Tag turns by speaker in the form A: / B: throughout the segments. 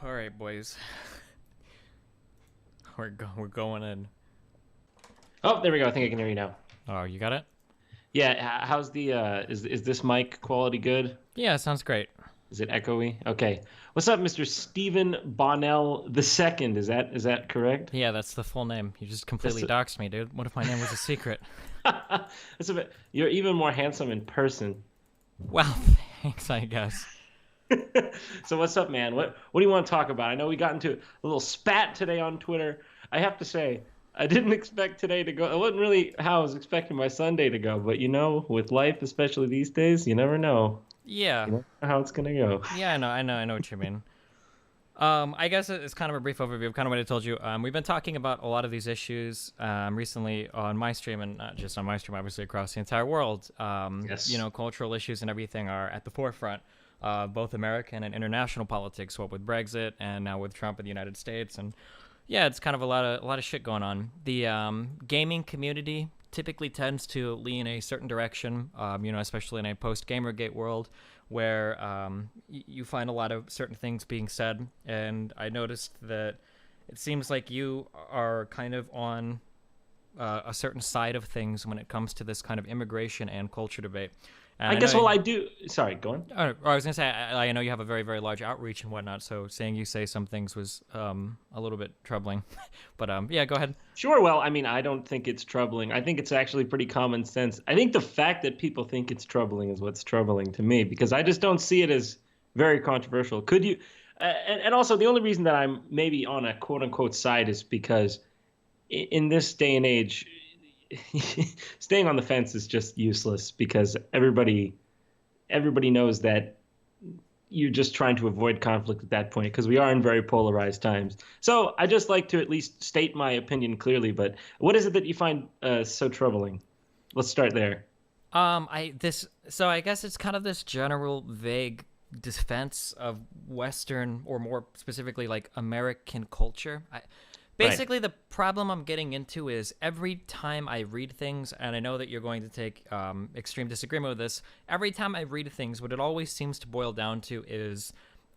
A: All right, boys. We're going in.
B: Oh, there we go. I think I can hear you now.
A: Oh, you got it?
B: Yeah, how's the is this mic quality good?
A: Yeah, sounds great.
B: Is it echoey? Okay. What's up, Mr. Stephen Bonnell the second? Is that correct?
A: Yeah, that's the full name. You just completely
B: That's
A: doxed me, dude. What if my name was a secret?
B: that's a bit. You're even more handsome in person.
A: Well, thanks, I guess.
B: So what's up, man? What do you want to talk about? I know we got into a little spat today on Twitter. I have to say, I didn't expect today to go. It wasn't really how I was expecting my Sunday to go, but with life, especially these days, you never know.
A: Yeah.
B: You never know how it's gonna go.
A: Yeah, I know what you mean. I guess it's kind of a brief overview of kind of what I told you. We've been talking about a lot of these issues recently on my stream, and not just on my stream, obviously across the entire world.
B: Yes.
A: Cultural issues and everything are at the forefront, both American and international politics. What with Brexit and now with Trump in the United States, and yeah, it's kind of a lot of shit going on. The gaming community typically tends to lean a certain direction, especially in a post-Gamergate world where you find a lot of certain things being said. And I noticed that it seems like you are kind of on a certain side of things when it comes to this kind of immigration and culture debate. And
B: I
A: I
B: guess.
A: know,
B: Well, I do. Sorry, go on.
A: I was gonna say, I know you have a very, very large outreach and whatnot. So saying you say some things was a little bit troubling, but yeah, go ahead.
B: Sure. Well, I mean, I don't think it's troubling. I think it's actually pretty common sense. I think the fact that people think it's troubling is what's troubling to me because I just don't see it as very controversial. Could you? And also, the only reason that I'm maybe on a quote unquote side is because in this day and age, staying on the fence is just useless because everybody knows that you're just trying to avoid conflict at that point because we are in very polarized times. So I just like to at least state my opinion clearly. But what is it that you find so troubling? Let's start there.
A: I guess it's kind of this general vague defense of Western, or more specifically like American culture.
B: Right.
A: Basically, the problem I'm getting into is every time I read things, and I know that you're going to take extreme disagreement with this, every time I read things, what it always seems to boil down to is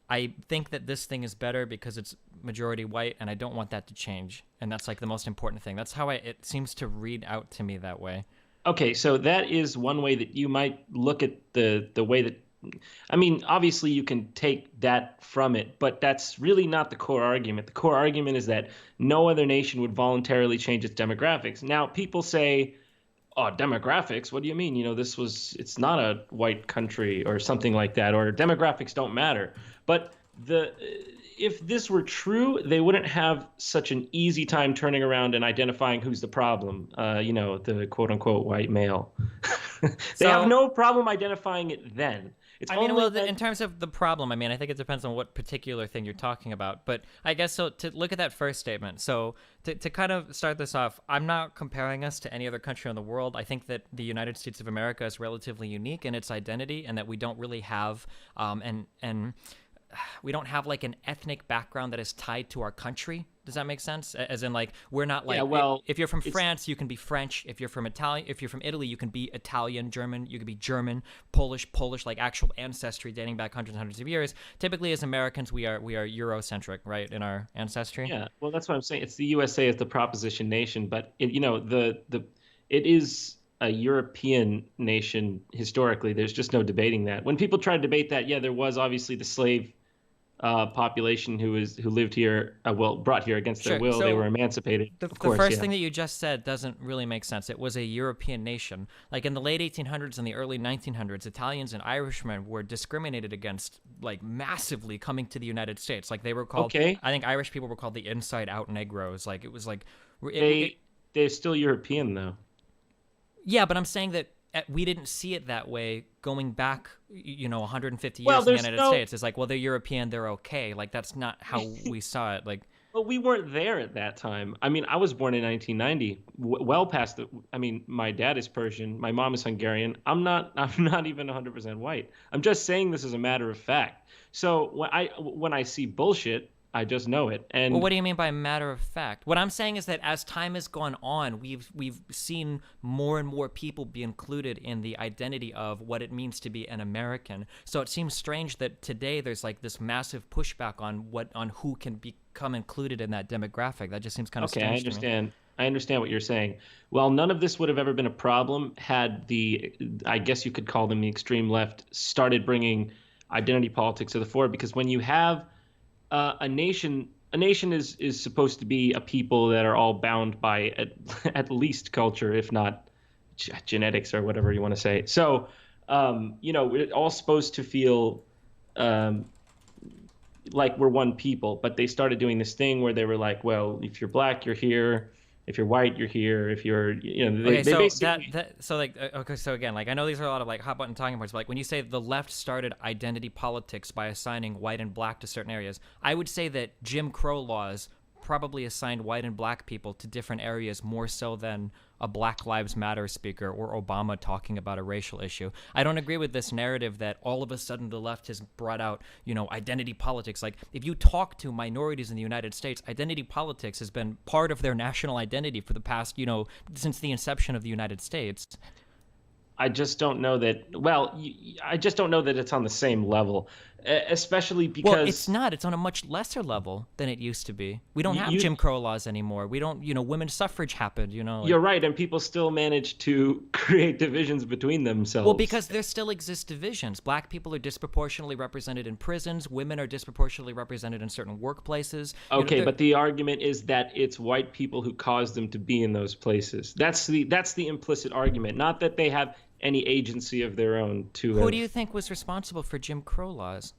A: I think that this thing is better because it's majority white, and I don't want that to change. And that's like the most important thing. That's how it seems to read out to me that way.
B: Okay, so that is one way that you might look at the way that I mean, obviously you can take that from it, but that's really not the core argument. The core argument is that no other nation would voluntarily change its demographics. Now, people say, "Oh, demographics? What do you mean? It's not a white country or something like that, or demographics don't matter." But the if this were true, they wouldn't have such an easy time turning around and identifying who's the problem. The quote unquote white male. They have
A: So
B: no problem identifying it then. It's
A: I mean,
B: only
A: well,
B: when
A: in terms of the problem, I mean, I think it depends on what particular thing you're talking about. But I guess so to look at that first statement. So to kind of start this off, I'm not comparing us to any other country in the world. I think that the United States of America is relatively unique in its identity, and that we don't really have and we don't have like an ethnic background that is tied to our country. Does that make sense? As in, like, we're not like,
B: yeah, well,
A: if you're from
B: it's
A: France, you can be French. If you're from Italy, you can be Italian, German. You can be German, Polish, like actual ancestry dating back hundreds and hundreds of years. Typically, as Americans, we are Eurocentric, right, in our ancestry.
B: yeah. Well, that's what I'm saying. It's the USA as the proposition nation, but it is a European nation historically. There's just no debating that. When people try to debate that, yeah, there was obviously the slave population who lived here, brought here against their
A: Sure.
B: will. They
A: So
B: were emancipated,
A: the
B: of
A: the
B: course.
A: first
B: Yeah.
A: thing that you just said doesn't really make sense. It was a European nation. Like in the late 1800s and the early 1900s, Italians and Irishmen were discriminated against like massively coming to the United States. Like they were called,
B: Okay.
A: I think Irish people were called the inside out Negroes. Like it was like
B: They're still European though.
A: yeah, but I'm saying that we didn't see it that way going back, 150
B: Well,
A: years in the
B: there's
A: United
B: no.
A: States. It's like, well, they're European, they're okay. Like that's not how we saw it. Like,
B: Well, we weren't there at that time. I mean, I was born in 1990, well past the. I mean, my dad is Persian, my mom is Hungarian. I'm not. I'm not even 100% white. I'm just saying this as a matter of fact. So when I see bullshit, I just know it.
A: Well,
B: And
A: what do you mean by matter of fact? What I'm saying is that as time has gone on, we've seen more and more people be included in the identity of what it means to be an American. So it seems strange that today there's like this massive pushback on who can become included in that demographic. That just seems kind of
B: okay, I
A: strange to me.
B: understand. I understand what you're saying. Well, none of this would have ever been a problem had I guess you could call them the extreme left, started bringing identity politics to the fore. Because when you have a nation is supposed to be a people that are all bound by at least culture, if not genetics or whatever you want to say. So, we're all supposed to feel um, like we're one people, but they started doing this thing where they were like, well, if you're black, you're here. If you're white, you're here. If you're,
A: Okay,
B: they
A: so
B: basically.
A: so like okay, so again, like I know these are a lot of like hot button talking points, but like when you say the left started identity politics by assigning white and black to certain areas, I would say that Jim Crow laws probably assigned white and black people to different areas more so than a Black Lives Matter speaker or Obama talking about a racial issue. I don't agree with this narrative that all of a sudden the left has brought out, identity politics. Like if you talk to minorities in the United States, identity politics has been part of their national identity for the past, since the inception of the United States.
B: I just don't know that. Well, I just don't know that it's on the same level, especially
A: Well, it's
B: because
A: not. It's on a much lesser level than it used to be. We don't have
B: you
A: Jim Crow laws anymore. We don't, women's suffrage happened, like.
B: you're right, and people still manage to create divisions between
A: Well,
B: themselves.
A: because there still exist divisions. Black people are disproportionately represented in prisons. Women are disproportionately represented in certain workplaces.
B: Okay, but the argument is that it's white people who caused them to be in those places. That's the implicit argument, not that they have any agency of their own to
A: who
B: have.
A: do you think was responsible for Jim Crow laws?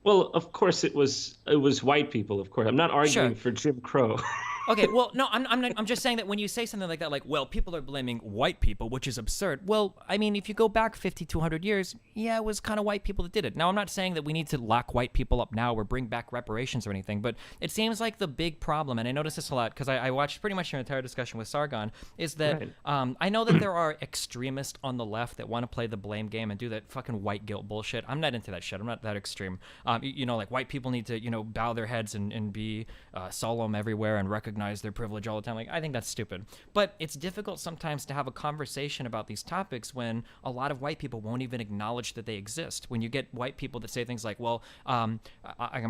B: Well, of course it was white people, of course. I'm not
A: Sure.
B: arguing for Jim Crow.
A: Okay, well, no, I'm just saying that when you say something like that, like, well, people are blaming white people, which is absurd. Well, I mean, if you go back 50, 200 years, yeah, it was kind of white people that did it. Now, I'm not saying that we need to lock white people up now or bring back reparations or anything, but it seems like the big problem, and I notice this a lot because I watched pretty much your entire discussion with Sargon, is that
B: Right.
A: I know that there are extremists on the left that want to play the blame game and do that fucking white guilt bullshit. I'm not into that shit. I'm not that extreme. Like white people need to, bow their heads and be solemn everywhere and recognize their privilege all the time. Like, I think that's stupid. But it's difficult sometimes to have a conversation about these topics when a lot of white people won't even acknowledge that they exist. When you get white people that say things like, well, I'm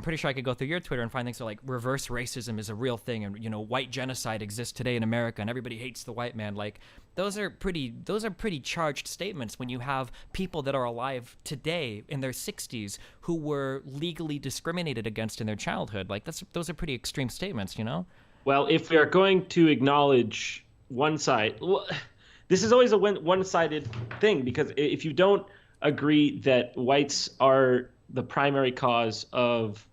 A: pretty sure I could go through your Twitter and find things like reverse racism is a real thing, and white genocide exists today in America and everybody hates the white man. Like, those are pretty charged statements when you have people that are alive today in their 60s who were legally discriminated against in their childhood. Like, those are pretty extreme statements,
B: Well, if we are going to acknowledge one side, well, this is always a one-sided thing because if you don't agree that whites are the primary cause of,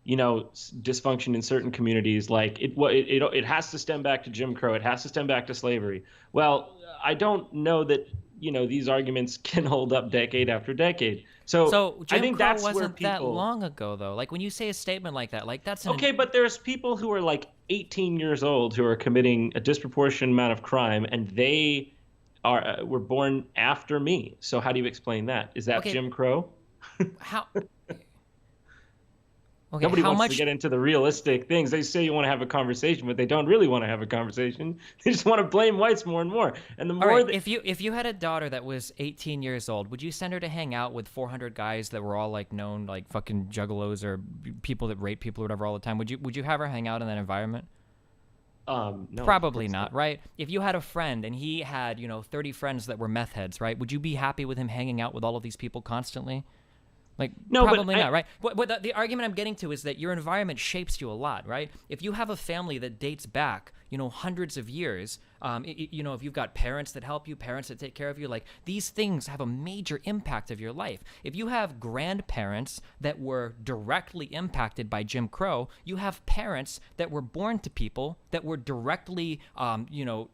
B: dysfunction in certain communities, like it has to stem back to Jim Crow, it has to stem back to slavery. Well, I don't know that these arguments can hold up decade after decade. So I
A: Jim
B: think
A: Crow
B: that's where
A: wasn't that
B: people.
A: long ago, though. Like, when you say a statement like that, like, that's
B: Okay, but there's people who are like 18 years old who are committing a disproportionate amount of crime, and they were born after me. So how do you explain that? Is that
A: okay.
B: Jim Crow?
A: How? Okay,
B: Nobody
A: how
B: wants
A: much?
B: to get into the realistic things. They say you want to have a conversation, but they don't really want to have a conversation. They just want to blame whites more and more. And the
A: All
B: more
A: right,
B: that
A: if you had a daughter that was 18 years old, would you send her to hang out with 400 guys that were all like known like fucking juggalos or people that rape people or whatever all the time? Would you have her hang out in that environment?
B: no, of
A: Probably
B: course
A: not, right? If you had a friend and he had, 30 friends that were meth heads, right? Would you be happy with him hanging out with all of these people constantly? Like,
B: No, but
A: probably not, right? But the argument I'm getting to is that your environment shapes you a lot, right? If you have a family that dates back, hundreds of years, if you've got parents that help you, parents that take care of you, like, these things have a major impact of your life. If you have grandparents that were directly impacted by Jim Crow, you have parents that were born to people that were directly,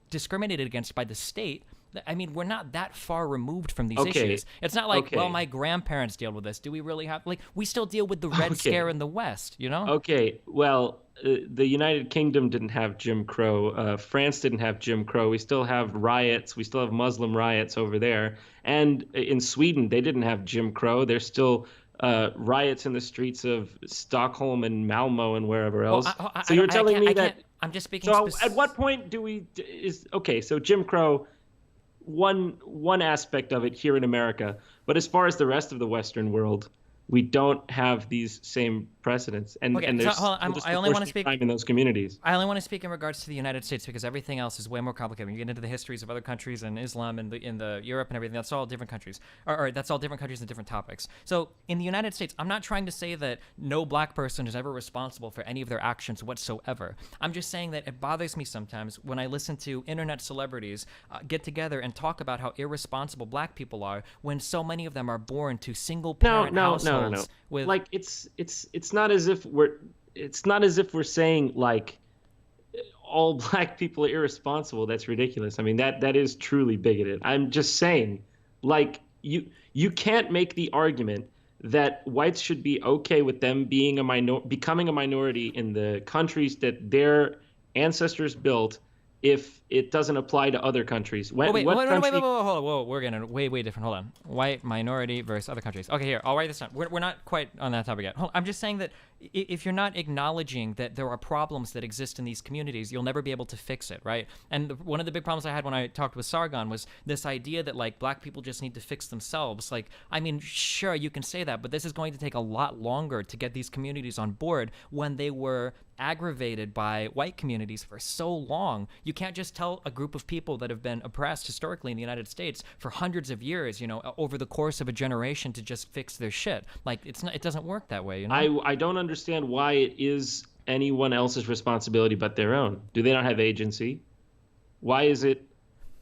A: discriminated against by the state. I mean, we're not that far removed from these
B: Okay.
A: issues. It's not like, well,
B: Okay.
A: my grandparents deal with this. Do we really have, like, we still deal with the Red
B: Okay.
A: Scare in the West,
B: Okay, well, the United Kingdom didn't have Jim Crow. France didn't have Jim Crow. We still have riots. We still have Muslim riots over there. And in Sweden, they didn't have Jim Crow. They're still riots in the streets of Stockholm and Malmo and wherever
A: Well,
B: else. So you're
A: I
B: telling
A: can't.
B: me
A: I
B: that.
A: can't. I'm just speaking.
B: So at what point do we is okay? So Jim Crow, one aspect of it here in America, but as far as the rest of the Western world, we don't have these same precedents, and
A: Okay, so
B: there's
A: hold on, I only want to
B: disproportionate
A: speak.
B: crime in those communities.
A: I only want to speak in regards to the United States because everything else is way more complicated. When you get into the histories of other countries and Islam and the Europe and everything, that's all different countries. Or that's all different countries and different topics. So in the United States, I'm not trying to say that no black person is ever responsible for any of their actions whatsoever. I'm just saying that it bothers me sometimes when I listen to internet celebrities get together and talk about how irresponsible black people are when so many of them are born to single parent households.
B: No.
A: With
B: Like it's not as if we're saying like all black people are irresponsible. That's ridiculous. I mean that is truly bigoted. I'm just saying, like you can't make the argument that whites should be okay with them being becoming a minority in the countries that their ancestors built if it doesn't apply to other countries.
A: Wait, hold on, whoa, we're getting way different. Hold on. White minority versus other countries. Okay, here, I'll write this down. We're not quite on that topic yet. I'm just saying that if you're not acknowledging that there are problems that exist in these communities, you'll never be able to fix it, right? And one of the big problems I had when I talked with Sargon was this idea that like black people just need to fix themselves. Like, I mean, sure, you can say that, but this is going to take a lot longer to get these communities on board when they were aggravated by white communities for so long. You can't just tell a group of people that have been oppressed historically in the United States for hundreds of years, over the course of a generation to just fix their shit. Like it doesn't work that way,
B: I don't understand why it is anyone else's responsibility but their own. Do they not have agency? Why is it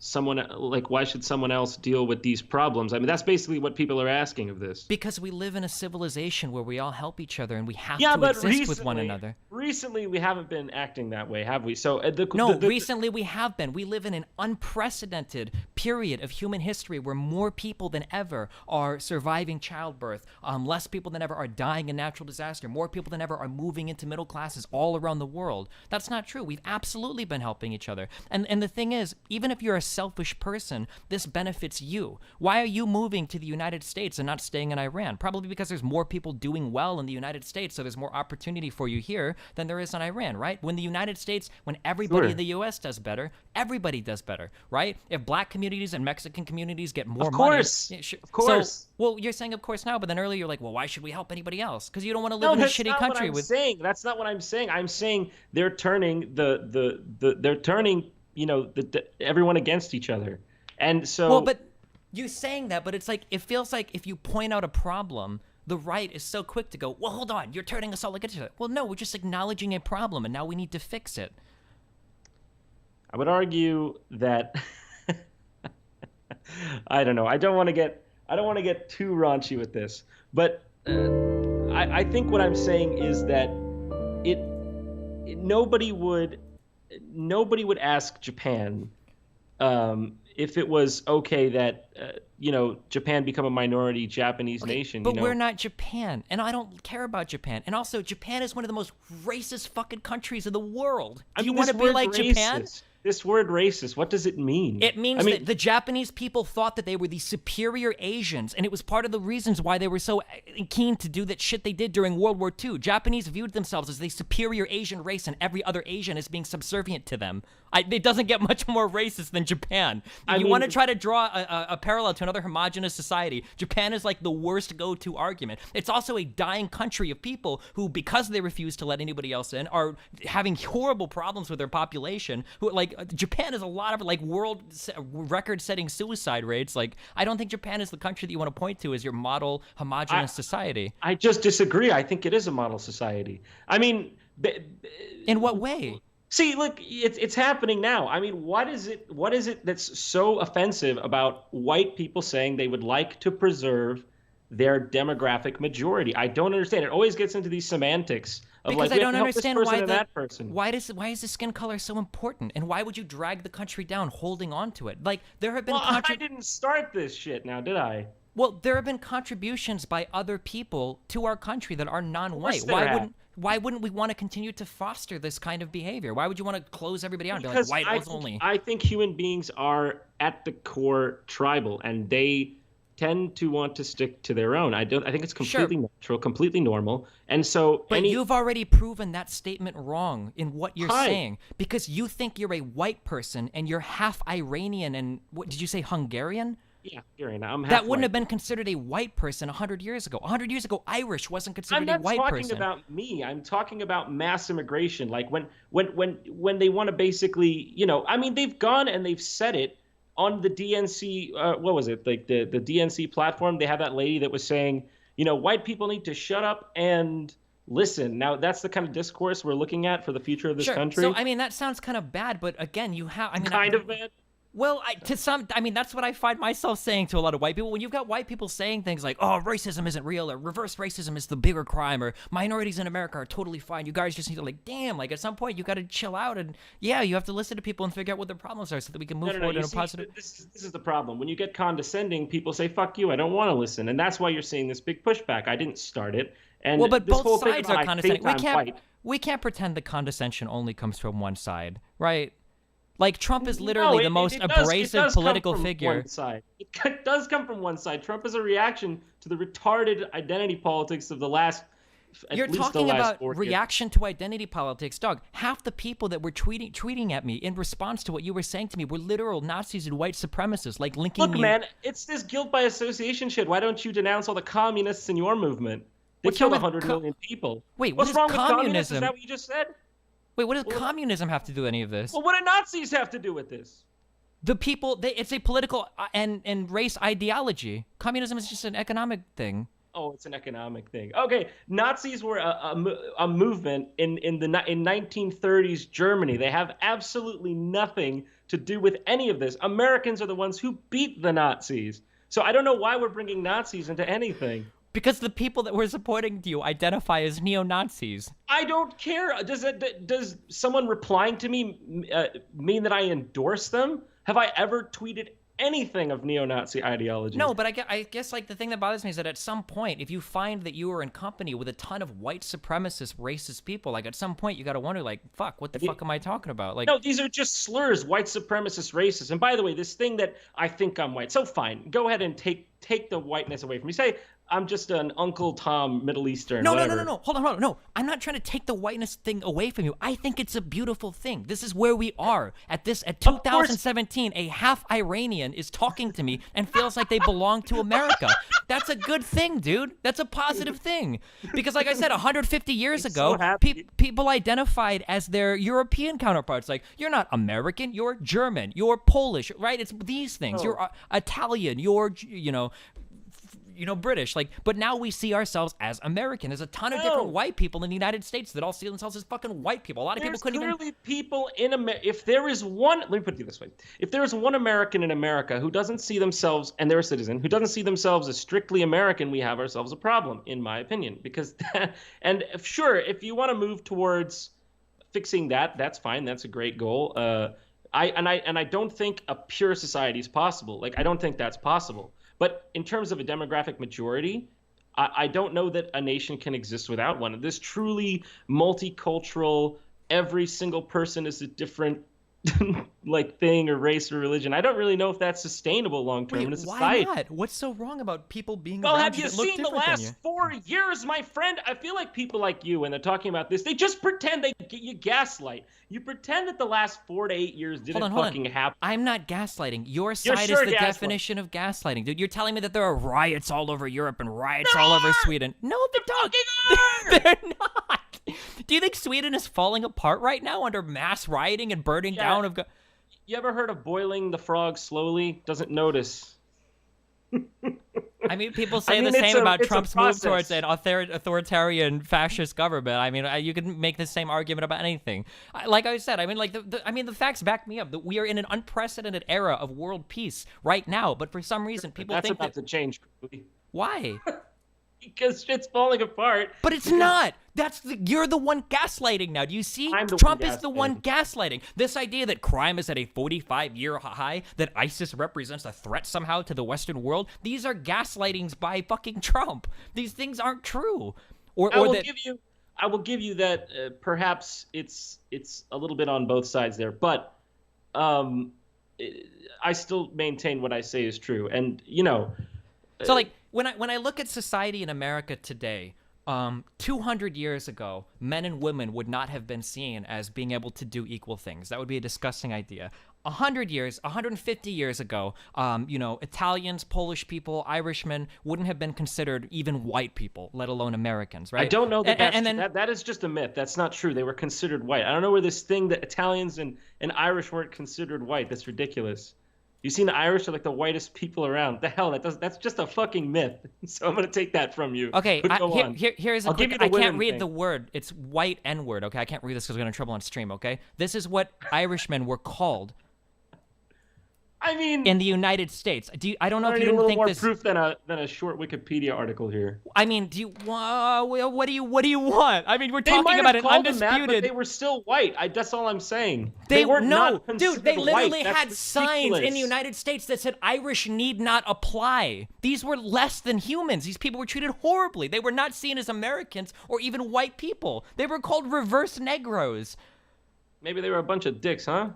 B: why should someone else deal with these problems? I mean, that's basically what people are asking of this.
A: Because we live in a civilization where we all help each other and we have to exist with one another.
B: Recently, we haven't been acting that way, have we? So
A: recently we have been. We live in an unprecedented period of human history where more people than ever are surviving childbirth, less people than ever are dying in natural disaster, more people than ever are moving into middle classes all around the world. That's not true. We've absolutely been helping each other. And the thing is, even if you're a selfish person, this benefits you. Why are you moving to the United States and not staying in Iran? Probably because there's more people doing well in the United States, so there's more opportunity for you here than there is in Iran, right? When the United States, when everybody in the U.S. does better, everybody does better, right? If black communities and Mexican communities get more money...
B: Of course.
A: So, well, you're saying of course now, but then earlier you're like, well, why should we help anybody else? Because you don't want to live in a shitty country with...
B: That's not what I'm saying. I'm saying they're turning they're turning everyone against each other. And so
A: well, but you're saying that, but it's like it feels like if you point out a problem, the right is so quick to go, well, hold on, you're turning us all against each other. Well, no, we're just acknowledging a problem and now we need to fix it.
B: I would argue that I don't know. I don't want to get too raunchy with this, but I think what I'm saying is that nobody would ask Japan if it was okay that Japan become a minority Japanese nation.
A: But we're not Japan, and I don't care about Japan. And also, Japan is one of the most racist fucking countries in the world. Do you want to be like Japan?
B: This word racist, what does it mean?
A: It means that the Japanese people thought that they were the superior Asians, and it was part of the reasons why they were so keen to do that shit they did during World War II. Japanese viewed themselves as the superior Asian race, and every other Asian is being subservient to them. It doesn't get much more racist than Japan. If you want to try to draw a parallel to another homogenous society, Japan is like the worst go-to argument. It's also a dying country of people who, because they refuse to let anybody else in, are having horrible problems with their population. Who Japan has a lot of world record-setting suicide rates. I don't think Japan is the country that you want to point to as your model homogenous society.
B: I just disagree. I think it is a model society. I mean,
A: in what way?
B: See, look, it's happening now. I mean, what is it that's so offensive about white people saying they would like to preserve their demographic majority? I don't understand. It always gets into these semantics of
A: because I don't understand why
B: that person.
A: Why is the skin color so important, and why would you drag the country down holding on to it? There have been
B: I didn't start this shit now, did I?
A: Well, there have been contributions by other people to our country that are non-white. Why wouldn't we want to continue to foster this kind of behavior? Why would you want to close everybody out and be like white only?
B: I think human beings are at the core tribal, and they tend to want to stick to their own. I think it's
A: Sure,
B: completely natural, completely normal. And so
A: but you've already proven that statement wrong in what you're
B: Hi.
A: saying because you think you're a white person and you're half Iranian and what did you say, Hungarian?
B: Yeah, Gary, I'm
A: That
B: half
A: wouldn't have
B: white.
A: been considered a white person 100 years ago. 100 years ago, Irish wasn't
B: I'm
A: considered a
B: not
A: white
B: talking
A: person.
B: about me. I'm talking about mass immigration. Like when they want to basically, I mean, they've gone and they've said it on the DNC. What was it? Like the DNC platform. They have that lady that was saying, white people need to shut up and listen. Now that's the kind of discourse we're looking at for the future of this
A: Sure. So,
B: country.
A: I mean, that sounds kind of bad, but again, you have, I mean,
B: Kind of bad.
A: well, I mean, that's what I find myself saying to a lot of white people. When you've got white people saying things like, "Oh, racism isn't real," or "reverse racism is the bigger crime," or "minorities in America are totally fine," you guys just need to damn, at some point you got to chill out and yeah, you have to listen to people and figure out what their problems are so that we can move
B: No.
A: forward
B: You
A: in a
B: see,
A: positive.
B: this is the problem. When you get condescending, people say, "Fuck you, I don't want to listen," and that's why you're seeing this big pushback. I didn't start it, and
A: Well, but
B: this
A: both
B: whole thing
A: sides
B: about
A: are
B: I
A: condescending.
B: think I'm white.
A: We can't pretend the condescension only comes from one side, right? Like Trump is
B: No,
A: literally the most abrasive political
B: come from
A: figure.
B: one side. It does come from one side. Trump is a reaction to the retarded identity politics of the last,
A: You're
B: at least the
A: talking
B: last
A: about
B: 4 years.
A: reaction to identity politics, dog. Half the people that were tweeting at me in response to what you were saying to me were literal Nazis and white supremacists, like linking
B: Look,
A: me.
B: man, it's this guilt by association shit. Why don't you denounce all the communists in your movement? They
A: What's wrong
B: killed
A: with
B: 100 million people.
A: Wait, what
B: What's
A: is
B: wrong with communists? Is
A: communism?
B: that what you just said?
A: Wait, what does communism have to do with any of this?
B: Well, what do Nazis have to do with this?
A: The people, it's a political and race ideology. Communism is just an economic thing.
B: Oh, it's an economic thing. Okay, Nazis were a movement in 1930s Germany. They have absolutely nothing to do with any of this. Americans are the ones who beat the Nazis. So I don't know why we're bringing Nazis into anything.
A: Because the people that were supporting you identify as neo-Nazis.
B: I don't care. Does someone replying to me mean that I endorse them? Have I ever tweeted anything of neo-Nazi ideology?
A: No, but I guess the thing that bothers me is that at some point, if you find that you are in company with a ton of white supremacist, racist people, at some point you got to wonder, fuck, what the fuck am I talking about?
B: No, these are just slurs, white supremacist, racist. And by the way, this thing that I think I'm white. So fine, go ahead and take the whiteness away from me. Say I'm just an Uncle Tom Middle Eastern.
A: No,
B: whatever.
A: no. Hold on. No, I'm not trying to take the whiteness thing away from you. I think it's a beautiful thing. This is where we are at 2017. A half Iranian is talking to me and feels like they belong to America. That's a good thing, dude. That's a positive thing. Because, like I said, 150 years ago,
B: so happy.
A: people identified as their European counterparts. You're not American. You're German. You're Polish, right? It's these things.
B: Oh.
A: You're Italian. You're, British. But now we see ourselves as American. There's a ton of different white people in the United States that all see themselves as fucking white people. A lot of
B: There's
A: people couldn't
B: clearly
A: even.
B: people in America. If there is one, let me put it this way: if there is one American in America who doesn't see themselves, and they're a citizen, who doesn't see themselves as strictly American, we have ourselves a problem, in my opinion. Because, and sure, if you want to move towards fixing that, that's fine. That's a great goal. I don't think a pure society is possible. I don't think that's possible. But in terms of a demographic majority, I don't know that a nation can exist without one. This truly multicultural, every single person is a different thing or race or religion. I don't really know if that's sustainable long term in a society.
A: Why not? What's so wrong about people being
B: Well,
A: around
B: have
A: you
B: you
A: that look
B: seen the
A: different than
B: last
A: you?
B: 4 years, my friend? I feel like people like you, when they're talking about this, they just pretend you gaslight. You pretend that the last 4 to 8 years didn't fucking happen.
A: I'm not gaslighting. Your side
B: sure
A: is the
B: gaslighting.
A: definition of gaslighting, dude. You're telling me that there are riots all over Europe and riots all over Sweden. No, they're not. Do you think Sweden is falling apart right now under mass rioting and burning down of?
B: You ever heard of boiling the frog slowly? Doesn't notice.
A: I mean, people say the
B: it's
A: same about
B: it's a
A: Trump's move
B: process.
A: towards an authoritarian fascist government. I mean, you can make the same argument about anything. Like I said, I mean, the facts back me up. That we are in an unprecedented era of world peace right now. But for some reason, people
B: That's
A: think
B: about
A: that
B: to change.
A: why?
B: Because shit's falling apart.
A: But it's not. You're the one gaslighting now. Do you see?
B: I'm the
A: Trump
B: one
A: is the one gaslighting. This idea that crime is at a 45-year high, that ISIS represents a threat somehow to the Western world, these are gaslightings by fucking Trump. These things aren't true.
B: I will give you that perhaps it's a little bit on both sides there, but I still maintain what I say is true. And
A: So like when I look at society in America today, 200 years ago, men and women would not have been seen as being able to do equal things. That would be a disgusting idea. 150 years ago, Italians, Polish people, Irishmen wouldn't have been considered even white people, let alone Americans, right?
B: I don't know that
A: then
B: that is just a myth. That's not true. They were considered white. I don't know where this thing that Italians and Irish weren't considered white. That's ridiculous. You seen the Irish are like the whitest people around. The hell, that's just a fucking myth. So I'm gonna take that from you.
A: Okay,
B: But go on.
A: here's a
B: I'll
A: quick.
B: give you the
A: I can't
B: women
A: read
B: thing.
A: the word. It's white N-word. Okay, I can't read this because we're in trouble on stream. Okay, this is what Irishmen were called
B: I mean,
A: in the United States. I don't know
B: I
A: if
B: need
A: you
B: a
A: didn't
B: little
A: think
B: more
A: this.
B: proof than a short Wikipedia article here.
A: I mean, what do you want? I mean, we're
B: They
A: talking
B: might
A: about
B: have
A: an
B: called them that, but
A: undisputed.
B: they were still white. That's all I'm saying.
A: They
B: were not
A: dude,
B: considered
A: they literally
B: white. That's
A: had signs in
B: ridiculous.
A: the United States that said Irish need not apply. These were less than humans. These people were treated horribly. They were not seen as Americans or even white people. They were called reverse Negros.
B: Maybe they were a bunch of dicks, huh?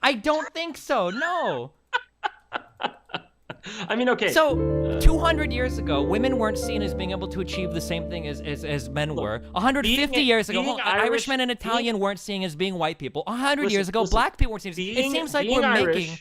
A: I don't think so. No.
B: I mean, okay.
A: So, 200 years ago, women weren't seen as being able to achieve the same thing as men were. 150
B: being-
A: years ago,
B: being Irish-
A: Irishmen and Italian weren't seen as being white people. 100 years ago,
B: listen,
A: black people weren't seen as... It seems like we're making...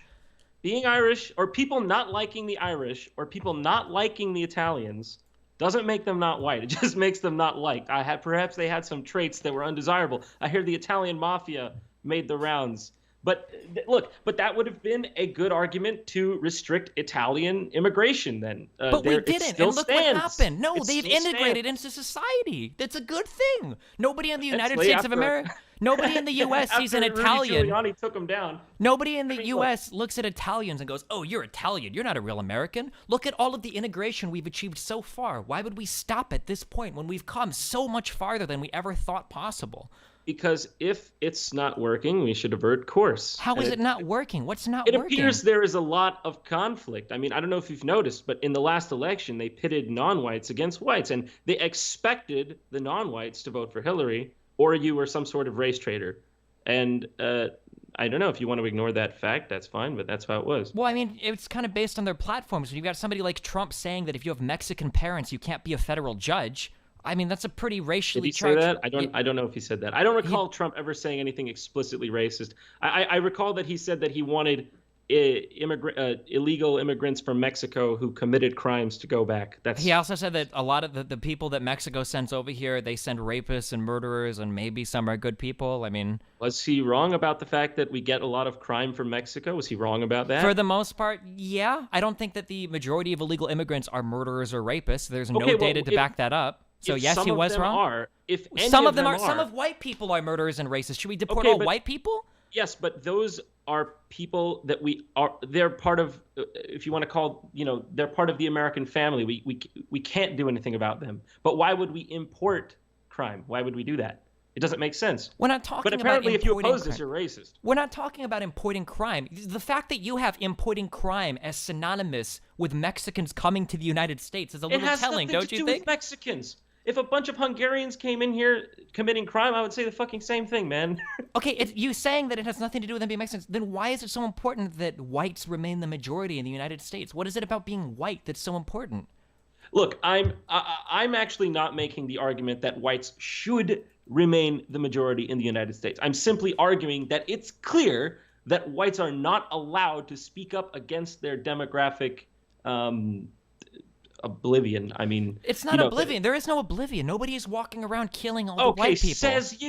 B: Being Irish, or people not liking the Irish, or people not liking the Italians, doesn't make them not white. It just makes them not liked. Perhaps they had some traits that were undesirable. I hear the Italian mafia made the rounds. But look, that would have been a good argument to restrict Italian immigration then.
A: But we didn't, and look what happened. No, they've
B: still
A: integrated
B: stands.
A: into society. That's a good thing. Nobody in the United
B: way
A: States of
B: after-
A: America, nobody in the U.S. sees an
B: After
A: Italian.
B: Rudy Giuliani took them down.
A: Nobody in the
B: mean, look.
A: U.S. looks at Italians and goes, oh, you're Italian. You're not a real American. Look at all of the integration we've achieved so far. Why would we stop at this point when we've come so much farther than we ever thought possible?
B: Because if it's not working, we should avert course.
A: How is
B: And
A: it not working? What's not
B: It
A: working?
B: appears there is a lot of conflict. I mean, I don't know if you've noticed, but in the last election, they pitted non-whites against whites, and they expected the non-whites to vote for Hillary, or you were some sort of race traitor. And I don't know if you want to ignore that fact, that's fine, but that's how it was.
A: Well, I mean, it's kind of based on their platforms. When you've got somebody like Trump saying that if you have Mexican parents, you can't be a federal judge. I mean, that's a pretty
B: Did
A: racially
B: he say
A: charged...
B: that? I don't know if he said that. I don't recall Trump ever saying anything explicitly racist. I recall that he said that he wanted illegal immigrants from Mexico who committed crimes to go back.
A: He also said that a lot of the people that Mexico sends over here, they send rapists and murderers, and maybe some are good people. I mean...
B: Was he wrong about the fact that we get a lot of crime from Mexico? Was he wrong about that?
A: For the most part, yeah. I don't think that the majority of illegal immigrants are murderers or rapists. There's no
B: Okay, well,
A: data to back that up. So
B: If
A: yes,
B: some
A: he
B: of
A: was
B: them
A: wrong.
B: Are, if any
A: Some of them
B: are,
A: are. Some of white people are murderers and racists. Should we deport
B: Okay,
A: all
B: but-
A: white people?
B: Yes, but those are people that they're part of, if you want to call, they're part of the American family. We can't do anything about them. But why would we import crime? Why would we do that? It doesn't make sense.
A: We're not talking
B: But apparently,
A: about
B: if you
A: importing
B: oppose this,
A: crime.
B: you're racist.
A: We're not talking about importing crime. The fact that you have importing crime as synonymous with Mexicans coming to the United States is a
B: It
A: little
B: has
A: telling,
B: nothing
A: don't
B: to
A: you
B: do
A: think?
B: with Mexicans. If a bunch of Hungarians came in here committing crime, I would say the fucking same thing, man.
A: Okay, you saying that it has nothing to do with them being Mexicans, then why is it so important that whites remain the majority in the United States? What is it about being white that's so important?
B: Look, I'm actually not making the argument that whites should remain the majority in the United States. I'm simply arguing that it's clear that whites are not allowed to speak up against their demographic oblivion. I mean,
A: It's not oblivion. There is no oblivion. Nobody is walking around killing all the white people.
B: says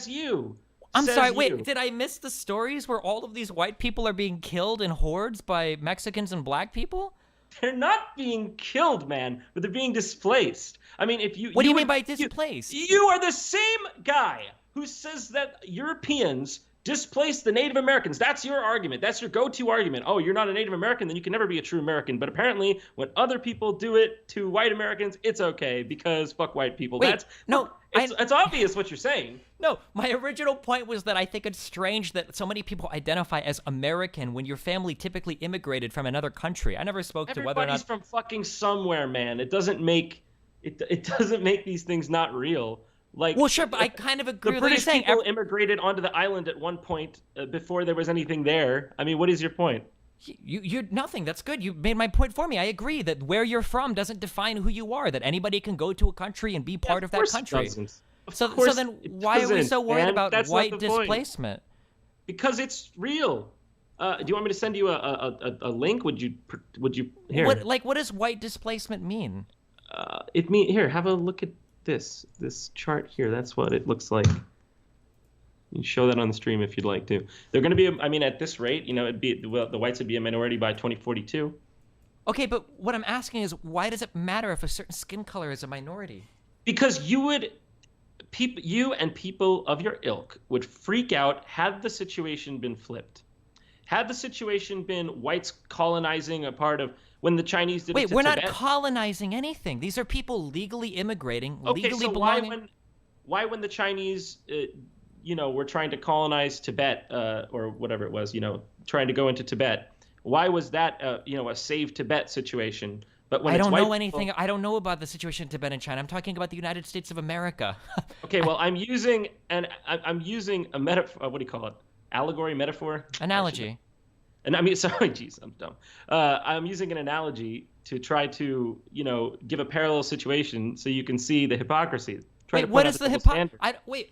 B: you.
A: I'm
B: Says
A: sorry,
B: you.
A: wait, did I miss the stories where all of these white people are being killed in hordes by Mexicans and black people?
B: They're not being killed, man, but they're being displaced. I mean, if you
A: What do you mean
B: would-
A: by displaced?
B: You are the same guy who says that Europeans displaced the Native Americans. That's your argument. That's your go-to argument. Oh, you're not a Native American, then you can never be a true American. But apparently, when other people do it to white Americans, it's okay because fuck white people.
A: Wait,
B: It's obvious what you're saying.
A: No, my original point was that I think it's strange that so many people identify as American when your family typically immigrated from another country. I never spoke to whether or
B: Everybody's
A: not...
B: from fucking somewhere, man. It doesn't make these things not real. Like,
A: Well, sure, but I kind of agree
B: the
A: with what you're
B: British
A: saying.
B: people immigrated onto the island at one point before there was anything there. I mean, what is your point?
A: You're nothing. That's good. You made my point for me. I agree that where you're from doesn't define who you are. That anybody can go to a country and be
B: Yeah,
A: part
B: of
A: of that
B: course it
A: country.
B: doesn't. Of
A: So
B: course
A: then
B: it
A: why are we
B: doesn't,
A: so worried
B: man.
A: about
B: That's not
A: white
B: the point.
A: displacement?
B: Because it's real. Do you want me to send you a link? Would you here?
A: What does white displacement mean?
B: It mean here. Have a look at this chart here. That's what it looks like. You can show that on the stream if you'd like to. They're going to be. I mean, at this rate, it'd be the whites would be a minority by 2042.
A: Okay, but what I'm asking is, why does it matter if a certain skin color is a minority?
B: Because you and people of your ilk would freak out had the situation been flipped. Had the situation been whites colonizing a part of when the Chinese did it
A: Wait,
B: to
A: we're
B: Tibet.
A: not colonizing anything. These are people legally immigrating,
B: Okay,
A: legally
B: so
A: belonging.
B: why when the Chinese, were trying to colonize Tibet or whatever it was, trying to go into Tibet, why was that, a save Tibet situation? But when
A: I
B: it's
A: don't
B: white
A: know
B: people-
A: anything. I don't know about the situation in Tibet and China. I'm talking about the United States of America.
B: Okay, well, I'm using a metaphor. What do you call it? Allegory, metaphor,
A: Analogy.
B: And I mean, sorry, geez, I'm dumb. I'm using an analogy to try to, give a parallel situation so you can see the hypocrisy. Try to
A: Wait,
B: point
A: what
B: out
A: is
B: the
A: the
B: double standard.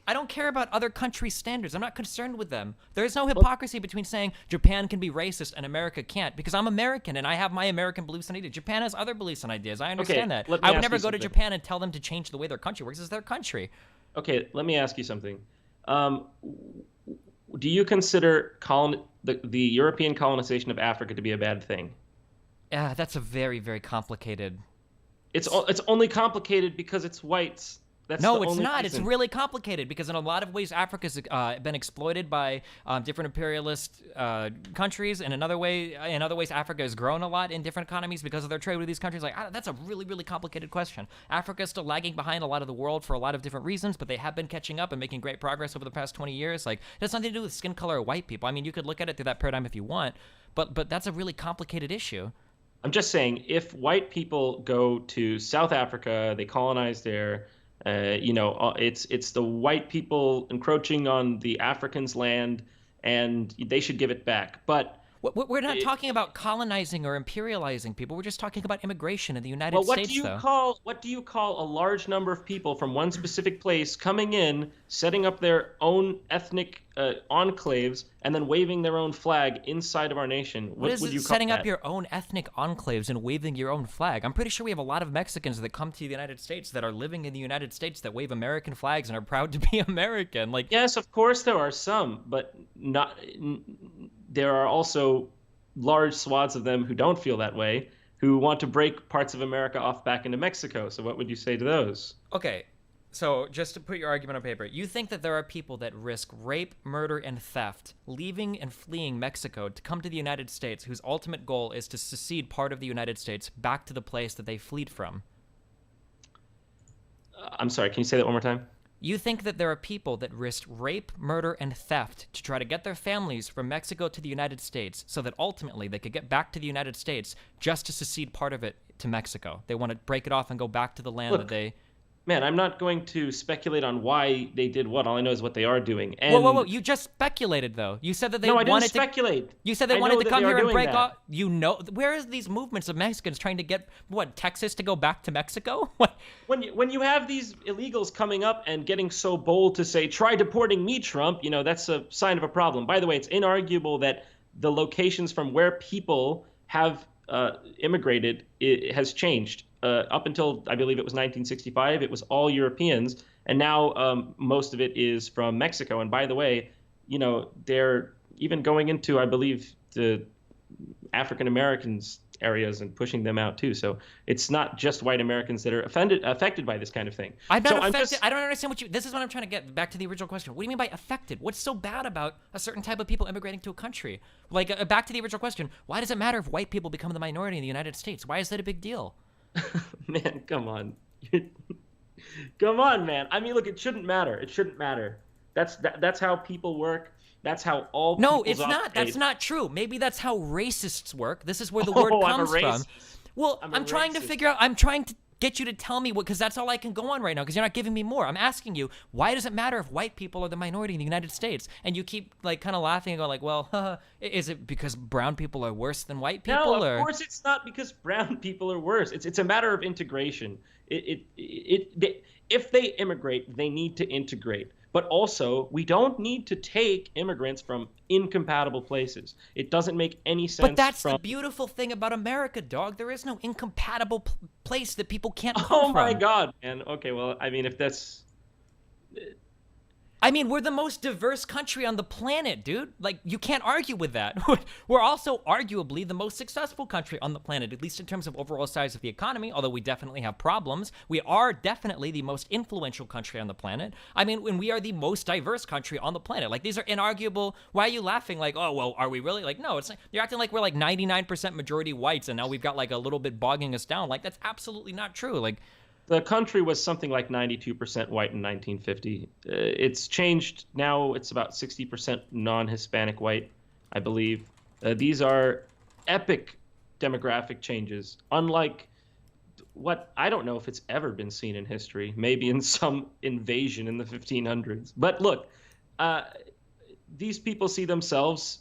A: I don't care about other countries' standards. I'm not concerned with them. There is no hypocrisy between saying Japan can be racist and America can't, because I'm American and I have my American beliefs and ideas. Japan has other beliefs and ideas. I understand that.
B: let me
A: I would
B: ask
A: never
B: you
A: go to
B: something.
A: Japan and tell them to change the way their country works. It's their country.
B: Okay, let me ask you something. Do you consider the European colonization of Africa to be a bad thing?
A: Yeah, that's a very, very complicated.
B: It's only complicated because it's whites. That's
A: No,
B: the
A: it's
B: only
A: not. It's
B: reason.
A: really complicated because in a lot of ways, Africa's been exploited by different imperialist countries, and in other ways, Africa has grown a lot in different economies because of their trade with these countries. That's a really, really complicated question. Africa is still lagging behind a lot of the world for a lot of different reasons, but they have been catching up and making great progress over the past 20 years. It has nothing to do with skin color or white people. I mean, you could look at it through that paradigm if you want, but that's a really complicated issue.
B: I'm just saying, if white people go to South Africa, they colonize there. It's the white people encroaching on the Africans' land, and they should give it back. But
A: We're not talking about colonizing or imperializing people. We're just talking about immigration in the United
B: what
A: States,
B: do you
A: though.
B: call a large number of people from one specific place coming in, setting up their own ethnic enclaves, and then waving their own flag inside of our nation?
A: What is
B: would
A: it,
B: you call
A: setting up
B: that?
A: your own ethnic enclaves and waving your own flag? I'm pretty sure we have a lot of Mexicans that come to the United States that are living in the United States that wave American flags and are proud to be American.
B: Yes, of course there are some, but there are also large swaths of them who don't feel that way, who want to break parts of America off back into Mexico. So what would you say to those?
A: Okay, so just to put your argument on paper, you think that there are people that risk rape, murder, and theft, leaving and fleeing Mexico to come to the United States, whose ultimate goal is to secede part of the United States back to the place that they fled from?
B: I'm sorry, can you say that one more time?
A: You think that there are people that risked rape, murder, and theft to try to get their families from Mexico to the United States so that ultimately they could get back to the United States just to secede part of it to Mexico. They want to break it off and go back to the land that they...
B: Man, I'm not going to speculate on why they did what. All I know is what they are doing. And
A: Whoa. You just speculated, though. You said that they
B: no, I
A: wanted
B: didn't
A: to...
B: speculate.
A: You said they
B: I
A: wanted
B: know
A: to
B: that
A: come
B: they are
A: here and
B: doing
A: break
B: that.
A: off... Where is these movements of Mexicans trying to get, Texas to go back to Mexico? What?
B: When you have these illegals coming up and getting so bold to say, try deporting me, Trump, that's a sign of a problem. By the way, it's inarguable that the locations from where people have immigrated has changed. Up until, I believe it was 1965, it was all Europeans. And now most of it is from Mexico. And by the way, they're even going into, I believe, the African Americans areas and pushing them out too. So it's not just white Americans that are affected by this kind of thing.
A: I'm not
B: So
A: affected. I don't understand this is what I'm trying to get back to the original question. What do you mean by affected? What's so bad about a certain type of people immigrating to a country? Back to the original question. Why does it matter if white people become the minority in the United States? Why is that a big deal?
B: Man, come on. Come on, man. I mean, look, it shouldn't matter. It shouldn't matter. That's how people work. That's how all
A: No,
B: peoples
A: it's not.
B: operate.
A: That's not true. Maybe that's how racists work. This is where the word
B: I'm a
A: comes from.
B: racist.
A: Well,
B: I'm a
A: I'm trying to
B: racist.
A: figure out. I'm trying get you to tell me what, because that's all I can go on right now, because you're not giving me more. I'm asking you, why does it matter if white people are the minority in the United States? And you keep like kind of laughing and going like, well, is it because brown people are worse than white people?
B: No, of course it's not because brown people are worse. It's a matter of integration. If they immigrate, they need to integrate. But also, we don't need to take immigrants from incompatible places. It doesn't make any sense.
A: But that's the beautiful thing about America, dog. There is no incompatible place that people can't come from.
B: Oh my God, man. Okay, well, I mean, if that's...
A: I mean, we're the most diverse country on the planet, dude. Like, you can't argue with that. We're also arguably the most successful country on the planet, at least in terms of overall size of the economy, although we definitely have problems. We are definitely the most influential country on the planet. I mean, when we are the most diverse country on the planet. Like, these are inarguable. Why are you laughing? Like, oh, well, are we really? Like, no, it's like, you're acting like we're like 99% majority whites, and now we've got like a little bit bogging us down. Like, that's absolutely not true. Like,
B: the country was something like 92% white in 1950. It's changed now. It's about 60% non-Hispanic white, I believe. These are epic demographic changes, unlike what I don't know if it's ever been seen in history, maybe in some invasion in the 1500s. But look, these people see themselves,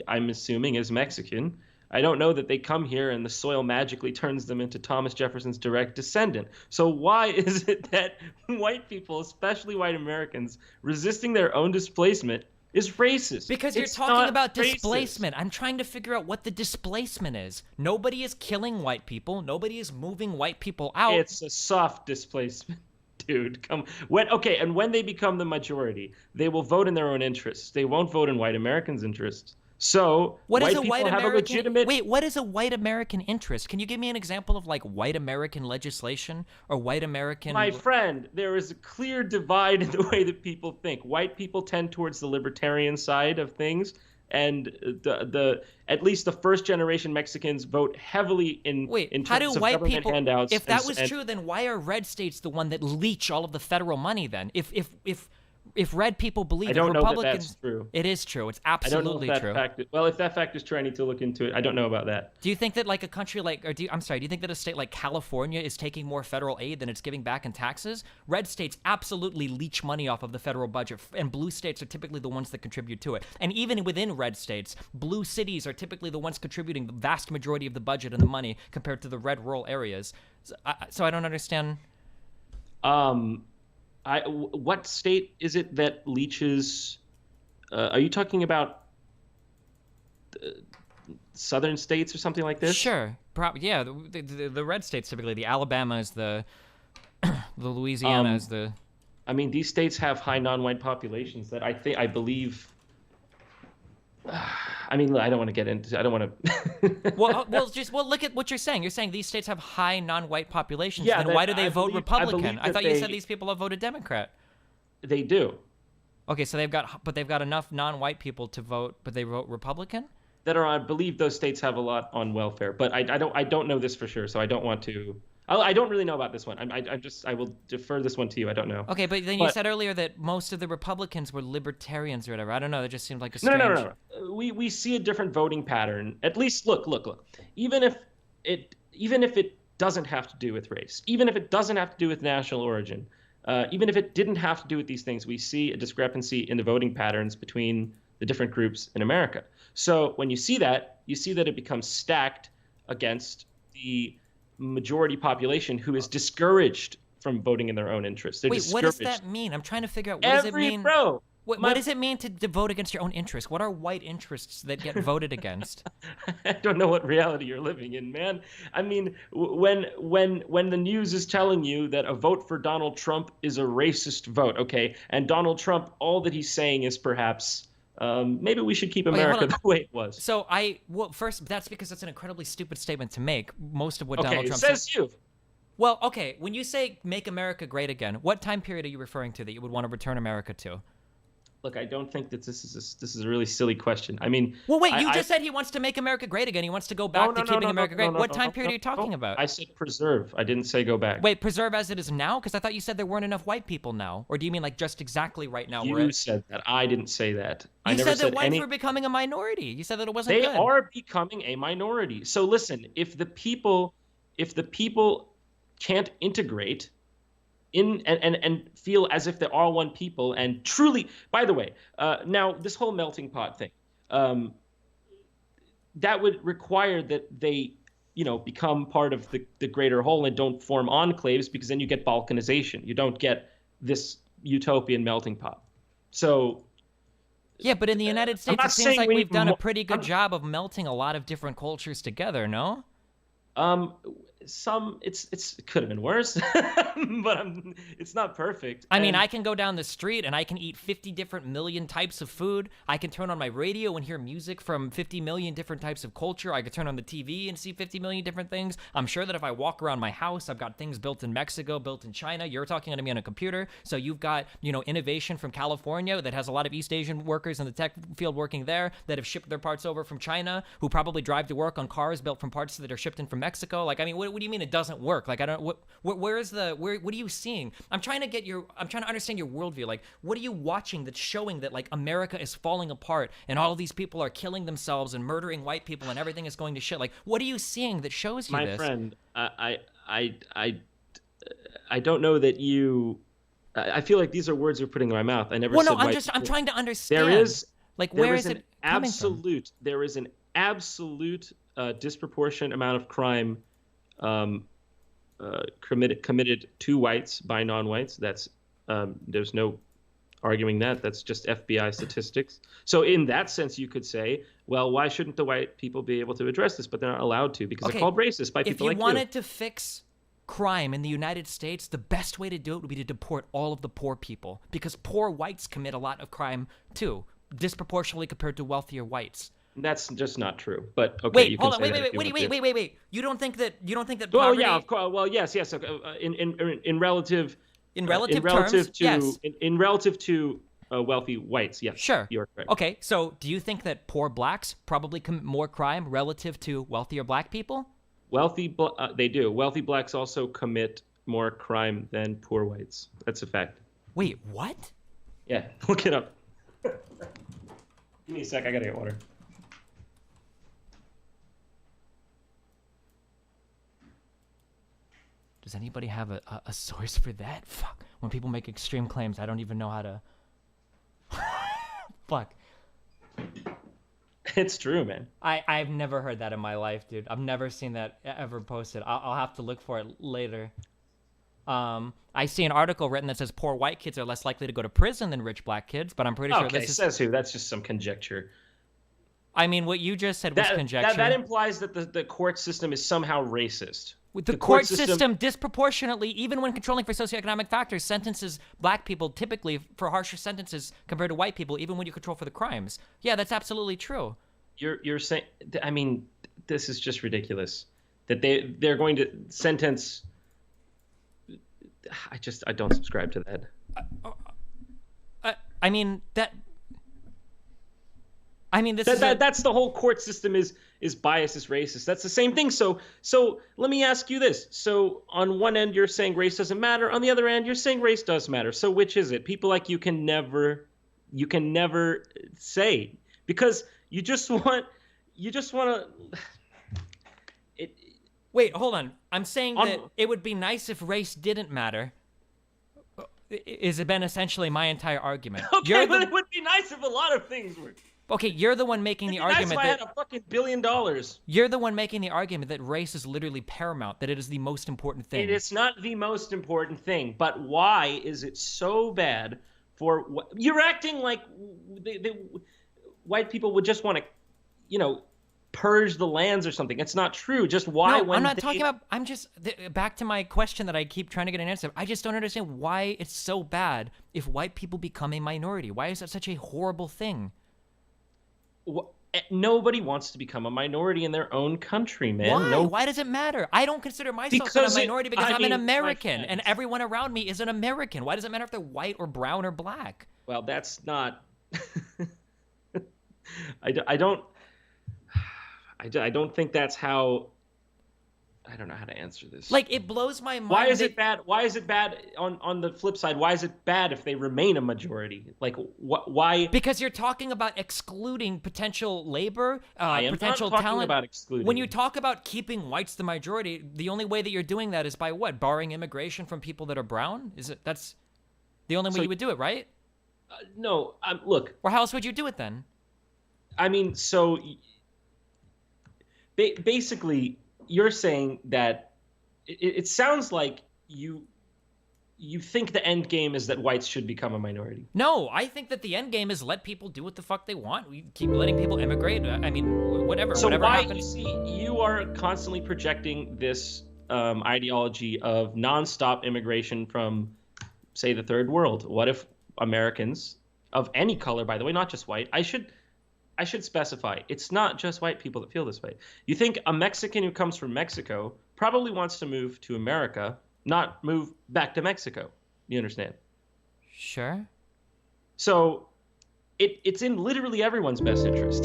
B: I'm assuming, as Mexican. I don't know that they come here and the soil magically turns them into Thomas Jefferson's direct descendant. So why is it that white people, especially white Americans, resisting their own displacement is racist?
A: Because you're talking about displacement. I'm trying to figure out what the displacement is. Nobody is killing white people. Nobody is moving white people out.
B: It's a soft displacement. Dude, and when they become the majority, they will vote in their own interests. They won't vote in white Americans' interests. So
A: what
B: white
A: is a
B: people
A: white
B: have
A: American,
B: a legitimate...
A: Wait, what is a white American interest? Can you give me an example of like white American legislation or white American...
B: My friend, there is a clear divide in the way that people think. White people tend towards the libertarian side of things, and at least the first generation Mexicans vote heavily in terms of government handouts.
A: If that was true, then why are red states the one that leech all of the federal money then? If red people believe that Republicans,
B: I don't know that that's true.
A: It is true. It's absolutely true.
B: If that fact is true, I need to look into it. I don't know about that.
A: Do you think that like a country like, do you think that a state like California is taking more federal aid than it's giving back in taxes? Red states absolutely leech money off of the federal budget, and blue states are typically the ones that contribute to it. And even within red states, blue cities are typically the ones contributing the vast majority of the budget and the money compared to the red rural areas. So I don't understand.
B: What state is it that leeches? Are you talking about southern states or something like this?
A: Sure. Yeah, the red states typically. The Alabama is the Louisiana is the...
B: I mean, these states have high non-white populations that I believe... I mean, I don't want to get into... I don't want to...
A: well, look at what you're saying. You're saying these states have high non-white populations.
B: Yeah,
A: then why do they vote Republican? I thought you said these people have voted Democrat.
B: They do.
A: Okay, so they've got enough non-white people to vote, but they vote Republican?
B: I believe those states have a lot on welfare, but I don't know this for sure, so I don't want to... I don't really know about this one. I will defer this one to you. I don't know.
A: Okay, but then you said earlier that most of the Republicans were libertarians or whatever. I don't know. That just seemed like a strange...
B: No. We see a different voting pattern. At least, look. Even if it doesn't have to do with race, even if it doesn't have to do with national origin, even if it didn't have to do with these things, we see a discrepancy in the voting patterns between the different groups in America. So when you see that it becomes stacked against the majority population who is discouraged from voting in their own interests. Wait,
A: what does that mean? I'm trying to figure out what does it mean. What does it mean to vote against your own interests? What are white interests that get voted against?
B: I don't know what reality you're living in, man. I mean, when the news is telling you that a vote for Donald Trump is a racist vote, okay, and Donald Trump, all that he's saying is perhaps maybe we should keep America the way it was.
A: So first, that's because that's an incredibly stupid statement to make. Most of what Donald Trump
B: says you.
A: Well, okay, when you say make America great again, what time period are you referring to that you would want to return America to?
B: Look, I don't think that this is a really silly question. I mean,
A: well, wait, you just said he wants to make America great again. He wants to go back to keeping America great. What time period are you talking about?
B: I said preserve. I didn't say go back.
A: Wait, preserve as it is now? Because I thought you said there weren't enough white people now. Or do you mean like just exactly right now?
B: You said that. I didn't say that.
A: You said that whites were becoming a minority. You said that it wasn't good.
B: They are becoming a minority. So listen, if the people can't integrate in and feel as if they're all one people and truly. By the way, now this whole melting pot thing, that would require that they, become part of the greater whole and don't form enclaves, because then you get balkanization. You don't get this utopian melting pot. So
A: yeah, but in the United States,
B: not
A: it seems
B: saying
A: like
B: we
A: we've
B: need
A: done a
B: more-
A: pretty good job of melting a lot of different cultures together, no?
B: It could have been worse, but it's not perfect.
A: I mean,
B: And
A: I can go down the street and I can eat 50 different million types of food. I can turn on my radio and hear music from 50 million different types of culture. I could turn on the TV and see 50 million different things. I'm sure that if I walk around my house, I've got things built in Mexico, built in China. You're talking to me on a computer. So you've got, innovation from California that has a lot of East Asian workers in the tech field working there that have shipped their parts over from China, who probably drive to work on cars built from parts that are shipped in from Mexico. Like, I mean, what do you mean it doesn't work? Like, I don't, what are you seeing? I'm trying to understand your worldview. Like, what are you watching that's showing that, like, America is falling apart and all of these people are killing themselves and murdering white people and everything is going to shit? Like, what are you seeing that shows you
B: my
A: this?
B: friend, I don't know that you. I feel like these are words you're putting in my mouth. I never
A: Well,
B: said
A: no, I'm
B: white.
A: trying to understand.
B: There is
A: like,
B: there
A: where
B: is
A: is
B: an
A: it coming from?
B: there is an absolute disproportionate amount of crime committed to whites by non-whites. That's there's no arguing that. That's just FBI statistics. So in that sense, you could say, well, why shouldn't the white people be able to address this? But they're not allowed to, because
A: Okay,
B: they're called racist by
A: If
B: people
A: you
B: like
A: wanted to fix crime in the United States, the best way to do it would be to deport all of the poor people, because poor whites commit a lot of crime too, disproportionately compared to wealthier whites.
B: That's just not true. But okay,
A: Wait,
B: you can
A: hold on.
B: say
A: Wait,
B: that if you want to.
A: wait. You don't think that
B: Well,
A: poverty,
B: yeah, of course. Well, yes. In relative
A: in relative terms,
B: to
A: yes.
B: in relative to wealthy whites, yes.
A: Sure.
B: You're correct.
A: Okay, so do you think that poor blacks probably commit more crime relative to wealthier black people?
B: They do. Wealthy blacks also commit more crime than poor whites. That's a fact.
A: Wait, what?
B: Yeah, look it up. Give me a sec. I gotta get water.
A: Does anybody have a source for that? Fuck. When people make extreme claims, I don't even know how to. Fuck.
B: It's true, man.
A: I've never heard that in my life, dude. I've never seen that ever posted. I'll have to look for it later. I see an article written that says poor white kids are less likely to go to prison than rich black kids, but I'm pretty sure
B: Okay,
A: this is.
B: says who? That's just some conjecture.
A: I mean, what you just said was conjecture.
B: That implies that the court system is somehow racist.
A: With the court system disproportionately, even when controlling for socioeconomic factors, sentences black people typically for harsher sentences compared to white people, even when you control for the crimes. Yeah, that's absolutely true.
B: You're saying, I mean, this is just ridiculous. That they're going to sentence. I don't subscribe to that.
A: I mean that. I mean,
B: that's the whole court system is biased, is racist. That's the same thing. So let me ask you this. So on one end, you're saying race doesn't matter. On the other end, you're saying race does matter. So which is it? People like you can never say, because you just want to.
A: Wait, hold on. I'm saying that it would be nice if race didn't matter. Is it been essentially my entire argument?
B: Okay, but it would be nice if a lot of things were.
A: Okay, you're the one making the argument
B: that I had a fucking $1 billion.
A: You're the one making the argument that race is literally paramount, that it is the most important thing.
B: It is not the most important thing, but why is it so bad for you're acting like the white people would just want to, purge the lands or something. It's not true. Just why?
A: No, I'm not talking about. I'm just back to my question that I keep trying to get an answer. I just don't understand why it's so bad if white people become a minority. Why is that such a horrible thing?
B: Nobody wants to become a minority in their own country, man.
A: Why?
B: No.
A: Why does it matter? I don't consider myself a minority because I'm an American, and everyone around me is an American. Why does it matter if they're white or brown or black?
B: Well, that's not. I don't think that's how. I don't know how to answer this.
A: Like, it blows my mind.
B: Why is it bad? Why is it bad on the flip side? Why is it bad if they remain a majority? Like, why?
A: Because you're talking about excluding potential labor,
B: I am
A: potential
B: not talking
A: talent.
B: about excluding.
A: When you talk about keeping whites the majority, the only way that you're doing that is by what? Barring immigration from people that are brown? That's the only way you would do it, right?
B: No, look.
A: Or how else would you do it then?
B: I mean, so basically, you're saying that it sounds like you think the end game is that whites should become a minority.
A: No, I think that the end game is let people do what the fuck they want. We keep letting people immigrate. I mean, whatever.
B: So
A: whatever
B: why
A: happens.
B: you are constantly projecting this ideology of nonstop immigration from, say, the third world? What if Americans of any color, by the way, not just white? I should specify, it's not just white people that feel this way. You think a Mexican who comes from Mexico probably wants to move to America, not move back to Mexico. You understand?
A: Sure.
B: So it's in literally everyone's best interest.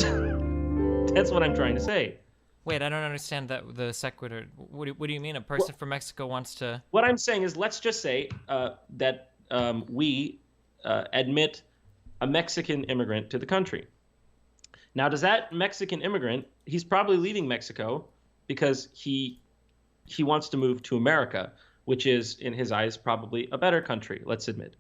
B: That's what I'm trying to say.
A: Wait, I don't understand that the sequitur. What do you mean? A person from Mexico wants to?
B: What I'm saying is, let's just say that we admit a Mexican immigrant to the country. Now, does that Mexican immigrant, he's probably leaving Mexico because he wants to move to America, which is, in his eyes, probably a better country, let's admit.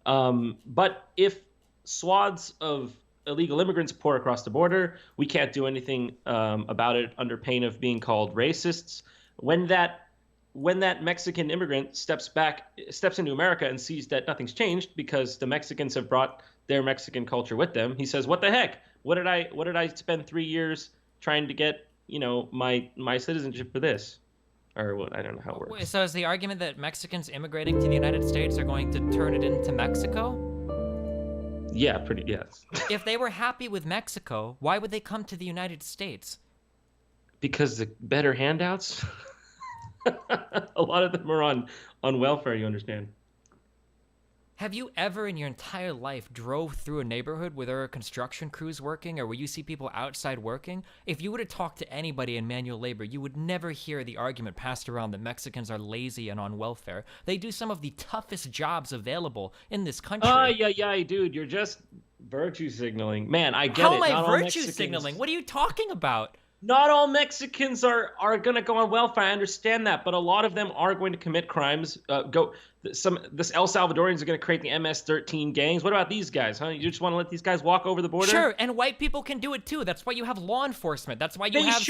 B: But if swaths of illegal immigrants pour across the border, we can't do anything about it under pain of being called racists. When that Mexican immigrant steps into America and sees that nothing's changed because the Mexicans have brought their Mexican culture with them, he says, "What the heck? What did I spend 3 years trying to get, my citizenship for this?" Or what? I don't know how it works.
A: So is the argument that Mexicans immigrating to the United States are going to turn it into Mexico?
B: Yeah, yes.
A: If they were happy with Mexico, why would they come to the United States?
B: Because the better handouts. A lot of them are on welfare, you understand.
A: Have you ever in your entire life drove through a neighborhood where there are construction crews working or where you see people outside working? If you were to talk to anybody in manual labor, you would never hear the argument passed around that Mexicans are lazy and on welfare. They do some of the toughest jobs available in this country.
B: Yeah, dude, you're just virtue signaling. Man, I get
A: How
B: it.
A: am I
B: Not all
A: virtue
B: Mexicans-
A: signaling? What are you talking about?
B: Not all Mexicans are going to go on welfare. I understand that, but a lot of them are going to commit crimes. This El Salvadorians are going to create the MS-13 gangs. What about these guys, huh? You just want to let these guys walk over the border?
A: Sure, and white people can do it too. That's why you have law enforcement. That's why you have...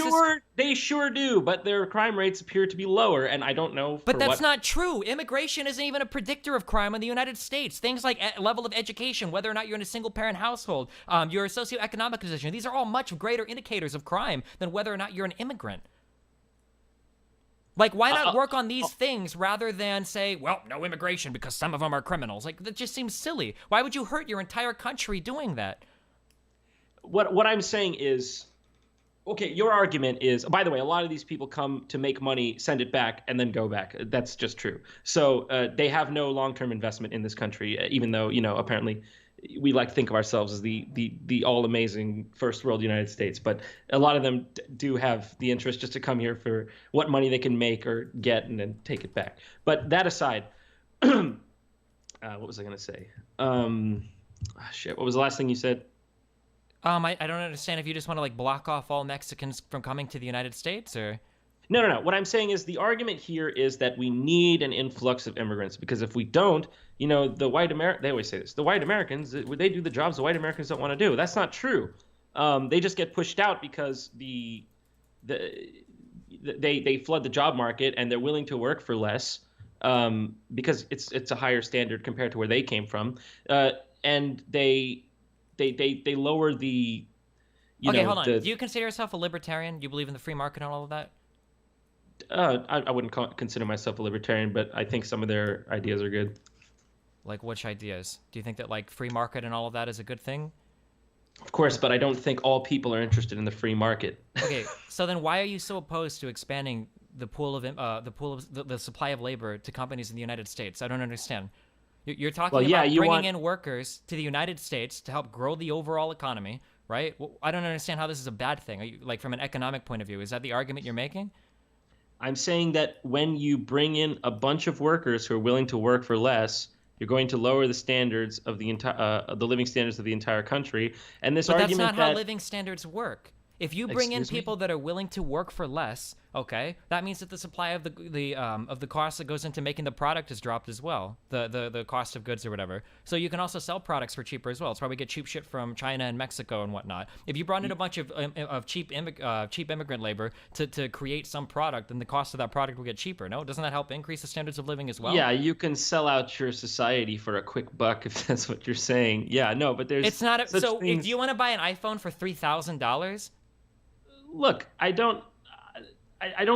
B: They sure do, but their crime rates appear to be lower, and I don't know
A: But that's not true. Immigration isn't even a predictor of crime in the United States. Things like level of education, whether or not you're in a single-parent household, your socioeconomic position, these are all much greater indicators of crime than whether or not you're an immigrant. Like, why not work on these things rather than say, well, no immigration because some of them are criminals? Like, that just seems silly. Why would you hurt your entire country doing that?
B: What I'm saying is, okay, your argument is, by the way, a lot of these people come to make money, send it back, and then go back. That's just true. So they have no long-term investment in this country, even though, apparently we like to think of ourselves as the all-amazing first world United States. But a lot of them do have the interest just to come here for what money they can make or get and then take it back. But that aside, what was I going to say? Shit, what was the last thing you said?
A: I don't understand if you just want to like block off all Mexicans from coming to the United States or...
B: No. What I'm saying is the argument here is that we need an influx of immigrants because if we don't, they always say this, the white Americans, they do the jobs the white Americans don't want to do. That's not true. They just get pushed out because they flood the job market and they're willing to work for less because it's a higher standard compared to where they came from. And they lower the...
A: Okay, hold on. Do you consider yourself a libertarian? Do you believe in the free market and all of that?
B: I wouldn't consider myself a libertarian, but I think some of their ideas are good.
A: Like which ideas? Do you think that like free market and all of that is a good thing?
B: Of course, but I don't think all people are interested in the free market.
A: Okay, so then why are you so opposed to expanding the pool of the supply of labor to companies in the United States? I don't understand. You're talking about bringing in workers to the United States to help grow the overall economy, right? Well, I don't understand how this is a bad thing. Are you, like from an economic point of view, is that the argument you're making?
B: I'm saying that when you bring in a bunch of workers who are willing to work for less, you're going to lower the standards of the living standards of the entire country. And this
A: But that's
B: argument
A: not how
B: that,
A: living standards work. If you bring in
B: excuse me,
A: people that are willing to work for less, okay, that means that the supply of the cost that goes into making the product has dropped as well. The cost of goods or whatever. So you can also sell products for cheaper as well. It's why we get cheap shit from China and Mexico and whatnot. If you brought in a bunch of cheap immigrant labor to create some product, then the cost of that product will get cheaper. No, doesn't that help increase the standards of living as well?
B: yeah, you can sell out your society for a quick buck if that's what you're saying. Yeah, no, but there's
A: It's not
B: such
A: so. If
B: things.
A: you want to buy an iPhone for $3,000,
B: Look, I don't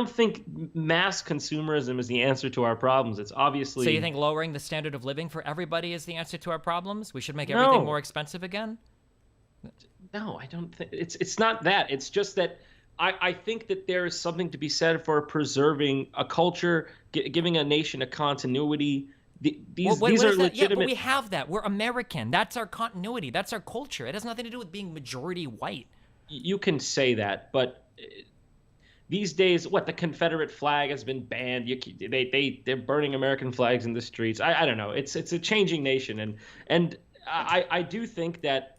B: think mass consumerism is the answer to our problems. It's obviously
A: so you think lowering the standard of living for everybody is the answer to our problems? We should make everything
B: no,
A: more expensive again?
B: no, I don't think it's not that. It's just that I think that there is something to be said for preserving a culture, giving a nation a continuity.
A: Well,
B: These
A: what
B: are
A: is that? Yeah, but
B: legitimate.
A: we have that. We're American. That's our continuity. That's our culture. It has nothing to do with being majority white.
B: You can say that, but these days, what, the Confederate flag has been banned. They're burning American flags in the streets. I don't know. It's a changing nation, and I do think that,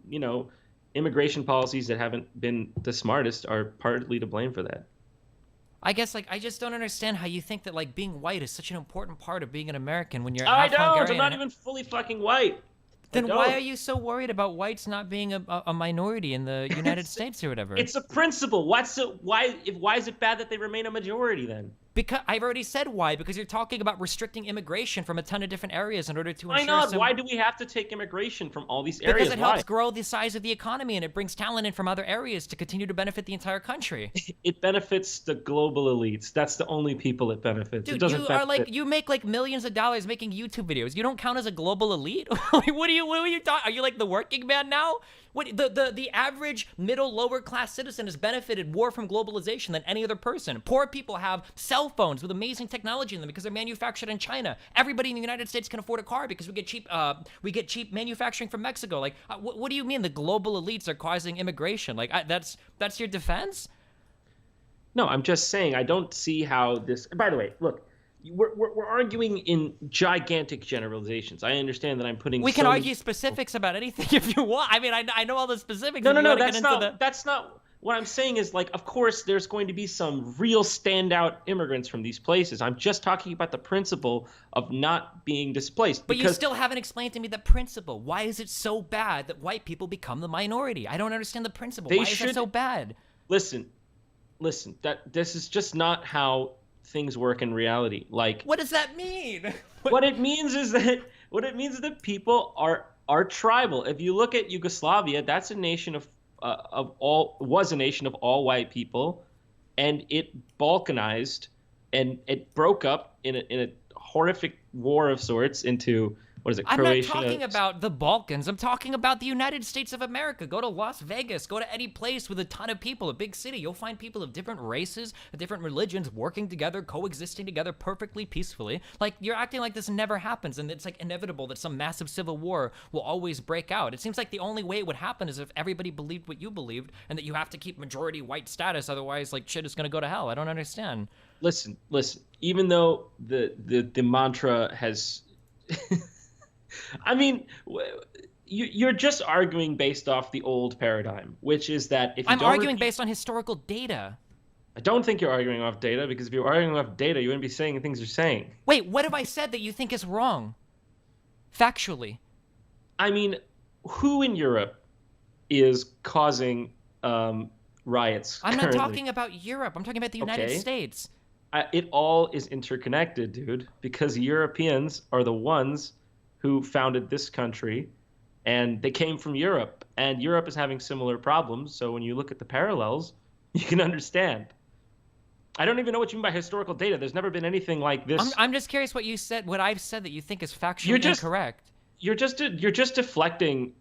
B: you know, immigration policies that haven't been the smartest are partly to blame for that.
A: I guess I just don't understand how you think that being white is such an important part of being an American when you're
B: I
A: half
B: don't. I'm
A: Hungarian.
B: not even fully fucking white.
A: Then
B: I
A: why
B: don't.
A: are you so worried about whites not being a minority in the United States or whatever?
B: It's a principle. Why is it bad that they remain a majority then?
A: Because I've already said why. Because you're talking about restricting immigration from a ton of different areas in order to
B: Why
A: ensure
B: not?
A: some.
B: Why do we have to take immigration from all these areas?
A: Because it helps grow the size of the economy and it brings talent in from other areas to continue to benefit the entire country.
B: It benefits the global elites. That's the only people it benefits. It
A: Dude,
B: doesn't
A: you are
B: benefit.
A: you make millions of dollars making YouTube videos. You don't count as a global elite? What are you talking? Are you like the working man now? What the average middle lower class citizen has benefited more from globalization than any other person. Poor people have cell phones with amazing technology in them because they're manufactured in China. Everybody in the United States can afford a car because we get cheap manufacturing from Mexico. What do you mean the global elites are causing immigration? That's your defense?
B: No, I'm just saying I don't see how this. By the way, look, we're arguing in gigantic generalizations. I understand that I'm putting.
A: We can
B: so many-
A: argue specifics about anything if you want. I mean, I know all the specifics.
B: No,
A: if
B: no,
A: you
B: no.
A: wanna
B: That's
A: get into
B: not. That's not. What I'm saying is, like, of course, there's going to be some real standout immigrants from these places. I'm just talking about the principle of not being displaced.
A: But you
B: because
A: still haven't explained to me the principle. Why is it so bad that white people become the minority? I don't understand the principle.
B: They
A: Why is
B: should-
A: it so bad?
B: listen, that this is just not how things work in reality. Like,
A: What does that mean?
B: what it means is that people are tribal. If you look at Yugoslavia, that's a nation of was a nation of all white people, and it balkanized and it broke up in a horrific war of sorts into, what is it,
A: I'm
B: Croatia?
A: not talking about the Balkans. I'm talking about the United States of America. Go to Las Vegas. Go to any place with a ton of people, a big city. You'll find people of different races, of different religions working together, coexisting together perfectly peacefully. Like, you're acting like this never happens, and it's like inevitable that some massive civil war will always break out. It seems like the only way it would happen is if everybody believed what you believed, and that you have to keep majority white status, otherwise, like, shit is gonna go to hell. I don't understand.
B: Listen. Even though the mantra has, I mean, you're just arguing based off the old paradigm, which is that if you
A: I'm
B: don't
A: arguing based on historical data.
B: I don't think you're arguing off data, because if you're arguing off data, you wouldn't be saying the things you're saying.
A: Wait, what have I said that you think is wrong? Factually.
B: I mean, who in Europe is causing riots?
A: I'm not
B: currently?
A: talking about Europe. I'm talking about the United
B: Okay.
A: States.
B: It all is interconnected, dude, because Europeans are the ones who founded this country, and they came from Europe, and Europe is having similar problems. So when you look at the parallels, you can understand. I don't even know what you mean by historical data. There's never been anything like this.
A: I'm just curious what you said, what I've said that you think is factually
B: You're just-
A: incorrect.
B: You're just deflecting.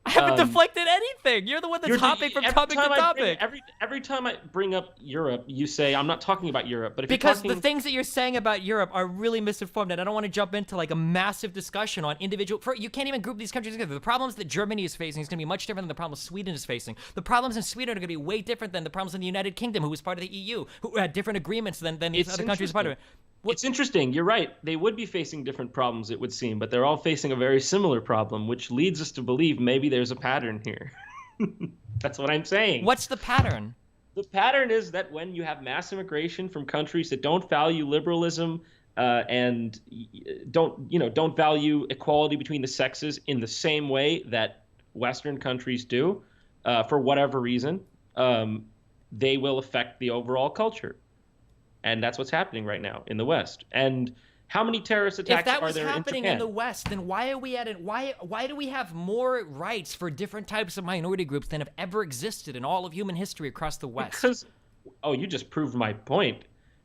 A: I haven't deflected anything. You're the one that's hopping from topic to topic.
B: Every time I bring up Europe, you say I'm not talking about Europe. But if
A: because
B: you're
A: the things that you're saying about Europe are really misinformed, and I don't want to jump into like a massive discussion on individual. You can't even group these countries together. The problems that Germany is facing is going to be much different than the problems Sweden is facing. The problems in Sweden are going to be way different than the problems in the United Kingdom, who was part of the EU, who had different agreements than these other countries part of it.
B: It's interesting. You're right. They would be facing different problems, it would seem, but they're all facing a very similar problem, which leads us to believe maybe there's a pattern here. That's what I'm saying.
A: What's the pattern?
B: The pattern is that when you have mass immigration from countries that don't value liberalism and don't value equality between the sexes in the same way that Western countries do, for whatever reason, they will affect the overall culture. And that's what's happening right now in the West. And how many terrorist attacks are there in Japan?
A: If that was happening in the West, then why are we at it? Why do we have more rights for different types of minority groups than have ever existed in all of human history across the West?
B: Because, you just proved my point.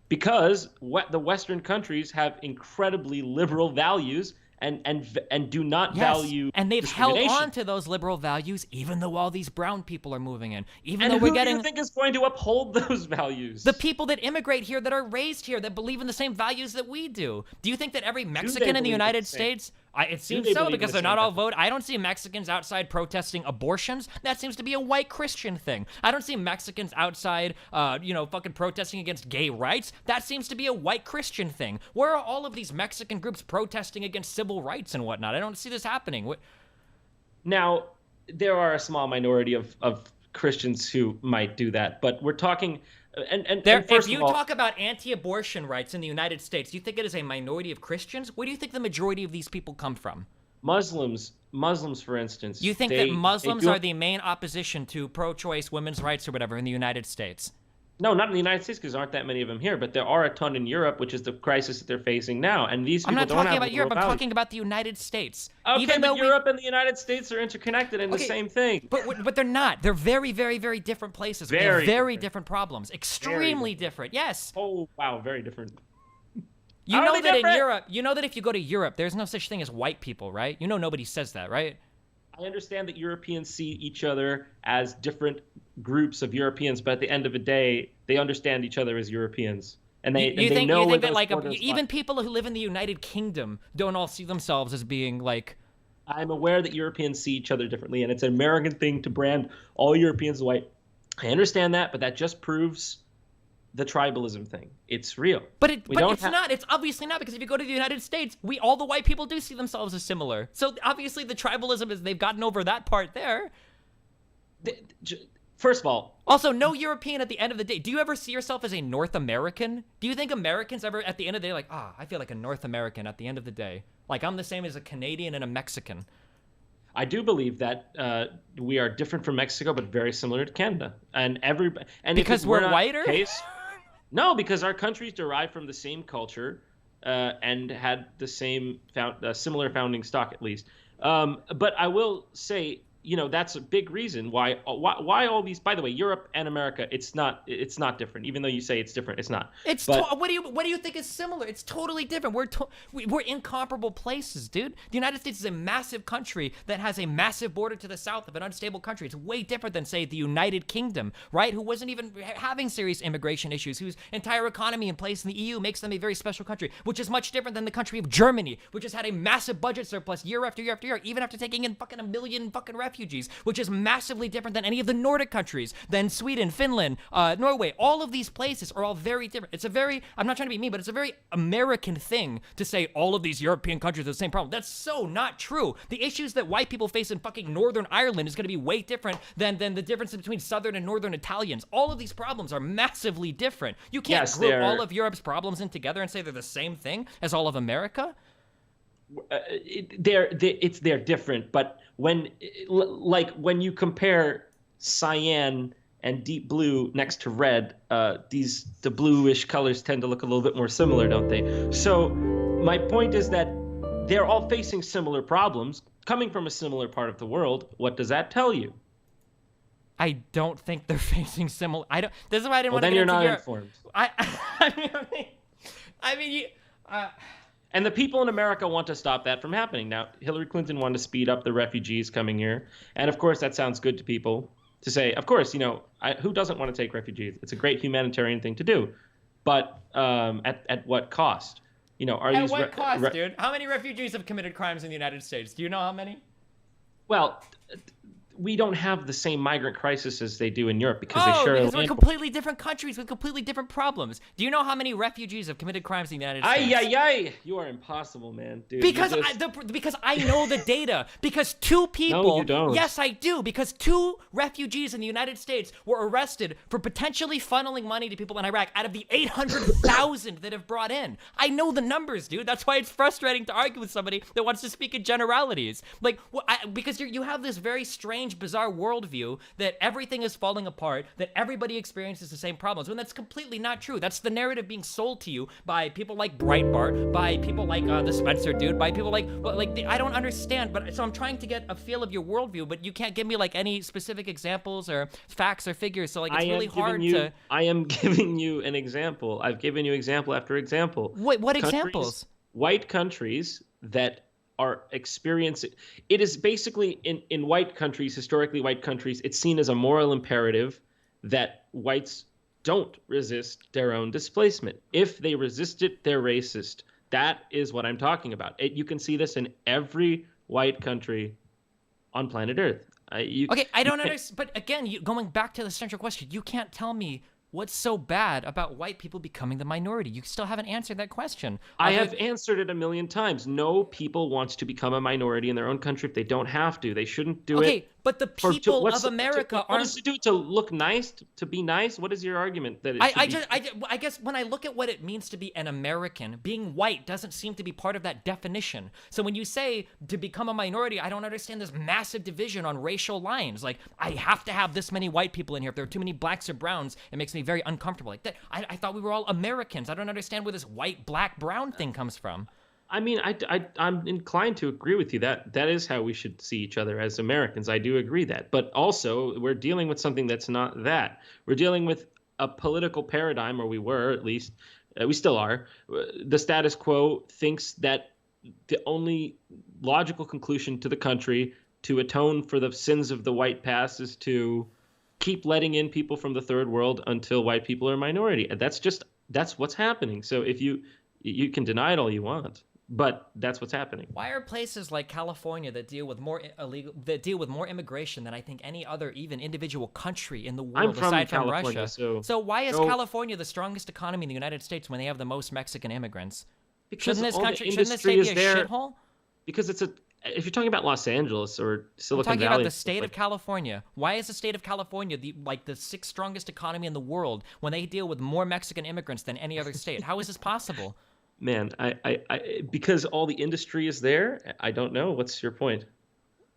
B: Because the Western countries have incredibly liberal values and do not value
A: and they've held
B: discrimination.
A: on to those liberal values even though all these brown people are moving in. Even
B: and
A: though
B: who
A: we're getting
B: do you think is going to uphold those values?
A: the people that immigrate here, that are raised here, that believe in the same values that we do. Do you think that every Mexican in the United States? It seems so because they're not all vote. I don't see Mexicans outside protesting abortions. That seems to be a white Christian thing. I don't see Mexicans outside, fucking protesting against gay rights. That seems to be a white Christian thing. Where are all of these Mexican groups protesting against civil rights and whatnot? I don't see this happening.
B: Now, there are a small minority of Christians who might do that, but we're talking.
A: If you talk about anti-abortion rights in the United States, do you think it is a minority of Christians? Where do you think the majority of these people come from?
B: Muslims, for instance.
A: You think that Muslims are the main opposition to pro-choice women's rights or whatever in the United States?
B: No, not in the United States because there aren't that many of them here, but there are a ton in Europe, which is the crisis that they're facing now. And these people don't have.
A: I'm not talking about Europe. I'm talking about the United States.
B: Okay, even but Europe and the United States are interconnected in the same thing.
A: But they're not. They're very, very, very different places. Very different problems. Extremely different. Yes.
B: Oh wow, very different.
A: You know that in Europe, if you go to Europe, there's no such thing as white people, right? You know nobody says that, right?
B: I understand that Europeans see each other as different groups of Europeans, but at the end of the day, they understand each other as Europeans. And they know
A: you think that like even people who live in the United Kingdom don't all see themselves as being like.
B: I'm aware that Europeans see each other differently, and it's an American thing to brand all Europeans white. I understand that, but that just proves the tribalism thing. It's real.
A: But it's not. It's obviously not, because if you go to the United States, all the white people do see themselves as similar. So obviously the tribalism is they've gotten over that part there.
B: First of all.
A: Also, no European at the end of the day. Do you ever see yourself as a North American? Do you think Americans ever at the end of the day like, I feel like a North American at the end of the day? Like I'm the same as a Canadian and a Mexican.
B: I do believe that we are different from Mexico, but very similar to Canada.
A: Because we're whiter?
B: No, because our countries derive from the same culture and had the same similar founding stock, at least. But I will say, that's a big reason why all these. By the way, Europe and America, it's not different. Even though you say it's different, it's not.
A: What do you think is similar? It's totally different. We're incomparable places, dude. The United States is a massive country that has a massive border to the south of an unstable country. It's way different than, say, the United Kingdom, right? Who wasn't even having serious immigration issues, whose entire economy in place in the EU makes them a very special country, which is much different than the country of Germany, which has had a massive budget surplus year after year after year, even after taking in fucking 1 million fucking refugees, which is massively different than any of the Nordic countries, than Sweden, Finland, Norway. All of these places are all very different. I'm not trying to be mean, but it's a very American thing to say all of these European countries have the same problem. That's so not true. The issues that white people face in fucking Northern Ireland is going to be way different than the difference between Southern and Northern Italians. All of these problems are massively different. You can't group all of Europe's problems in together and say they're the same thing as all of America.
B: They're different, but when you compare cyan and deep blue next to red, the bluish colors tend to look a little bit more similar, don't they? So my point is that they're all facing similar problems, coming from a similar part of the world. What does that tell you?
A: I don't think they're facing similar. This is why I didn't want to
B: get into
A: Europe.
B: Informed.
A: I mean.
B: And the people in America want to stop that from happening. Now, Hillary Clinton wanted to speed up the refugees coming here. And of course, that sounds good to people to say, of course, who doesn't want to take refugees? It's a great humanitarian thing to do. But at what cost? Are
A: At
B: these
A: what cost, dude? How many refugees have committed crimes in the United States? Do you know how many?
B: Well, we don't have the same migrant crisis as they do in Europe because they share
A: because we're completely different countries with completely different problems. Do you know how many refugees have committed crimes in the United States?
B: Ay. You are impossible, man. Dude,
A: because I know the data. Because two people.
B: No, you don't.
A: Yes, I do. Because two refugees in the United States were arrested for potentially funneling money to people in Iraq out of the 800,000 that have brought in. I know the numbers, dude. That's why it's frustrating to argue with somebody that wants to speak in generalities. Because you have this very strange, bizarre worldview that everything is falling apart, that everybody experiences the same problems, when that's completely not true. That's the narrative being sold to you by people like Breitbart, by people like the Spencer dude, by people I don't understand. But so I'm trying to get a feel of your worldview, but you can't give me any specific examples or facts or figures. So it's really hard to.
B: I am giving you an example. I've given you example after example.
A: Wait, what examples?
B: White countries that are experiencing it is basically in white countries, historically white countries, it's seen as a moral imperative that whites don't resist their own displacement. If they resist it, they're racist. That is what I'm talking about. You can see this in every white country on planet Earth.
A: I don't understand. But again, going back to the central question, you can't tell me what's so bad about white people becoming the minority. You still haven't answered that question.
B: I have answered it a million times. No people wants to become a minority in their own country if they don't have to. They shouldn't do it.
A: Okay, but the people of America aren't.
B: What does it do to look nice, to be nice? What is your argument that
A: I guess when I look at what it means to be an American, being white doesn't seem to be part of that definition. So when you say to become a minority, I don't understand this massive division on racial lines. I have to have this many white people in here. If there are too many blacks or browns, it makes me very uncomfortable. I thought we were all Americans. I don't understand where this white, black, brown thing comes from.
B: I mean, I'm inclined to agree with you. That is how we should see each other as Americans. I do agree that. But also, we're dealing with something that's not that. We're dealing with a political paradigm, or we were at least. We still are. The status quo thinks that the only logical conclusion to the country to atone for the sins of the white past is to keep letting in people from the third world until white people are a minority. And that's what's happening. So if you can deny it all you want, but that's what's happening.
A: Why are places like California that deal with more immigration than I think any other even individual country in the world aside from Russia? So why is California the strongest economy in the United States when they have the most Mexican immigrants?
B: Because
A: shouldn't this state be a shithole?
B: Because if you're talking about Los Angeles or Silicon Valley,
A: I'm talking about the state of California. Why is the state of California the sixth strongest economy in the world when they deal with more Mexican immigrants than any other state? How is this possible?
B: Man, because all the industry is there. I don't know. What's your point?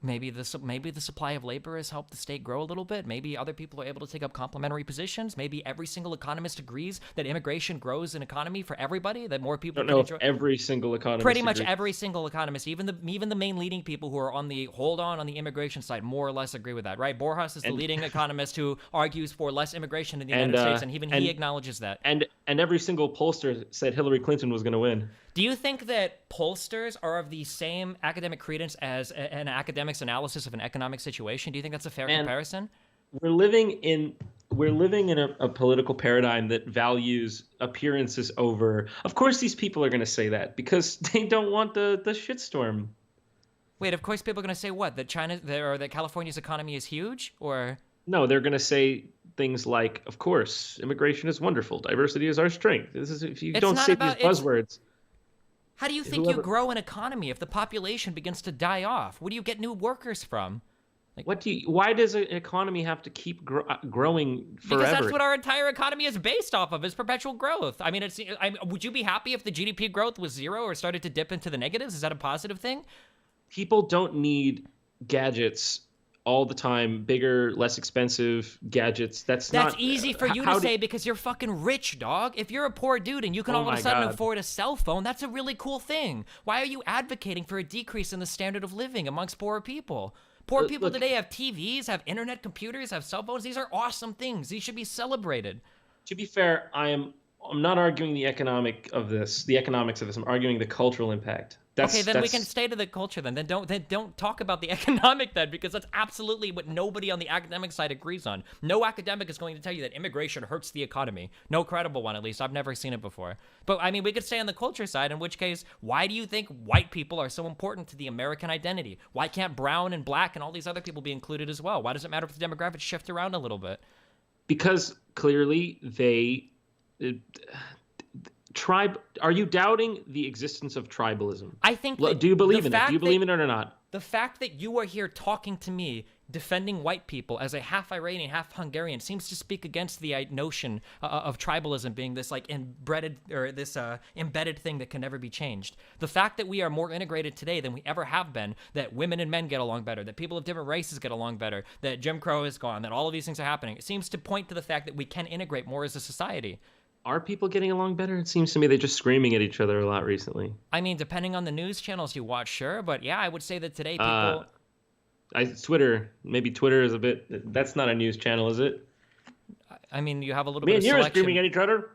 A: Maybe the supply of labor has helped the state grow a little bit. Maybe other people are able to take up complementary positions. Maybe every single economist agrees that immigration grows an economy for everybody. That more people.
B: I don't know if every single economist.
A: Pretty much every single economist, even the main leading people who are on the immigration side, more or less agree with that, right? Borjas is the leading economist who argues for less immigration in the United States, and even he acknowledges that.
B: And every single pollster said Hillary Clinton was going to win.
A: Do you think that pollsters are of the same academic credence as an academic's analysis of an economic situation? Do you think that's a fair comparison?
B: We're living in a political paradigm that values appearances over. Of course, these people are going to say that because they don't want the shitstorm.
A: Wait, of course, people are going to say what? That that California's economy is huge, or?
B: No, they're going to say things like, "Of course, immigration is wonderful. Diversity is our strength." If you don't say these buzzwords.
A: How do you think you grow an economy if the population begins to die off? Where do you get new workers from?
B: Why does an economy have to keep growing forever?
A: Because that's what our entire economy is based off of, is perpetual growth. I mean, would you be happy if the GDP growth was zero or started to dip into the negatives? Is that a positive thing?
B: People don't need gadgets all the time, bigger, less expensive gadgets. That's
A: easy for you to say because you're fucking rich, dog. If you're a poor dude and you can all of a sudden afford a cell phone, that's a really cool thing. Why are you advocating for a decrease in the standard of living amongst poor people? Poor people today have TVs, have internet computers, have cell phones. These are awesome things. These should be celebrated.
B: To be fair, I am I'm not arguing the economics of this. I'm arguing the cultural impact.
A: Okay, then we can
B: That's
A: stay to the culture then. Then don't talk about the economic then, because that's absolutely what nobody on the academic side agrees on. No academic is going to tell you that immigration hurts the economy. No credible one, at least. I've never seen it before. But I mean, we could stay on the culture side, in which case, why do you think white people are so important to the American identity? Why can't brown and black and all these other people be included as well? Why does it matter if the demographics shift around a little bit?
B: because clearly they uh, tribe. Are you doubting the existence of tribalism?
A: I think that
B: Do you believe
A: the
B: in it? Do you
A: fact
B: believe
A: that
B: in it or not?
A: the fact that you are here talking to me defending white people as a half Iranian, half Hungarian seems to speak against the notion of tribalism being this like embedded or this embedded thing that can never be changed. The fact that we are more integrated today than we ever have been, that women and men get along better, that people of different races get along better, that Jim Crow is gone, that all of these things are happening, it seems to point to the fact that we can integrate more as a society.
B: Are people getting along better? It seems to me they're just screaming at each other a lot recently.
A: I mean, depending on the news channels you watch, sure, but yeah, I would say that today people.
B: Twitter, maybe Twitter is a bit. That's not a news channel, is it?
A: I mean, you have a little
B: Me
A: bit
B: and
A: of
B: you are
A: selection.
B: screaming at each other.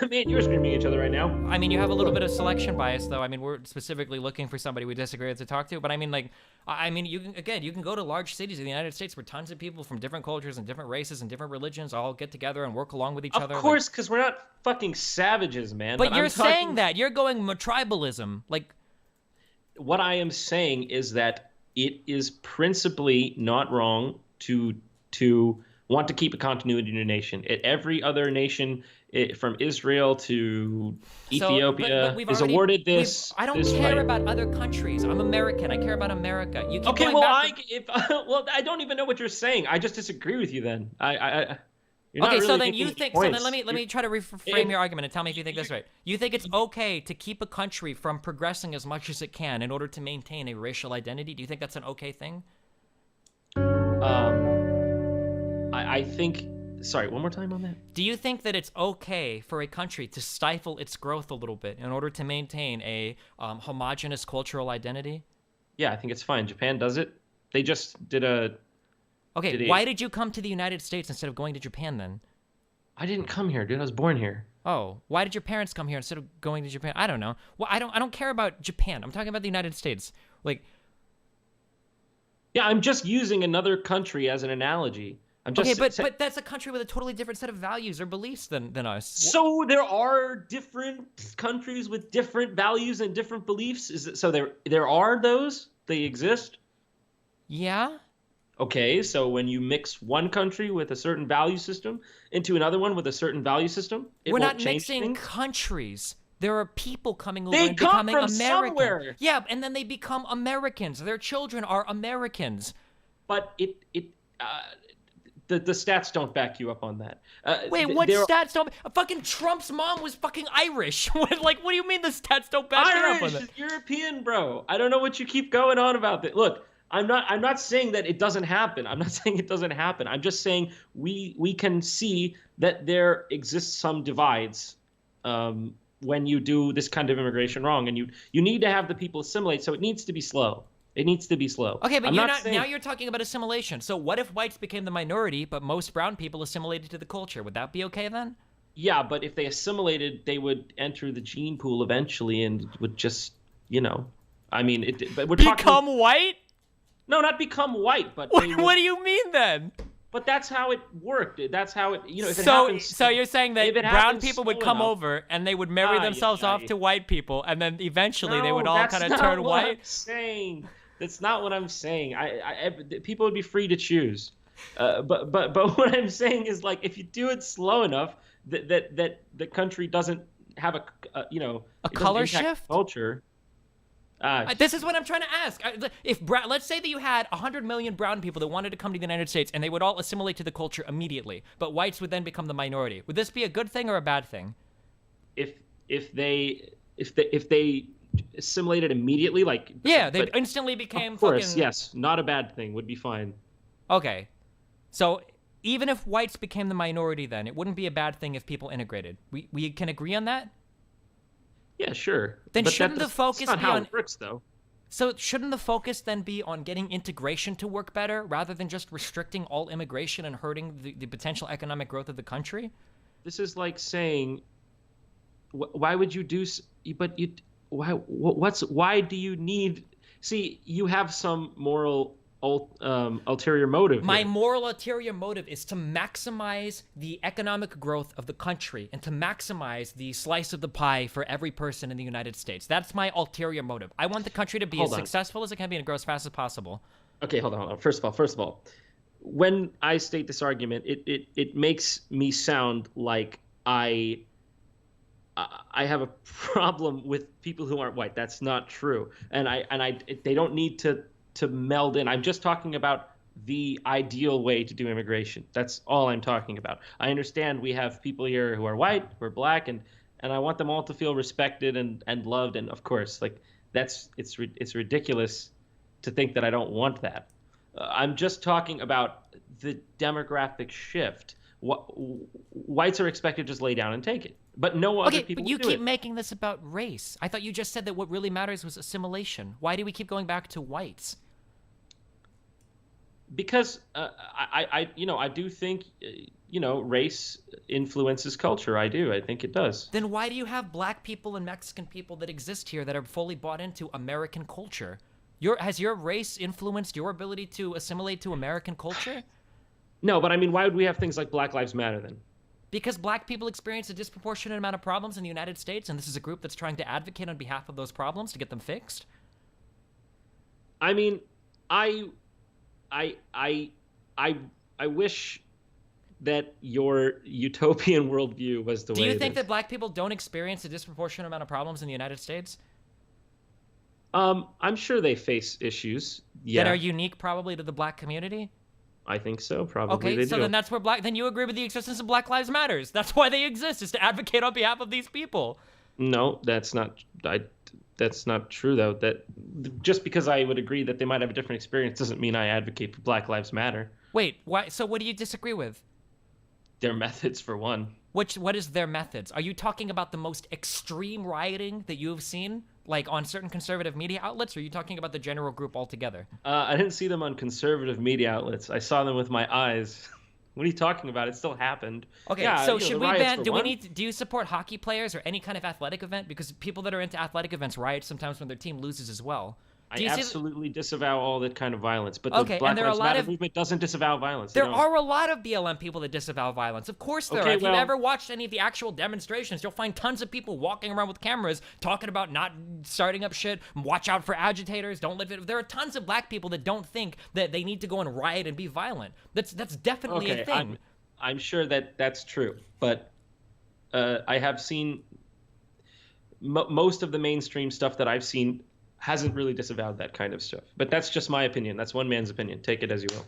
B: Me and you are screaming at each other right now.
A: I mean, you have a little bit of selection bias, though. I mean, we're specifically looking for somebody we disagree with to talk to. But I mean, like, you can go to large cities in the United States where tons of people from different cultures and different races and different religions all get together and work along with each other.
B: Of course, because we're not fucking savages, man.
A: But
B: I'm
A: you're
B: talking-
A: saying that you're going tribalism, like.
B: What I am saying is that it is principally not wrong to want to keep a continuity in your nation. Every other nation, from Israel to Ethiopia,
A: we've
B: is
A: already-
B: awarded this.
A: I don't
B: this
A: care
B: right.
A: about other countries. I'm American. I care about America. You keep
B: Okay,
A: going
B: well,
A: back
B: well, I don't even know what you're saying. I just disagree with you. Then you're not
A: Okay, so
B: really
A: then
B: making
A: you
B: any
A: think. So
B: points.
A: then let me try to reframe
B: If-
A: your argument and tell me if you think that's right. You think it's okay to keep a country from progressing as much as it can in order to maintain a racial identity? Do you think that's an okay thing?
B: I think. Sorry, one more time on that.
A: Do you think that it's okay for a country to stifle its growth a little bit in order to maintain a homogenous cultural identity?
B: Yeah, I think it's fine. Japan does it. They just did a.
A: Okay,
B: Did it-
A: why did you come to the United States instead of going to Japan then?
B: I didn't come here, dude. I was born here.
A: Oh, why did your parents come here instead of going to Japan? I don't know. Well, I don't care about Japan. I'm talking about the United States. Like,
B: Yeah, I'm just using another country as an analogy. I'm just
A: okay,
B: sa-
A: but that's a country with a totally different set of values or beliefs than us.
B: So there are different countries with different values and different beliefs. So there are those? They exist?
A: Yeah?
B: Okay, so when you mix one country with a certain value system into another one with a certain value system, it
A: We're
B: won't
A: not
B: change
A: mixing
B: things?
A: countries. There are people coming over
B: They
A: and
B: come
A: becoming
B: from
A: American.
B: somewhere.
A: Yeah, and then they become Americans. Their children are Americans.
B: But the stats don't back you up on that.
A: Wait, what stats don't? Fucking Trump's mom was fucking Irish. What do you mean the stats don't back her up on
B: Irish
A: that?
B: is European, bro. I don't know what you keep going on about that. Look, I'm not saying that it doesn't happen. I'm not saying it doesn't happen. I'm just saying we can see that there exists some divides when you do this kind of immigration wrong, and you need to have the people assimilate. So it needs to be slow. It needs to be slow.
A: Okay, but
B: I'm
A: you're
B: not
A: not
B: saying,
A: now you're talking about assimilation. So what if whites became the minority, but most brown people assimilated to the culture? Would that be okay then?
B: Yeah, but if they assimilated, they would enter the gene pool eventually, and would just, I mean, but we're
A: Become
B: talking.
A: white?
B: No, not become white, but
A: What,
B: they would,
A: what do you mean then?
B: But that's how it worked. That's how it. If it
A: So,
B: happens.
A: so you're saying that
B: if it
A: brown
B: happens
A: people would
B: slow
A: come
B: enough-
A: over and they would marry
B: Aye,
A: themselves off
B: aye.
A: to white people, and then eventually they would
B: No,
A: all
B: that's
A: kind of
B: not
A: turn
B: what I'm
A: white?
B: saying. That's not what I'm saying. People would be free to choose. But what I'm saying is, like, if you do it slow enough, that the country doesn't have a
A: A
B: it doesn't
A: color
B: impact
A: shift?
B: culture.
A: This is what I'm trying to ask. Let's say that you had 100 million brown people that wanted to come to the United States, and they would all assimilate to the culture immediately, but whites would then become the minority. Would this be a good thing or a bad thing?
B: If they assimilated immediately, like
A: Yeah, they
B: but
A: instantly became
B: of course,
A: fucking.
B: yes, not a bad thing. Would be fine.
A: Okay, so even if whites became the minority, then it wouldn't be a bad thing if people integrated. We can agree on that.
B: Yeah, sure.
A: Then
B: But
A: shouldn't the
B: that's
A: focus
B: not
A: be
B: how
A: on-
B: it works, though?
A: So shouldn't the focus then be on getting integration to work better rather than just restricting all immigration and hurting the potential economic growth of the country?
B: this is like saying, why would you do? But you, why do you need? See, you have some moral ulterior motive
A: My
B: here.
A: moral ulterior motive is to maximize the economic growth of the country and to maximize the slice of the pie for every person in the United States. That's my ulterior motive. I want the country to be as
B: Hold on.
A: successful as it can be and grow as fast as possible.
B: Okay, hold on, hold on. First of all, when I state this argument, it makes me sound like I have a problem with people who aren't white. That's not true, and they don't need to meld in. I'm just talking about the ideal way to do immigration. That's all I'm talking about. I understand we have people here who are white, who are black, and I want them all to feel respected and loved. And of course, like it's ridiculous to think that I don't want that. I'm just talking about the demographic shift. Whites are expected to just lay down and take it, but no other
A: Okay,
B: people
A: but you
B: do
A: keep
B: it.
A: making this about race. I thought you just said that what really matters was assimilation. Why do we keep going back to whites?
B: Because I do think race influences culture. I do. I think it does.
A: Then why do you have black people and Mexican people that exist here that are fully bought into American culture? Has your race influenced your ability to assimilate to American culture?
B: No, but I mean, why would we have things like Black Lives Matter then?
A: Because black people experience a disproportionate amount of problems in the United States, and this is a group that's trying to advocate on behalf of those problems to get them fixed?
B: I mean, I I I I I wish that your utopian worldview was the
A: Do
B: way
A: you
B: it
A: think
B: is.
A: that black people don't experience a disproportionate amount of problems in the United States
B: I'm sure they face issues.
A: that
B: Yeah,
A: are unique probably to the black community?
B: I think so. Probably
A: Okay,
B: they
A: so
B: do.
A: then that's where then you agree with the existence of Black Lives Matters. That's why they exist, is to advocate on behalf of these people.
B: No, that's not. That's not true though. That just because I would agree that they might have a different experience doesn't mean I advocate for Black Lives Matter.
A: Wait, why? So what do you disagree with?
B: Their methods, for one.
A: What is their methods? Are you talking about the most extreme rioting that you have seen, like on certain conservative media outlets, or are you talking about the general group altogether?
B: I didn't see them on conservative media outlets. I saw them with my eyes. What are you talking about? It still happened.
A: Okay,
B: Yeah,
A: so
B: the
A: should we
B: riots
A: ban?
B: for
A: Do we
B: one.
A: need? Do you support hockey players or any kind of athletic event? Because people that are into athletic events riot sometimes when their team loses as well.
B: I
A: Do you see?
B: absolutely disavow all that kind of violence, but
A: Okay,
B: the Black
A: and there are a
B: Lives
A: lot
B: Matter
A: of
B: movement doesn't disavow violence. They
A: There
B: don't.
A: are a lot of BLM people that disavow violence. Of course there
B: Okay,
A: are. If
B: well-
A: you've ever watched any of the actual demonstrations, you'll find tons of people walking around with cameras talking about not starting up shit, watch out for agitators, don't live it. There are tons of black people that don't think that they need to go and riot and be violent. That's definitely
B: Okay,
A: a thing.
B: I'm sure that that's true, but I have seen most of the mainstream stuff that I've seen hasn't really disavowed that kind of stuff. But that's just my opinion. That's one man's opinion. Take it as you will.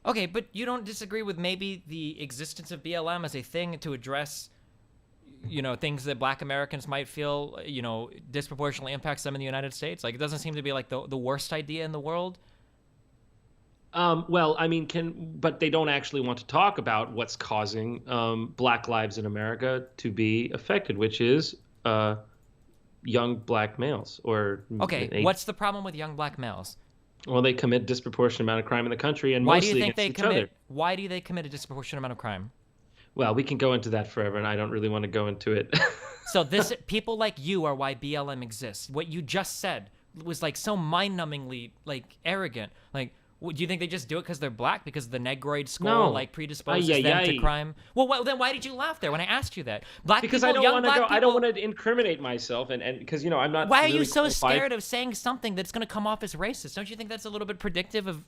A: Okay, but you don't disagree with maybe the existence of BLM as a thing to address, things that black Americans might feel, disproportionately impacts them in the United States? Like, it doesn't seem to be like the worst idea in the world.
B: Well, I mean, but they don't actually want to talk about what's causing black lives in America to be affected, which is young black males or
A: Okay, what's the problem with young black males?
B: well, they commit disproportionate amount of crime in the country and
A: Why do
B: mostly
A: you think
B: against
A: they
B: each other.
A: commit? Why do they commit a disproportionate amount of crime?
B: Well, we can go into that forever, and I don't really want to go into it.
A: So people like you are why BLM exists. What you just said was like so mind-numbingly like arrogant. Like, do you think they just do it because they're black? Because the Negroid skull
B: No.
A: like predisposes
B: Ay, ay,
A: them to
B: ay.
A: crime? Well, then why did you laugh there when I asked you that? Black
B: Because
A: people,
B: I don't
A: young
B: want to
A: black
B: go.
A: people.
B: I don't want to incriminate myself, and because I'm not.
A: Why are
B: really
A: you so
B: qualified.
A: scared of saying something that's going to come off as racist? Don't you think that's a little bit predictive of?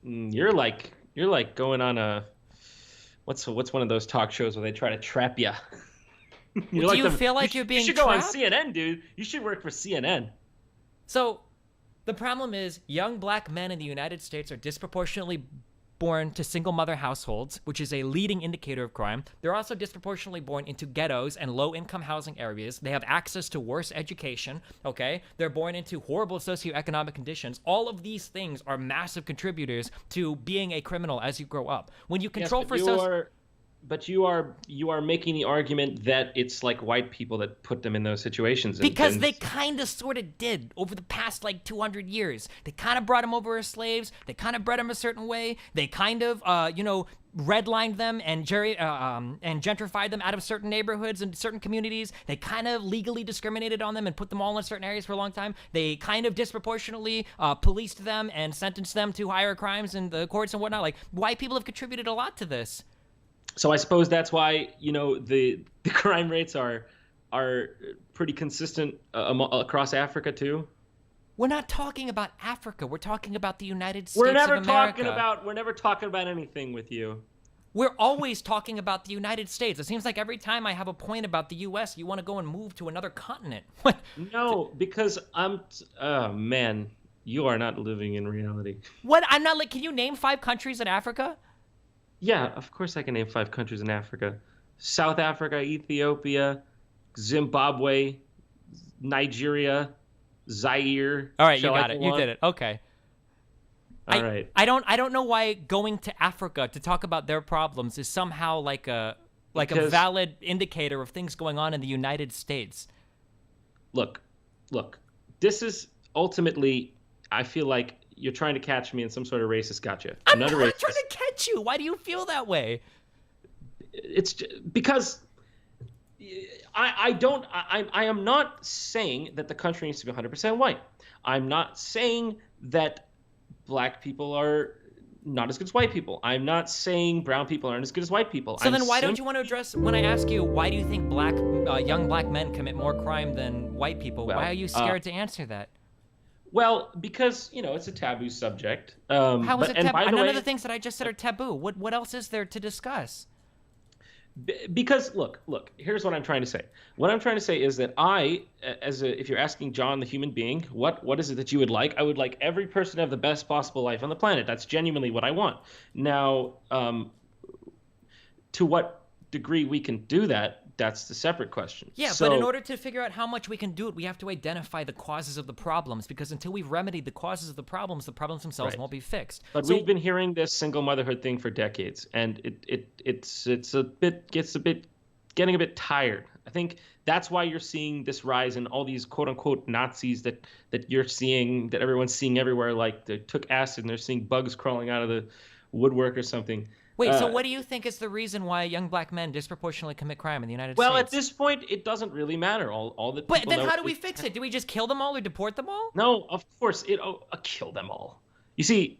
B: You're like going on a what's one of those talk shows where they try to trap you.
A: Do you feel like you're being
B: You should go on
A: trapped?
B: CNN, dude. You should work for CNN.
A: So, the problem is young black men in the United States are disproportionately born to single mother households, which is a leading indicator of crime. They're also disproportionately born into ghettos and low income housing areas. They have access to worse education, okay? They're born into horrible socioeconomic conditions. All of these things are massive contributors to being a criminal as you grow up. When you control
B: Yes,
A: for
B: but but you are making the argument that it's like white people that put them in those situations,
A: Because
B: and
A: they kind of sort of did over the past like 200 years. They kind of brought them over as slaves. They kind of bred them a certain way. They kind of, redlined them and and gentrified them out of certain neighborhoods and certain communities. They kind of legally discriminated on them and put them all in certain areas for a long time. They kind of disproportionately policed them and sentenced them to higher crimes in the courts and whatnot. Like, white people have contributed a lot to this.
B: so I suppose that's why the crime rates are pretty consistent across Africa too.
A: We're not talking about Africa. We're talking about the United States
B: We're never
A: of America.
B: talking about anything with you.
A: We're always talking about the United States. It seems like every time I have a point about the U.S., you want to go and move to another continent. What?
B: No, because oh man, you are not living in reality.
A: What? I'm not like. Can you name 5 countries in Africa?
B: Yeah, of course I can name 5 countries in Africa: South Africa, Ethiopia, Zimbabwe, Nigeria, Zaire.
A: All right, you
B: Shall I
A: got it.
B: go
A: You
B: on?
A: did it. Okay.
B: All right.
A: I don't know why going to Africa to talk about their problems is somehow like a
B: Because-
A: valid indicator of things going on in the United States.
B: Look. This is ultimately, I feel like you're trying to catch me in some sort of racist gotcha.
A: I'm
B: not
A: not
B: a racist.
A: trying to catch you. Why do you feel that way?
B: Because I am not saying that the country needs to be 100% white. I'm not saying that black people are not as good as white people. I'm not saying brown people aren't as good as white people.
A: So then why don't you want to address, when I ask you, why do you think young black men commit more crime than white people?
B: Well,
A: why are you scared to answer that?
B: Well, because, it's a taboo subject.
A: How is it taboo?
B: by the
A: None
B: way,
A: of the things that I just said are taboo. What else is there to discuss?
B: Because look, here's what I'm trying to say. What I'm trying to say is that if you're asking John, the human being, what is it that you would like? I would like every person to have the best possible life on the planet. That's genuinely what I want. Now, to what degree we can do that, that's the separate question.
A: Yeah, but in order to figure out how much we can do it, we have to identify the causes of the problems, because until we've remedied the causes of the problems themselves
B: Right.
A: won't be fixed.
B: But
A: So-
B: we've been hearing this single motherhood thing for decades, and it's getting a bit tired. I think that's why you're seeing this rise in all these quote unquote Nazis that you're seeing, that everyone's seeing everywhere. Like they took acid and they're seeing bugs crawling out of the woodwork or something.
A: Wait, so what do you think is the reason why young black men disproportionately commit crime in the United
B: Well,
A: States?
B: at this point, it doesn't really matter. All that.
A: But
B: people
A: then
B: know
A: how do we
B: is-
A: fix it? Do we just kill them all or deport them all?
B: No, of course kill them all. You see,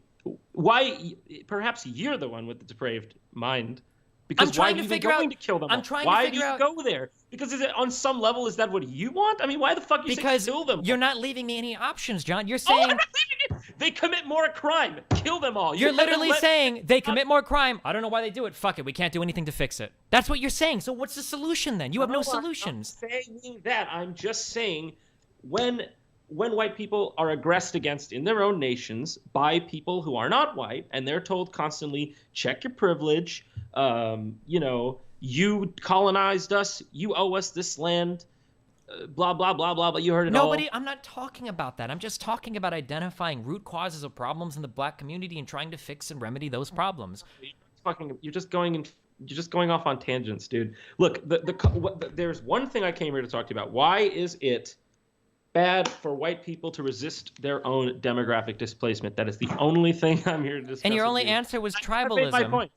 B: why? Perhaps you're the one with the depraved mind. Because
A: I'm trying
B: why
A: to
B: are you
A: figure
B: going
A: out-
B: to kill them
A: I'm
B: all?
A: trying to
B: Why
A: figure
B: do you
A: out-
B: go there? Because on some level, is that what you want? I mean, why the fuck you
A: Because
B: say kill them?
A: you're not leaving me any options, John. You're
B: Oh,
A: saying
B: I'm not leaving it. They commit more crime. Kill them all.
A: you're
B: You haven't
A: literally
B: let-
A: saying they commit more crime. I don't know why they do it. Fuck it. We can't do anything to fix it. That's what you're saying. So what's the solution then? You have no
B: I'm not
A: solutions.
B: saying that. I'm just saying when white people are aggressed against in their own nations by people who are not white, and they're told constantly, check your privilege, you colonized us, you owe us this land, blah, blah, blah, blah, blah. You heard it all.
A: I'm not talking about that. I'm just talking about identifying root causes of problems in the black community and trying to fix and remedy those problems.
B: You're just going off on tangents, dude. Look, there's one thing I came here to talk to you about. Why is it bad for white people to resist their own demographic displacement? That is the only thing I'm here to discuss.
A: And your
B: with
A: only
B: you.
A: answer was
B: I made my
A: tribalism.
B: point.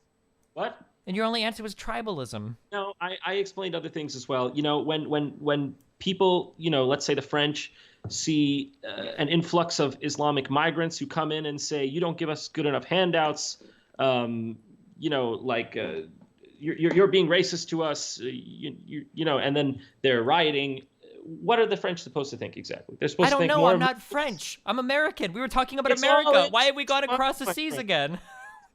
B: What?
A: And your only answer was tribalism.
B: No, I explained other things as well. When people, let's say the French see an influx of Islamic migrants who come in and say, you don't give us good enough handouts, you're being racist to us, and then they're rioting. What are the French supposed to think exactly? They're supposed
A: I
B: to
A: don't
B: think
A: know.
B: more
A: I'm
B: of-
A: not French. I'm American. We were talking about
B: It's all
A: America. Why have we gone
B: intertwined,
A: across the
B: my
A: seas
B: friend.
A: again?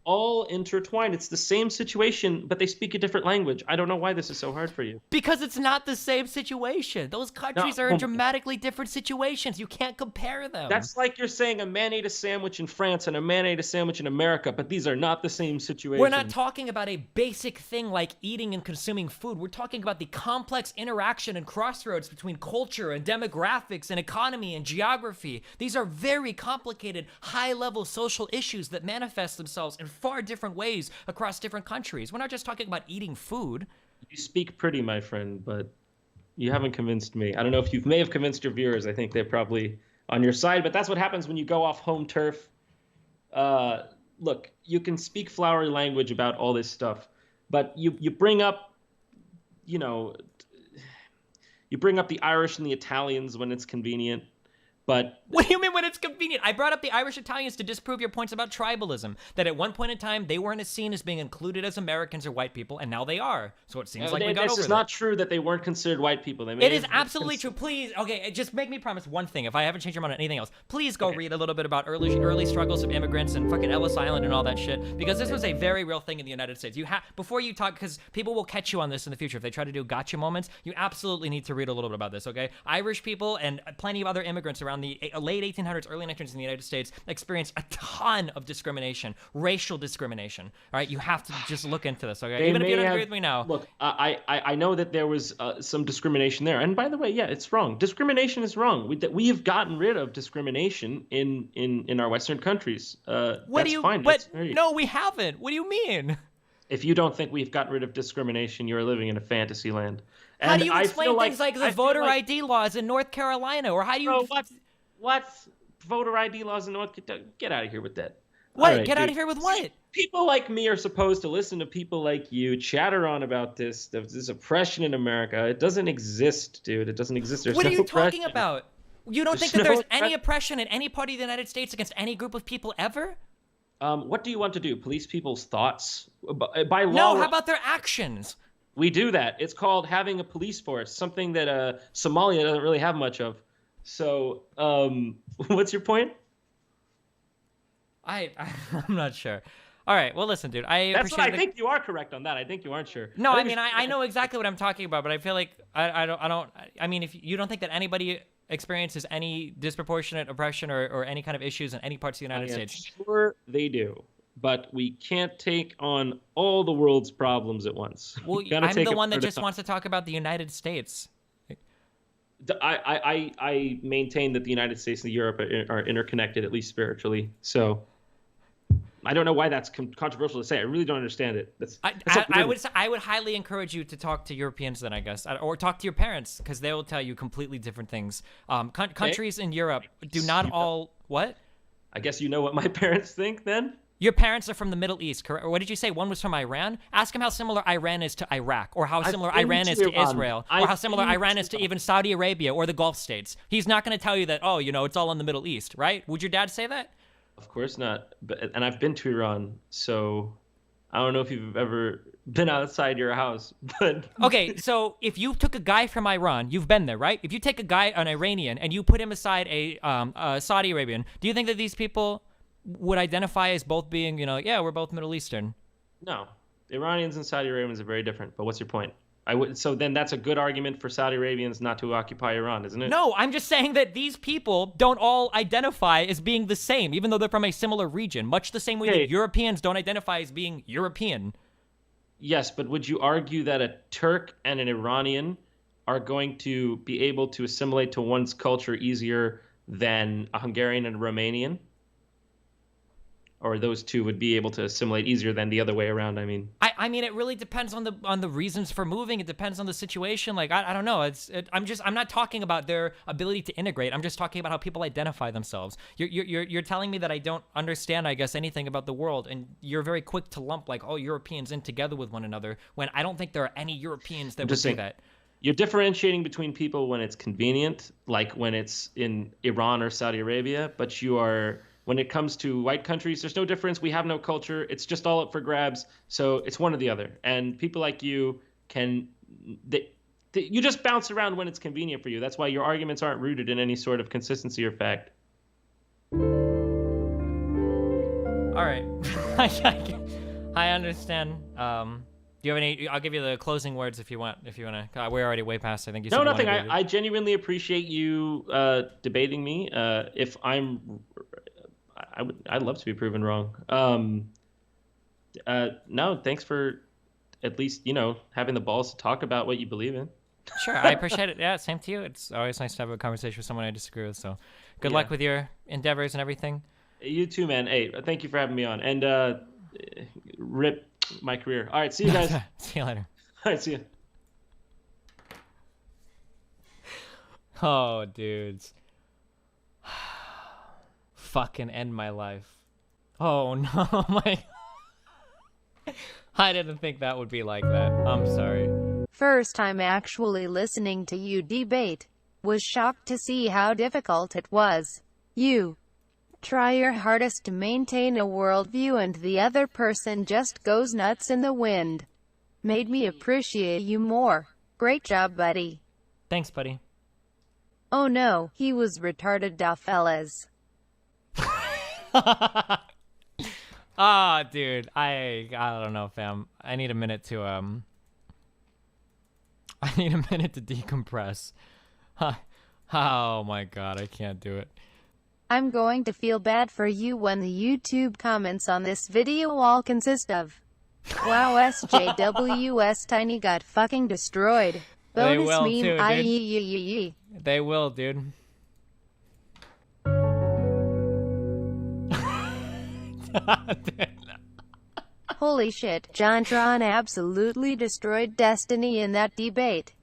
B: all intertwined. It's the same situation, but they speak a different language. I don't know why this is so hard for you.
A: Because it's not the same situation. Those countries are in
B: No.
A: dramatically different situations. You can't compare them.
B: That's like you're saying a man ate a sandwich in France and a man ate a sandwich in America, but these are not the same situations.
A: We're not talking about a basic thing like eating and consuming food. We're talking about the complex interaction and crossroads between culture and demographics and economy and geography. These are very complicated, high-level social issues that manifest themselves in far different ways across different countries. We're not just talking about eating food.
B: You speak pretty, my friend, but you haven't convinced me. I don't know if you may have convinced your viewers. I think they're probably on your side, but that's what happens when you go off home turf. Look, you can speak flowery language about all this stuff, but you bring up, you know, you bring up the Irish and the Italians when it's convenient. But
A: what do you mean when it's convenient? I brought up the Irish Italians to disprove your points about tribalism. That at one point in time, they weren't seen as being included as Americans or white people, and now they are. So it seems like we got over
B: This is not true that they weren't considered white people.
A: It is absolutely true. Please, okay, just make me promise one thing. If I haven't changed your mind on anything else, please go read a little bit about early struggles of immigrants and fucking Ellis Island and all that shit. Because this was a very real thing in the United States. You have before you talk, because people will catch you on this in the future if they try to do gotcha moments. You absolutely need to read a little bit about this. Okay, Irish people and plenty of other immigrants around the late 1800s, early 1900s in the United States experienced a ton of discrimination, racial discrimination. All right, you have to just look into this. Okay, even if you don't agree with me now.
B: Look, I know that there was some discrimination there, and by the way, yeah, it's wrong. Discrimination is wrong. We have gotten rid of discrimination in our Western countries. That's fine.
A: But no, we haven't. What do you mean?
B: If you don't think we've gotten rid of discrimination, you're living in a fantasy land.
A: And how do you explain things like the voter ID laws in North Carolina, or how do you?
B: What voter ID laws in North Carolina? Get out of here with that.
A: What? Right, get out of here with what?
B: People like me are supposed to listen to people like you chatter on about this oppression in America. It doesn't exist, dude. It doesn't exist. There's
A: what are you
B: oppression.
A: talking about? You don't think that there's any oppression in any party of the United States against any group of people ever?
B: What do you want to do? Police people's thoughts? By law?
A: No, how about their actions?
B: We do that. It's called having a police force, something that Somalia doesn't really have much of. So, what's your point?
A: I'm not sure. All right, well, listen, dude.
B: That's what I think you are correct on that. I think you aren't sure.
A: No, I know exactly what I'm talking about, but I feel like I mean, if you don't think that anybody experiences any disproportionate oppression or any kind of issues in any parts of the United States.
B: Sure, they do. But we can't take on all the world's problems at once.
A: Well, I'm the one that just wants to talk about the United States.
B: I maintain that the United States and Europe are interconnected, at least spiritually. So I don't know why that's controversial to say. I really don't understand it.
A: I would highly encourage you to talk to Europeans then, I guess, or talk to your parents, because they will tell you completely different things. Countries in Europe do not all what?
B: I guess you know what my parents think then.
A: Your parents are from the Middle East, correct? Or what did you say? One was from Iran? Ask him how similar Iran is to Iraq, or how similar Iran is to Israel, or how similar Iran is to even Saudi Arabia or the Gulf states. He's not going to tell you that, oh, it's all in the Middle East, right? Would your dad say that?
B: Of course not. And I've been to Iran, so I don't know if you've ever been outside your house, but...
A: Okay, so if you took a guy from Iran, you've been there, right? If you take an Iranian, and you put him aside a Saudi Arabian, do you think that these people would identify as both being, yeah, we're both Middle Eastern?
B: No. Iranians and Saudi Arabians are very different, but what's your point? So then that's a good argument for Saudi Arabians not to occupy Iran, isn't it?
A: No, I'm just saying that these people don't all identify as being the same, even though they're from a similar region, much the same way that Europeans don't identify as being European.
B: Yes, but would you argue that a Turk and an Iranian are going to be able to assimilate to one's culture easier than a Hungarian and a Romanian? Or those two would be able to assimilate easier than the other way around? I mean,
A: it really depends on the reasons for moving. It depends on the situation. Like I don't know. I'm not talking about their ability to integrate. I'm just talking about how people identify themselves. You're telling me that I don't understand, I guess, anything about the world, and you're very quick to lump like all Europeans in together with one another, when I don't think there are any Europeans that would do that.
B: You're differentiating between people when it's convenient, like when it's in Iran or Saudi Arabia, but you are. When it comes to white countries, there's no difference. We have no culture. It's just all up for grabs. So it's one or the other. And people like you you just bounce around when it's convenient for you. That's why your arguments aren't rooted in any sort of consistency or fact.
A: All right. I understand. Do you have any? I'll give you the closing words if you want. If you want to, we're already way past. I think you.
B: No, nothing. I genuinely appreciate you debating me. If I'd love to be proven wrong. No, thanks for at least, having the balls to talk about what you believe in.
A: Sure, I appreciate it. Yeah, same to you. It's always nice to have a conversation with someone I disagree with. So good luck with your endeavors and everything.
B: You too, man. Hey, thank you for having me on. And Rip my career. All right, see you guys.
A: See you later.
B: All right, see you.
A: Oh, dudes. Fucking end my life. Oh no, my. I didn't think that would be like that. I'm sorry.
C: First time actually listening to you debate. Was shocked to see how difficult it was. You try your hardest to maintain a worldview and the other person just goes nuts in the wind. Made me appreciate you more. Great job, buddy.
A: Thanks, buddy.
C: Oh no, he was retarded da fellas.
A: Ah, dude, I don't know, fam. I need a minute to I need a minute to decompress. Oh my god, I can't do it.
C: I'm going to feel bad for you when the YouTube comments on this video all consist of wow SJWS Tiny got fucking destroyed.
A: They
C: Bonus
A: will
C: meme
A: too, dude.
C: IE.
A: They will, dude.
C: Holy shit, JonTron absolutely destroyed Destiny in that debate.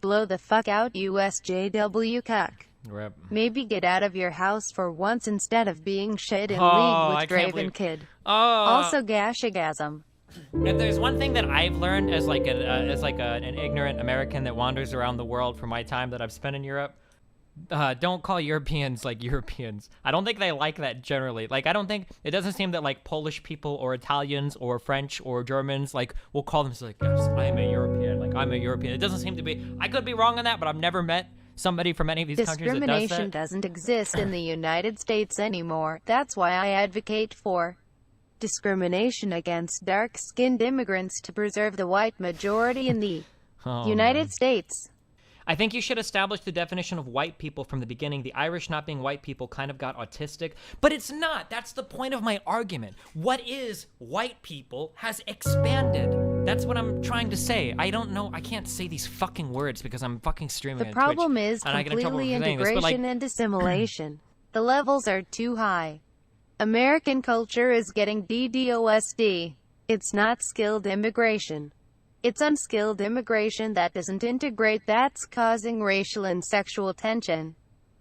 C: Blow the fuck out, USJW cuck.
A: Rip.
C: Maybe get out of your house for once instead of being shit in
A: Oh,
C: league
A: I
C: with
A: can't
C: Draven
A: believe-
C: Kid.
A: Oh.
C: Also gashigasm.
A: If there's one thing that I've learned as like an ignorant American that wanders around the world for my time that I've spent in Europe, don't call Europeans like Europeans. I don't think they like that generally. Like, I don't think, it doesn't seem that like Polish people or Italians or French or Germans like will call themselves like, yes, I'm a European. Like, I'm a European. It doesn't seem to be. I could be wrong on that, but I've never met somebody from any of these countries that does
C: Discrimination
A: that.
C: doesn't exist in the United States anymore. That's why I advocate for discrimination against dark-skinned immigrants to preserve the white majority in the
A: Oh,
C: United States.
A: I think you should establish the definition of white people from the beginning. The Irish not being white people kind of got autistic, but it's not. That's the point of my argument. What is white people has expanded. That's what I'm trying to say. I don't know. I can't say these fucking words because I'm fucking streaming
C: The
A: on
C: problem
A: Twitch,
C: is
A: and I get in trouble for
C: completely
A: saying this, but, like,
C: integration and assimilation. The levels are too high. American culture is getting DDoSD. It's not skilled immigration. It's unskilled immigration that doesn't integrate that's causing racial and sexual tension.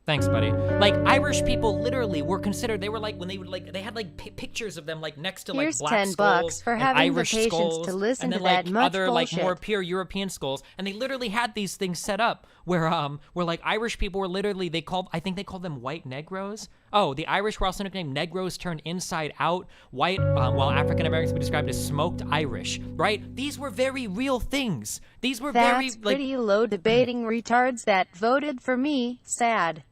A: Thanks, buddy. Like, Irish people literally were considered, they were like, when they would like, they had like pictures of them like next to like
C: Here's
A: black
C: $10
A: skulls
C: for
A: and
C: having the
A: Irish
C: patience
A: skulls,
C: to listen
A: and then
C: to
A: like
C: that much
A: other like more
C: bullshit.
A: pure European skulls, and they literally had these things set up where like Irish people were literally, I think they called them white Negroes. Oh, the Irish were also nicknamed Negroes turned inside out, white, while African Americans were described as smoked Irish, right? These were very real things. These were very,
C: That's
A: like,
C: pretty low debating retards that voted for me. Sad.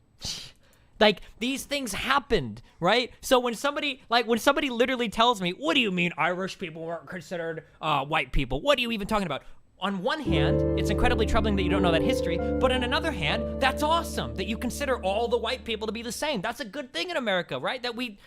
A: like, these things happened, right? So when somebody literally tells me, what do you mean Irish people weren't considered white people? What are you even talking about? On one hand, it's incredibly troubling that you don't know that history, but on another hand, that's awesome that you consider all the white people to be the same. That's a good thing in America, right? That we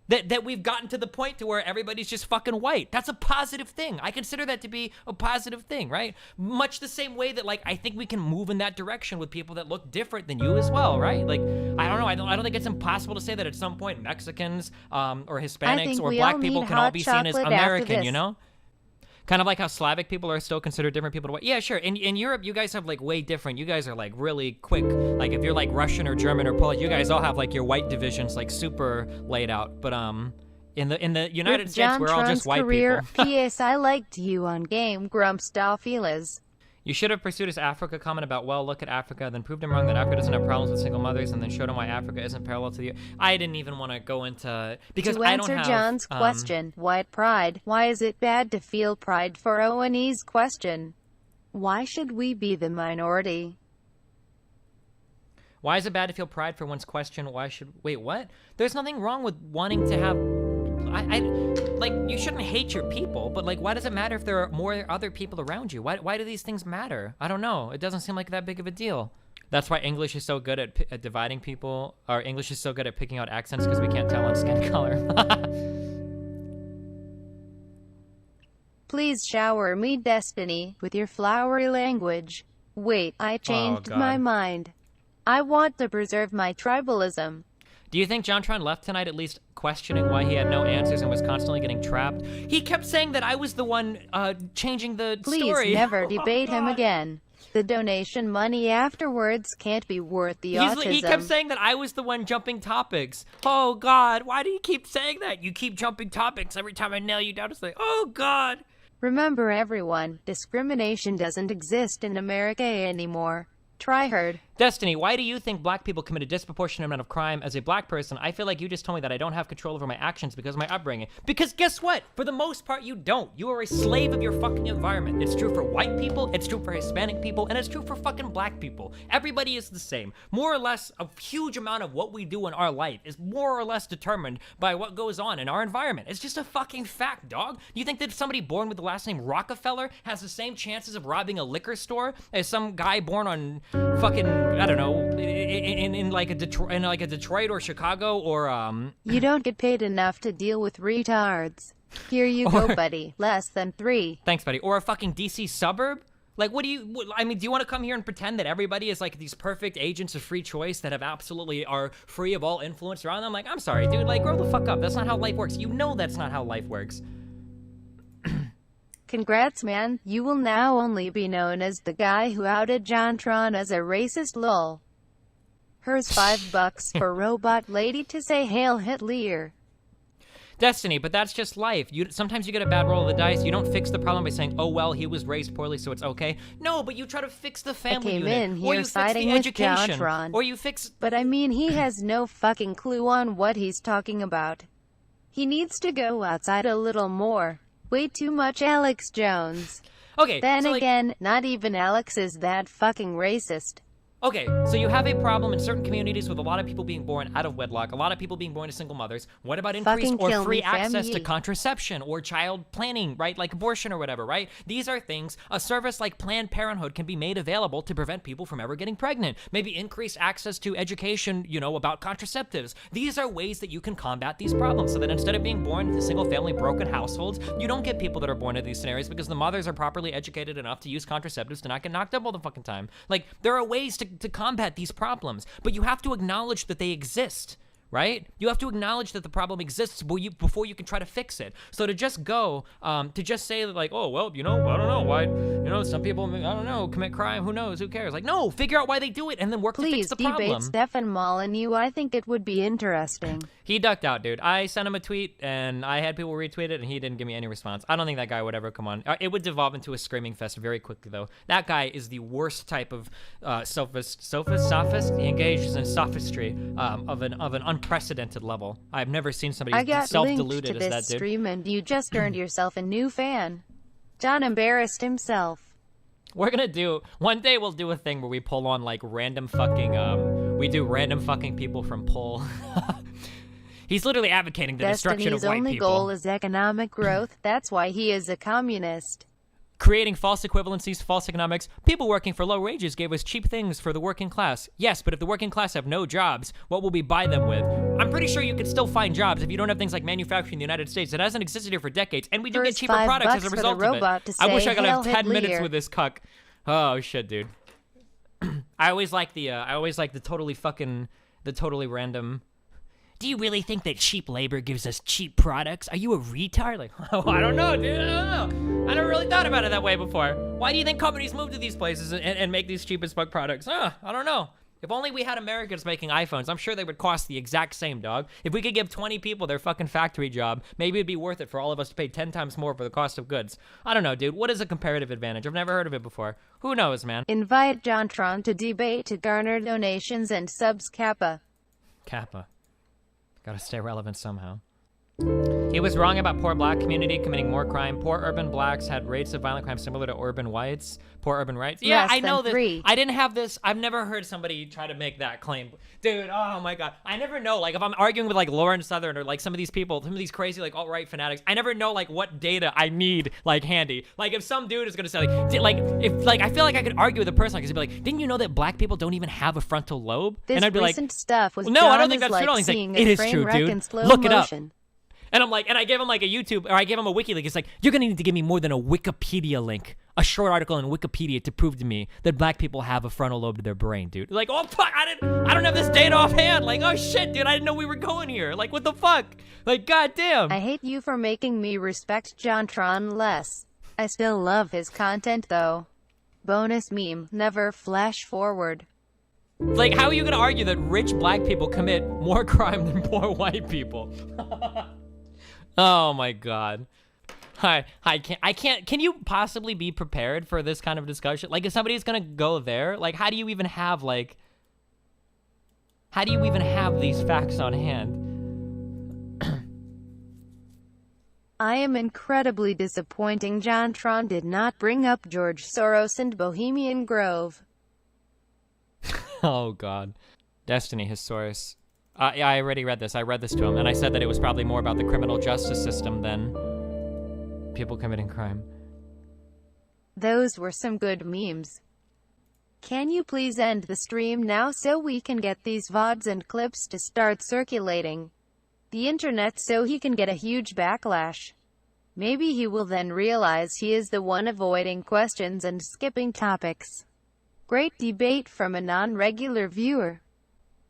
A: that we've gotten to the point to where everybody's just fucking white. That's a positive thing. I consider that to be a positive thing, right? Much the same way that, like, I think we can move in that direction with people that look different than you as well, right? Like, I don't know. I don't think it's impossible to say that at some point Mexicans or Hispanics
C: think
A: or
C: we
A: black
C: all
A: people
C: need
A: can all
C: hot
A: be seen as
C: chocolate after
A: American,
C: this.
A: you know? Kind of like how Slavic people are still considered different people to white. Yeah, sure. In Europe, you guys have like way different. You guys are like really quick. Like if you're like Russian or German or Polish, you guys all have like your white divisions like super laid out. But in the United
C: With
A: States, we're all just
C: JonTron's
A: white
C: career,
A: people.
C: P.S. I liked you on Game Grumps Daufilas.
A: You should have pursued his Africa comment about, well, look at Africa, then proved him wrong that Africa doesn't have problems with single mothers, and then showed him why Africa isn't parallel to the. I didn't even want to go into because
C: To
A: I don't
C: answer
A: have
C: John's question, white pride, why is it bad to feel pride for O&E's question? Why should we be the minority?
A: Why is it bad to feel pride for one's question? Wait, what? There's nothing wrong with wanting to have. Like, you shouldn't hate your people, but like, why does it matter if there are more other people around you? Why do these things matter? I don't know. It doesn't seem like that big of a deal. That's why English is so good at dividing people, or English is so good at picking out accents because we can't tell on skin color.
C: Please shower me, Destiny, with your flowery language. Wait, I changed
A: God.
C: my mind. I want to preserve my tribalism.
A: Do you think JonTron left tonight at least questioning why he had no answers and was constantly getting trapped? He kept saying that I was the one changing the
C: Please
A: story.
C: never
A: Oh,
C: debate him
A: God.
C: again. The donation money afterwards can't be worth the autism.
A: He kept saying that I was the one jumping topics. Oh, God, why do you keep saying that? You keep jumping topics every time I nail you down. It's like, oh, God.
C: Remember everyone, discrimination doesn't exist in America anymore. Try hard.
A: Destiny, why do you think black people commit a disproportionate amount of crime? As a black person, I feel like you just told me that I don't have control over my actions because of my upbringing. Because guess what? For the most part, you don't. You are a slave of your fucking environment. It's true for white people, it's true for Hispanic people, and it's true for fucking black people. Everybody is the same. More or less, a huge amount of what we do in our life is more or less determined by what goes on in our environment. It's just a fucking fact, dog. You think that somebody born with the last name Rockefeller has the same chances of robbing a liquor store as some guy born on fucking, I don't know, in like a Detroit or Chicago or
C: You don't get paid enough to deal with retards. Here you go, buddy. Less than 3.
A: Thanks, buddy. Or a fucking DC suburb? Like, do you want to come here and pretend that everybody is like these perfect agents of free choice that have absolutely are free of all influence around them? Like, I'm sorry, dude, like, grow the fuck up. That's not how life works. You know that's not how life works.
C: Congrats, man. You will now only be known as the guy who outed JonTron as a racist lol. Here's $5 for Robot Lady to say Hail Hitler.
A: Destiny, but that's just life. Sometimes you get a bad roll of the dice. You don't fix the problem by saying, oh, well, he was raised poorly, so it's okay. No, but you try to fix the family
C: came
A: unit.
C: in
A: Or
C: here
A: you fix
C: siding
A: the
C: with
A: education.
C: JonTron.
A: Or you fix...
C: But I mean, he has no fucking clue on what he's talking about. He needs to go outside a little more. Way too much Alex Jones.
A: Okay,
C: Then
A: so, like,
C: again, not even Alex is that fucking racist.
A: Okay, so you have a problem in certain communities with a lot of people being born out of wedlock, a lot of people being born to single mothers. What about increased
C: Fucking
A: or
C: kill
A: free
C: me,
A: access to
C: family.
A: contraception or child planning, right? Like abortion or whatever, right? These are things, a service like Planned Parenthood can be made available to prevent people from ever getting pregnant. Maybe increased access to education, you know, about contraceptives. These are ways that you can combat these problems so that instead of being born into single-family broken households, you don't get people that are born into these scenarios because the mothers are properly educated enough to use contraceptives to not get knocked up all the fucking time. Like, there are ways to combat these problems, but you have to acknowledge that they exist, right? You have to acknowledge that the problem exists before you can try to fix it. So to just go, to just say like, oh, well, you know, I don't know why, you know, some people, I don't know, commit crime, who knows, who cares? Like, no, figure out why they do it and then work to fix
C: Please
A: the
C: debate
A: problem.
C: Stefan Molyneux. I think it would be interesting.
A: He ducked out, dude. I sent him a tweet, and I had people retweet it, and he didn't give me any response. I don't think that guy would ever come on. It would devolve into a screaming fest very quickly, though. That guy is the worst type of sophist. He engages in sophistry of an unprecedented level. I've never seen somebody
C: I
A: as
C: got linked
A: self-deluded
C: to
A: as that
C: this
A: dude.
C: stream and you just earned yourself a new fan. John embarrassed himself.
A: We're gonna do one day. We'll do a thing where we pull on like random fucking we do random fucking people from Poll. He's literally advocating the destruction of
C: Destiny's
A: white
C: only
A: people.
C: goal is economic growth. That's why he is a communist.
A: Creating false equivalencies, false economics. People working for low wages gave us cheap things for the working class. Yes, but if the working class have no jobs, what will we buy them with? I'm pretty sure you could still find jobs if you don't have things like manufacturing in the United States. It hasn't existed here for decades, and we do get
C: First
A: cheaper
C: $5
A: products as a
C: for the
A: result of it.
C: robot to
A: I wish
C: say,
A: I could have
C: "Hail
A: 10 minutes
C: Hitler."
A: with this cuck. Oh shit, dude. I always like the totally random. Do you really think that cheap labor gives us cheap products? Are you a retard? Like, oh, I don't know, dude. I don't know. I never really thought about it that way before. Why do you think companies move to these places and make these cheap as fuck products? I don't know. If only we had Americans making iPhones, I'm sure they would cost the exact same, dog. If we could give 20 people their fucking factory job, maybe it'd be worth it for all of us to pay 10 times more for the cost of goods. I don't know, dude. What is a comparative advantage? I've never heard of it before. Who knows, man?
C: Invite JonTron to debate to garner donations and subs Kappa.
A: Kappa. Gotta stay relevant somehow. He was wrong about poor black community committing more crime. Poor urban blacks had rates of violent crime similar to urban whites. Poor urban whites. Yeah,
C: Less
A: I know
C: than
A: that.
C: 3.
A: I didn't have this. I've never heard somebody try to make that claim. Dude, oh my God. I never know. Like, if I'm arguing with, like, Lauren Southern or, like, some of these people, some of these crazy, like, alt-right fanatics, I never know, like, what data I need, like, handy. Like, if some dude is gonna say, like, I feel like I could argue with a person, because he'd be like, didn't you know that black people don't even have a frontal lobe?
C: This
A: and I'd be like,
C: recent stuff was
A: no, I don't
C: done
A: think
C: as
A: that's true.
C: like
A: He's like,
C: seeing
A: it
C: a
A: is
C: train
A: true,
C: wreck
A: dude.
C: in slow
A: Look it up.
C: motion.
A: And I'm like, and I gave him like a YouTube, or I gave him a wiki link. It's like, you're gonna need to give me more than a Wikipedia link, a short article in Wikipedia to prove to me that black people have a frontal lobe to their brain, dude. Like, oh fuck, I don't have this data offhand. Like, oh shit, dude, I didn't know we were going here. Like, what the fuck? Like, goddamn.
C: I hate you for making me respect JonTron less. I still love his content though. Bonus meme, never flash forward.
A: Like, how are you gonna argue that rich black people commit more crime than poor white people? Oh my god. I can't, can you possibly be prepared for this kind of discussion? Like, if somebody's gonna go there, like, how do you even have these facts on hand?
C: I am incredibly disappointing JonTron did not bring up George Soros and Bohemian Grove.
A: Oh god. Destiny, his source. Yeah, I already read this. I read this to him, and I said that it was probably more about the criminal justice system than people committing crime.
C: Those were some good memes. Can you please end the stream now so we can get these VODs and clips to start circulating the internet so he can get a huge backlash? Maybe he will then realize he is the one avoiding questions and skipping topics. Great debate from a non-regular viewer.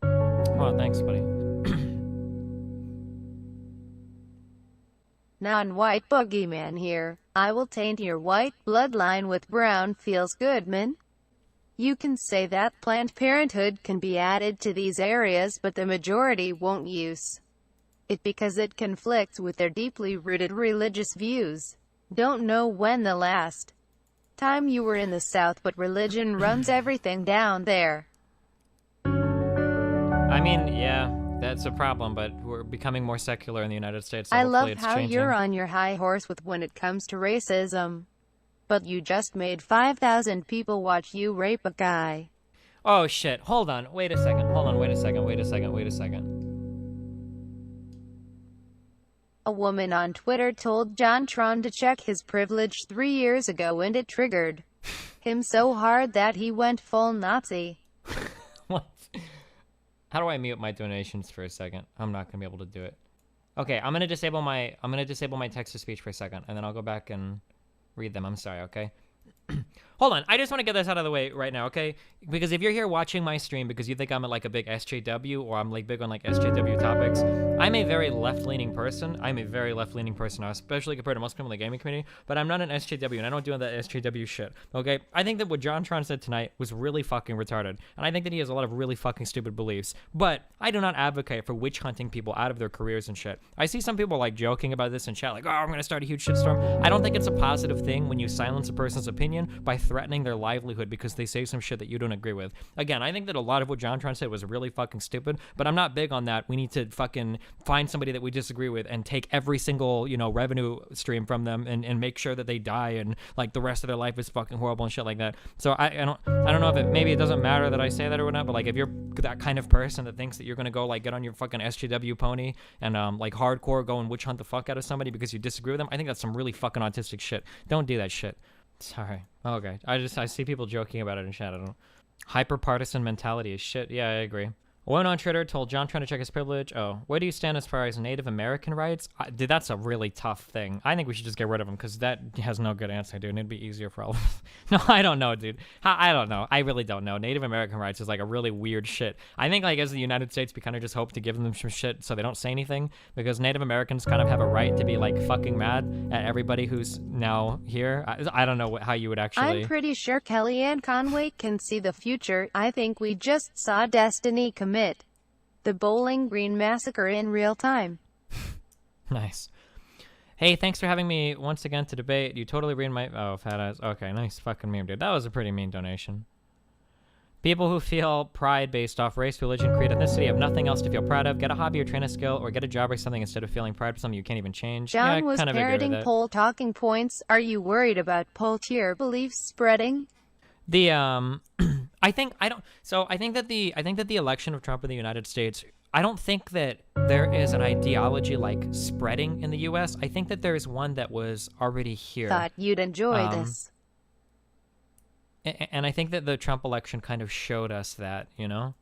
A: Oh, thanks, buddy.
C: Non-white boogeyman here. I will taint your white bloodline with brown. Feels good, man. You can say that Planned Parenthood can be added to these areas, but the majority won't use it because it conflicts with their deeply rooted religious views. Don't know when the last time you were in the South, but religion runs everything down there.
A: I mean, yeah, that's a problem, but we're becoming more secular in the United States, so
C: I
A: hopefully
C: love
A: it's
C: how
A: changing.
C: you're on your high horse with when it comes to racism. But you just made 5,000 people watch you rape a guy.
A: Oh shit, hold on, wait a second, wait a second.
C: A woman on Twitter told JonTron to check his privilege 3 years ago, and it triggered him so hard that he went full Nazi.
A: What? How do I mute my donations for a second? I'm not gonna be able to do it. Okay, I'm gonna disable my text to speech for a second, and then I'll go back and read them. I'm sorry, okay? Hold on, I just want to get this out of the way right now, okay? Because if you're here watching my stream because you think I'm like a big SJW or I'm like big on like SJW topics, I'm a very left-leaning person. Especially compared to most people in the gaming community, but I'm not an SJW and I don't do that SJW shit, okay? I think that what JonTron said tonight was really fucking retarded, and I think that he has a lot of really fucking stupid beliefs, but I do not advocate for witch hunting people out of their careers and shit. I see some people like joking about this in chat, like, oh, I'm gonna start a huge shitstorm. I don't think it's a positive thing when you silence a person's opinion by threatening their livelihood because they say some shit that you don't agree with. Again, I think that a lot of what JonTron said was really fucking stupid, but I'm not big on that. We need to fucking find somebody that we disagree with and take every single, you know, revenue stream from them and make sure that they die and like the rest of their life is fucking horrible and shit like that. So I don't know if maybe it doesn't matter that I say that or whatnot, but like if you're that kind of person that thinks that you're gonna go like get on your fucking SJW pony and like hardcore go and witch hunt the fuck out of somebody because you disagree with them, I think that's some really fucking autistic shit. Don't do that shit. Sorry. Okay. I see people joking about it in chat. I don't. Hyper partisan mentality is shit. Yeah, I agree. A woman on Twitter told JonTron to check his privilege. Oh, where do you stand as far as Native American rights? Dude, that's a really tough thing. I think we should just get rid of him because that has no good answer, dude. And it'd be easier for all of us. No, I don't know, dude. I don't know. I really don't know. Native American rights is like a really weird shit. I think like as the United States, we kind of just hope to give them some shit so they don't say anything because Native Americans kind of have a right to be like fucking mad at everybody who's now here. I don't know how you would actually.
C: I'm pretty sure Kellyanne Conway can see the future. I think we just saw Destiny commit the Bowling Green massacre in real time.
A: Nice. Hey, thanks for having me once again to debate. You totally ruined my... Oh, fat ass. Okay, nice fucking meme, dude. That was a pretty mean donation. People who feel pride based off race, religion, creed, ethnicity have nothing else to feel proud of. Get a hobby or train a skill or get a job or something instead of feeling pride for something you can't even change.
C: John
A: yeah,
C: was
A: kind of
C: parroting poll talking points. Are you worried about poll tier beliefs spreading?
A: The I think that the election of Trump in the United States, I don't think that there is an ideology like spreading in the US. I think that there is one that was already here.
C: Thought you'd enjoy this.
A: And I think that the Trump election kind of showed us that, you know?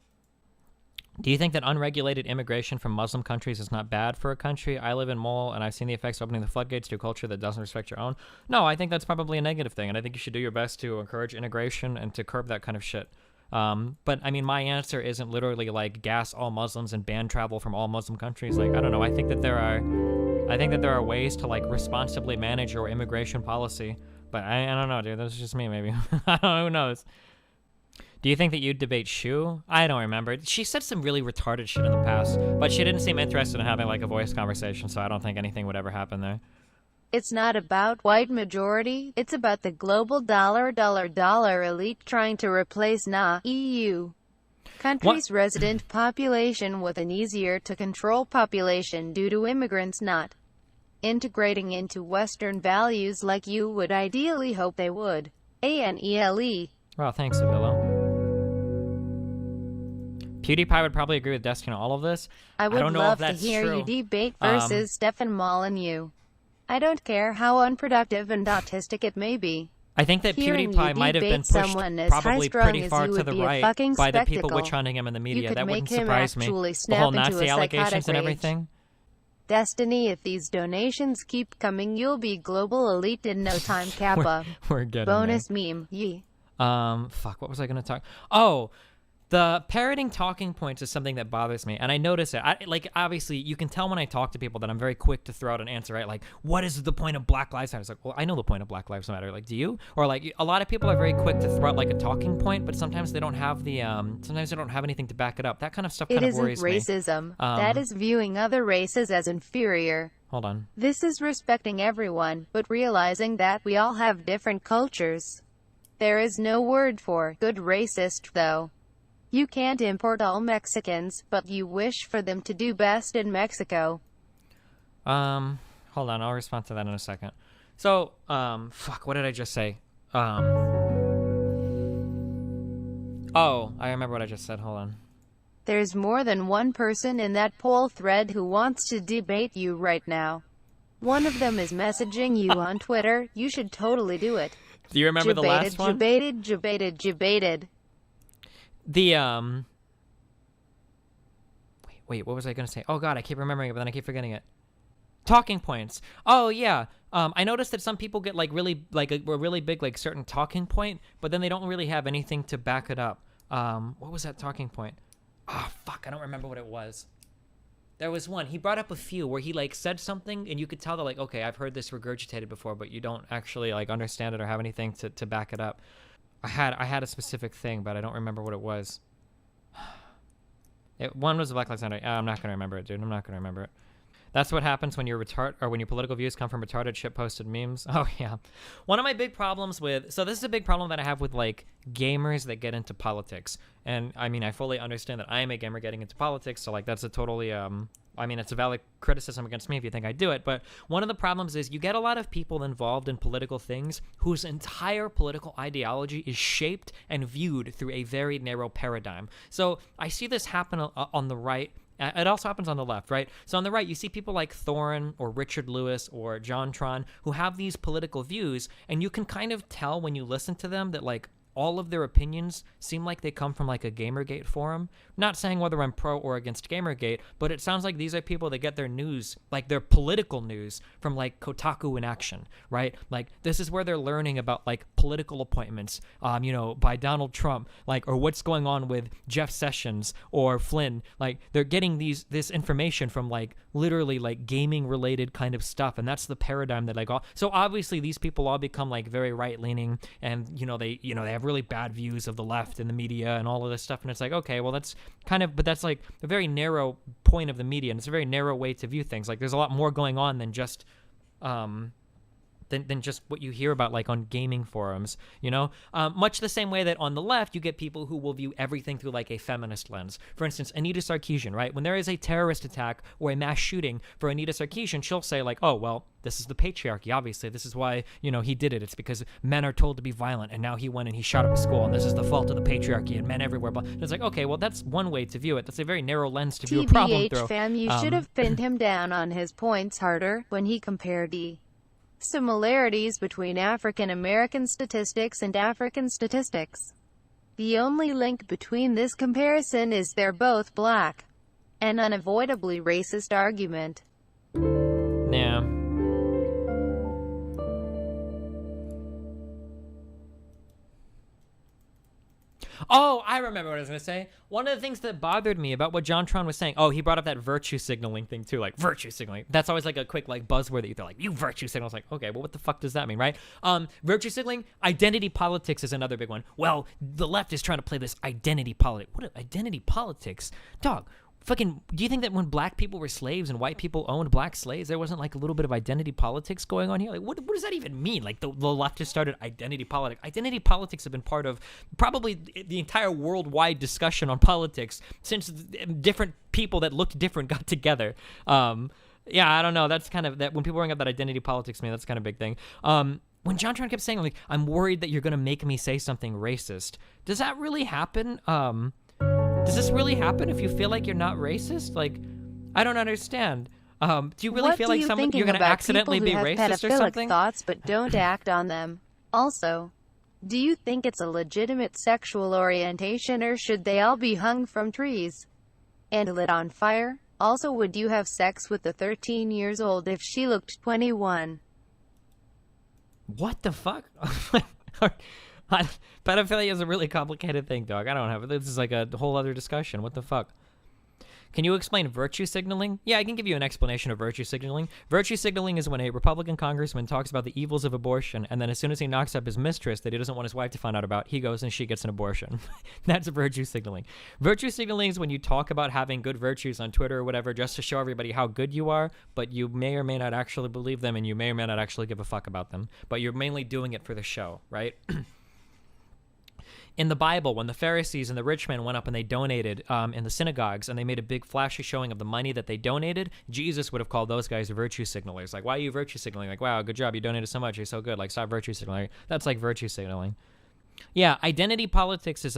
A: Do you think that unregulated immigration from Muslim countries is not bad for a country? I live in Mole, and I've seen the effects of opening the floodgates to a culture that doesn't respect your own. No, I think that's probably a negative thing, and I think you should do your best to encourage integration and to curb that kind of shit. But I mean, my answer isn't literally like gas all Muslims and ban travel from all Muslim countries. Like, I don't know. I think that there are ways to like responsibly manage your immigration policy. But I don't know, dude. That's just me, maybe. I don't know. Who knows? Do you think that you'd debate Shu? I don't remember. She said some really retarded shit in the past, but she didn't seem interested in having like a voice conversation, so I don't think anything would ever happen there.
C: It's not about white majority, it's about the global dollar elite trying to replace EU country's resident population with an easier to control population due to immigrants not integrating into Western values like you would ideally hope they would. ANELE.
A: Well, thanks, Avila. PewDiePie would probably agree with Destiny on all of this.
C: I would
A: don't know
C: love
A: if that's
C: to hear
A: true.
C: you debate versus Stefan Molyneux. I don't care how unproductive and autistic it may be.
A: I think that
C: Hearing
A: PewDiePie
C: you
A: might have been
C: debate
A: pushed
C: someone as
A: probably
C: high-strung
A: pretty
C: as
A: far
C: you
A: to
C: would
A: the
C: be a
A: right
C: fucking
A: by the people
C: spectacle.
A: witch hunting him in the media.
C: You could
A: That
C: make
A: wouldn't
C: him
A: surprise me.
C: actually
A: The
C: snap
A: whole
C: into
A: Nazi
C: a
A: allegations
C: psychotic
A: and
C: rage.
A: everything.
C: Destiny, if these donations keep coming, you'll be global elite in no time, Kappa.
A: We're getting
C: Bonus meme, yee.
A: Fuck, what was I going to talk? Oh, the parroting talking points is something that bothers me, and I notice it. Like, obviously, you can tell when I talk to people that I'm very quick to throw out an answer, right? Like, what is the point of Black Lives Matter? It's like, well, I know the point of Black Lives Matter. Like, do you? Or, like, a lot of people are very quick to throw out, like, a talking point, but sometimes they don't have the, sometimes they don't have anything to back it up. That kind of stuff kind of worries me.
C: It isn't racism. That is viewing other races as inferior.
A: Hold on.
C: This is respecting everyone, but realizing that we all have different cultures. There is no word for good racist, though. You can't import all Mexicans, but you wish for them to do best in Mexico.
A: Hold on, I'll respond to that in a second. So, fuck, what did I just say? Oh, I remember what I just said, hold on.
C: There's more than one person in that poll thread who wants to debate you right now. One of them is messaging you on Twitter. You should totally do it.
A: Do you remember the last one?
C: Debated.
A: The, Wait, what was I going to say? Oh, God, I keep remembering it, but then I keep forgetting it. Talking points. Oh, yeah. I noticed that some people get, like, really, like, a really big, like, certain talking point, but then they don't really have anything to back it up. What was that talking point? Oh, fuck, I don't remember what it was. There was one. He brought up a few where he, like, said something, and you could tell that, like, okay, I've heard this regurgitated before, but you don't actually, like, understand it or have anything to back it up. I had a specific thing, but I don't remember what it was. One was the Black Lives Matter. I'm not gonna remember it, dude. I'm not gonna remember it. That's what happens when your when your political views come from retarded shit-posted memes. Oh yeah, one of my big problems with this is a big problem that I have with like gamers that get into politics. And I mean, I fully understand that I am a gamer getting into politics, so like that's a totally I mean, it's a valid criticism against me if you think I do it, but one of the problems is you get a lot of people involved in political things whose entire political ideology is shaped and viewed through a very narrow paradigm. So I see this happen on the right. It also happens on the left, right? So on the right, you see people like Thorin or Richard Lewis or JonTron who have these political views, and you can kind of tell when you listen to them that like all of their opinions seem like they come from like a Gamergate forum. Not saying whether I'm pro or against Gamergate, but it sounds like these are people that get their news, like their political news, from like Kotaku in Action, right? Like this is where they're learning about like political appointments, you know, by Donald Trump, like, or what's going on with Jeff Sessions or Flynn. Like they're getting this information from like literally like gaming related kind of stuff, and that's the paradigm that like so obviously these people all become like very right leaning, and they have really bad views of the left and the media and all of this stuff, and it's like, okay, well that's kind of, but that's like a very narrow point of the media, and it's a very narrow way to view things. Like there's a lot more going on than just than just what you hear about like on gaming forums, much the same way that on the left you get people who will view everything through like a feminist lens. For instance, Anita Sarkeesian, right? When there is a terrorist attack or a mass shooting for Anita Sarkeesian, she'll say like, oh, well, this is the patriarchy, obviously. This is why, he did it. It's because men are told to be violent, and now he went and he shot up a school, and this is the fault of the patriarchy and men everywhere. But it's like, okay, well, that's one way to view it. That's a very narrow lens to view a problem through.
C: Fam, you should have pinned him down on his points harder when he compared the similarities between African American statistics and African statistics. The only link between this comparison is they're both black. An unavoidably racist argument.
A: Yeah. Oh, I remember what I was going to say. One of the things that bothered me about what JonTron was saying, he brought up that virtue signaling thing too, like virtue signaling. That's always like a quick like buzzword that you throw, like, you virtue signal. It's like, okay, well, what the fuck does that mean, right? Virtue signaling, identity politics is another big one. Well, the left is trying to play this identity politics. What identity politics? Dog. Fucking, do you think that when black people were slaves and white people owned black slaves, there wasn't like a little bit of identity politics going on here? Like, what does that even mean? Like, the left has started identity politics. Identity politics have been part of probably the entire worldwide discussion on politics since different people that looked different got together. Yeah, I don't know. That's kind of, that when people bring up that identity politics, man, that's kind of a big thing. When JonTron kept saying, like, I'm worried that you're going to make me say something racist, does that really happen? Does this really happen if you feel like you're not racist? Like, I don't understand. Do you really feel like you're going to accidentally be racist or something?
C: Thoughts but don't act on them. Also, do you think it's a legitimate sexual orientation, or should they all be hung from trees and lit on fire? Also, would you have sex with the 13 years old if she looked 21?
A: What the fuck? Pedophilia is a really complicated thing, dog. I don't have it. This is like a whole other discussion. What the fuck? Can you explain virtue signaling? Yeah, I can give you an explanation of virtue signaling. Virtue signaling is when a Republican congressman talks about the evils of abortion, and then as soon as he knocks up his mistress that he doesn't want his wife to find out about, he goes and she gets an abortion. That's virtue signaling. Virtue signaling is when you talk about having good virtues on Twitter or whatever just to show everybody how good you are, but you may or may not actually believe them, and you may or may not actually give a fuck about them. But you're mainly doing it for the show, right? In the Bible, when the Pharisees and the rich men went up and they donated in the synagogues and they made a big flashy showing of the money that they donated, Jesus would have called those guys virtue signalers. Like, why are you virtue signaling? Like, wow, good job. You donated so much. You're so good. Like, stop virtue signaling. That's like virtue signaling. Yeah, identity politics is...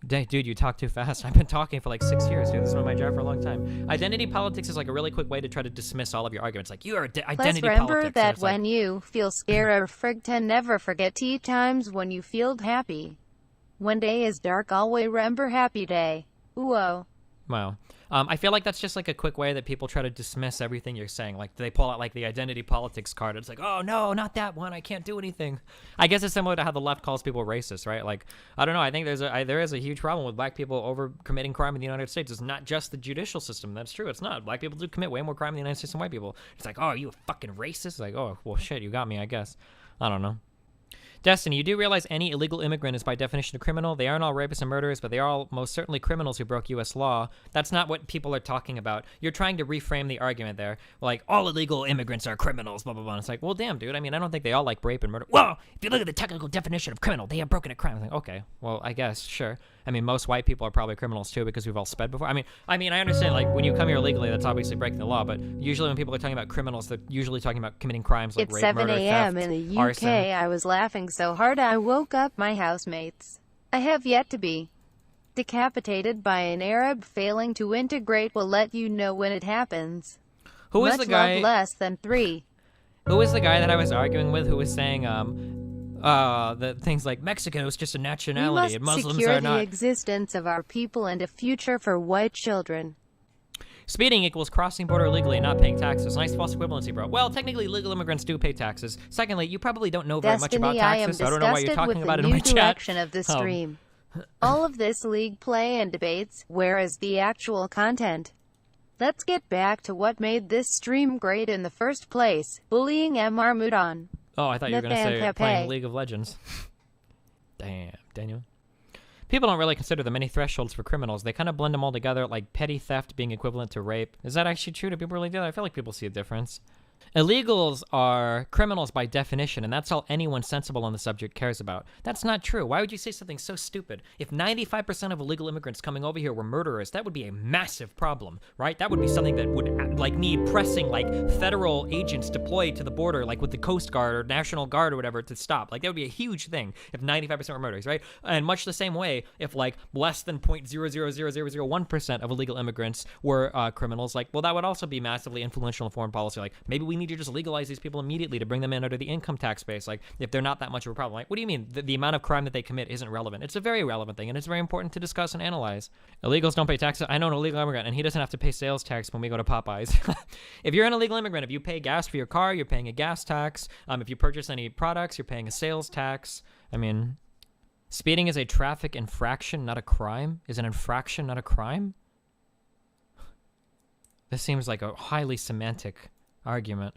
A: Dude, you talk too fast. I've been talking for like 6 years, dude. This has been my job for a long time. Identity politics is like a really quick way to try to dismiss all of your arguments. Like, you are identity politics.
C: Remember that when you feel scared or frigged, never forget tea times when you feel happy. When day is dark, always remember happy day. Ooh-oh.
A: Wow. I feel like that's just like a quick way that people try to dismiss everything you're saying. Like, they pull out like the identity politics card. It's like, oh no, not that one. I can't do anything. I guess it's similar to how the left calls people racist, right? Like, I don't know. I think there is a huge problem with black people over committing crime in the United States. It's not just the judicial system. That's true. It's not. Black people do commit way more crime in the United States than white people. It's like, oh, are you a fucking racist? It's like, oh, well, shit, you got me, I guess. I don't know. Destiny, you do realize any illegal immigrant is by definition a criminal. They aren't all rapists and murderers, but they are all most certainly criminals who broke U.S. law. That's not what people are talking about. You're trying to reframe the argument there. Like, all illegal immigrants are criminals, blah, blah, blah. And it's like, well, damn, dude. I mean, I don't think they all like rape and murder. Well, if you look at the technical definition of criminal, they have broken a crime. I'm like, okay, well, I guess, sure. I mean, most white people are probably criminals too because we've all sped before. I mean, I understand, like, when you come here illegally, that's obviously breaking the law, but usually when people are talking about criminals, they're usually talking about committing crimes like rape, murder, theft,
C: It's 7 a.m. in the UK.
A: Arson.
C: I was laughing so hard I woke up my housemates. I have yet to be decapitated by an Arab. Failing to integrate will let you know when it happens.
A: Who is
C: Much
A: the guy?
C: love, less than 3.
A: Who is the guy that I was arguing with who was saying the things like Mexico is just a nationality and
C: We must
A: Muslims
C: secure
A: are not.
C: the existence of our people and a future for white children.
A: Speeding equals crossing border illegally and not paying taxes. Nice false equivalency, bro. Well, technically, legal immigrants do pay taxes. Secondly, you probably don't know very much about taxes, so I don't know why you're talking about it in my chat.
C: Direction of the stream. All of this league play and debates, where is the actual content? Let's get back to what made this stream great in the first place, bullying Mr. Mudon.
A: Oh, I thought you were going to say
C: Nathan
A: playing
C: Pepe.
A: League of Legends. Damn, Daniel. People don't really consider the many thresholds for criminals. They kind of blend them all together, like petty theft being equivalent to rape. Is that actually true? Do people really do that? I feel like people see a difference. Illegals are criminals by definition, and that's all anyone sensible on the subject cares about. That's not true. Why would you say something so stupid? If 95% of illegal immigrants coming over here were murderers, that would be a massive problem, right? That would be something that would like need pressing like federal agents deployed to the border, like with the Coast Guard or National Guard or whatever to stop. Like that would be a huge thing if 95% were murderers, right? And much the same way, if like less than 0.0000001% of illegal immigrants were criminals, like, well, that would also be massively influential in foreign policy. Like maybe we we need to just legalize these people immediately to bring them in under the income tax base. Like, if they're not that much of a problem. Like, what do you mean? The amount of crime that they commit isn't relevant. It's a very relevant thing, and it's very important to discuss and analyze. Illegals don't pay taxes. I know an illegal immigrant, and he doesn't have to pay sales tax when we go to Popeyes. If you're an illegal immigrant, if you pay gas for your car, you're paying a gas tax. If you purchase any products, you're paying a sales tax. I mean, speeding is a traffic infraction, not a crime. Is an infraction not a crime? This seems like a highly semantic argument.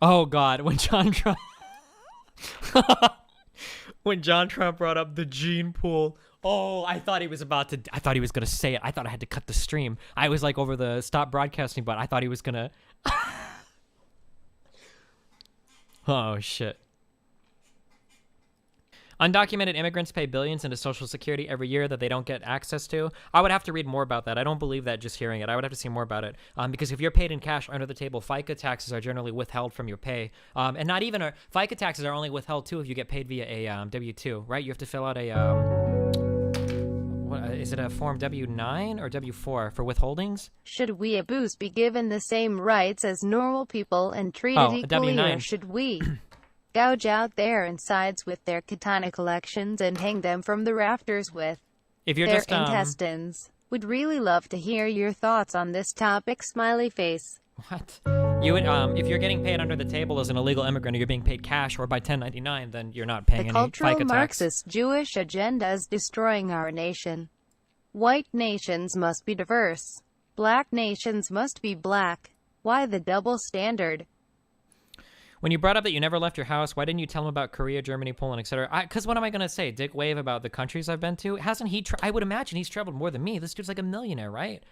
A: Oh God, when John Trump brought up the gene pool, oh, I thought he was gonna say it. I thought I had to cut the stream. I was like over the stop broadcasting button. I thought he was gonna. Oh shit. Undocumented immigrants pay billions into Social Security every year that they don't get access to. I would have to read more about that. I don't believe that just hearing it. I would have to see more about it. Because if you're paid in cash under the table, FICA taxes are generally withheld from your pay. And not even FICA taxes are only withheld too if you get paid via a W-2, right? You have to fill out a what is it, a form W-9 or W-4 for withholdings?
C: Should we Aboos be given the same rights as normal people and treated equally, or should we gouge out their insides with their katana collections and hang them from the rafters with their intestines? Would really love to hear your thoughts on this topic, smiley face.
A: What? You would, if you're getting paid under the table as an illegal immigrant, or you're being paid cash or by 1099, then you're not paying any FICA tax.
C: The cultural Marxist Jewish agenda is destroying our nation. White nations must be diverse. Black nations must be black. Why the double standard?
A: When you brought up that you never left your house, why didn't you tell him about Korea, Germany, Poland, etc.? Because what am I going to say? Dick Wave about the countries I've been to? Hasn't he? I would imagine he's traveled more than me. This dude's like a millionaire, right?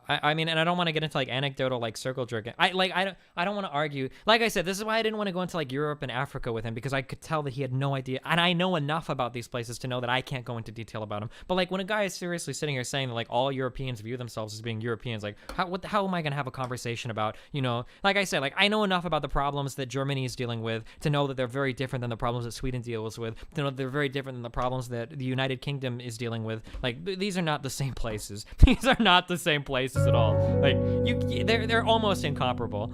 A: I mean, and I don't want to get into like anecdotal like circle jerking. I don't want to argue. Like I said, this is why I didn't want to go into like Europe and Africa with him, because I could tell that he had no idea, and I know enough about these places to know that I can't go into detail about them. But like when a guy is seriously sitting here saying that like all Europeans view themselves as being Europeans, like how am I gonna have a conversation about, you know? Like I said, like I know enough about the problems that Germany is dealing with to know that they're very different than the problems that Sweden deals with. To know that they're very different than the problems that the United Kingdom is dealing with. Like these are not the same places. These are not the same places at all. Like they're almost incomparable.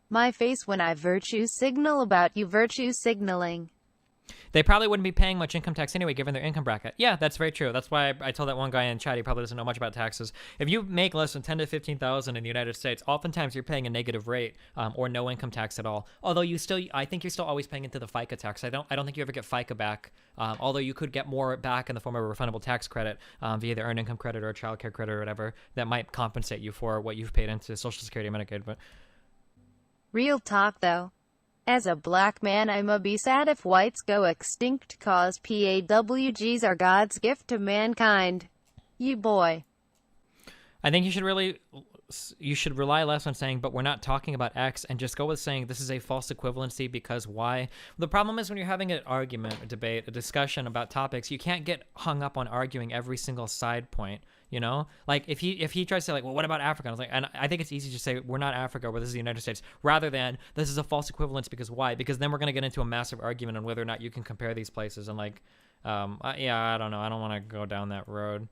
C: My face when I virtue signal about you virtue signaling.
A: They probably wouldn't be paying much income tax anyway, given their income bracket. Yeah, that's very true. That's why I told that one guy in chat, he probably doesn't know much about taxes. If you make less than 10 to 15,000 in the United States, oftentimes you're paying a negative rate or no income tax at all. Although I think you're still always paying into the FICA tax. I don't think you ever get FICA back. Although you could get more back in the form of a refundable tax credit via the earned income credit or a child care credit or whatever that might compensate you for what you've paid into Social Security and Medicaid. But
C: real talk though. As a black man, I'ma be sad if whites go extinct, cause PAWGs are God's gift to mankind. You boy.
A: I think you should rely less on saying, but we're not talking about X, and just go with saying this is a false equivalency because Y. The problem is when you're having an argument, a debate, a discussion about topics, you can't get hung up on arguing every single side point. You know, like if he tries to say like, well, what about Africa? I was like, and I think it's easy to say we're not Africa, but this is the United States, rather than this is a false equivalence because why? Because then we're gonna get into a massive argument on whether or not you can compare these places. And like, I don't know. I don't want to go down that road.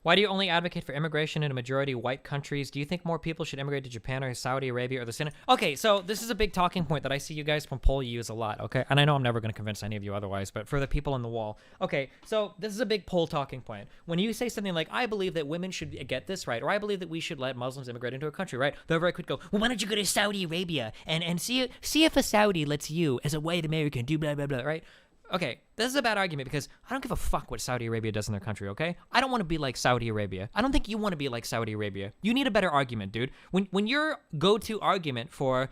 A: Why do you only advocate for immigration in a majority white countries? Do you think more people should immigrate to Japan or Saudi Arabia or the Senate? Okay, so this is a big talking point that I see you guys from poll use a lot, okay? And I know I'm never going to convince any of you otherwise, but for the people on the wall. Okay, so this is a big poll talking point. When you say something like, I believe that women should get this right, or I believe that we should let Muslims immigrate into a country, right? They're very quick to go, well, why don't you go to Saudi Arabia and see if a Saudi lets you, as a white American, do blah, blah, blah, right? Okay, this is a bad argument because I don't give a fuck what Saudi Arabia does in their country, okay? I don't want to be like Saudi Arabia. I don't think you want to be like Saudi Arabia. You need a better argument, dude. When your go-to argument for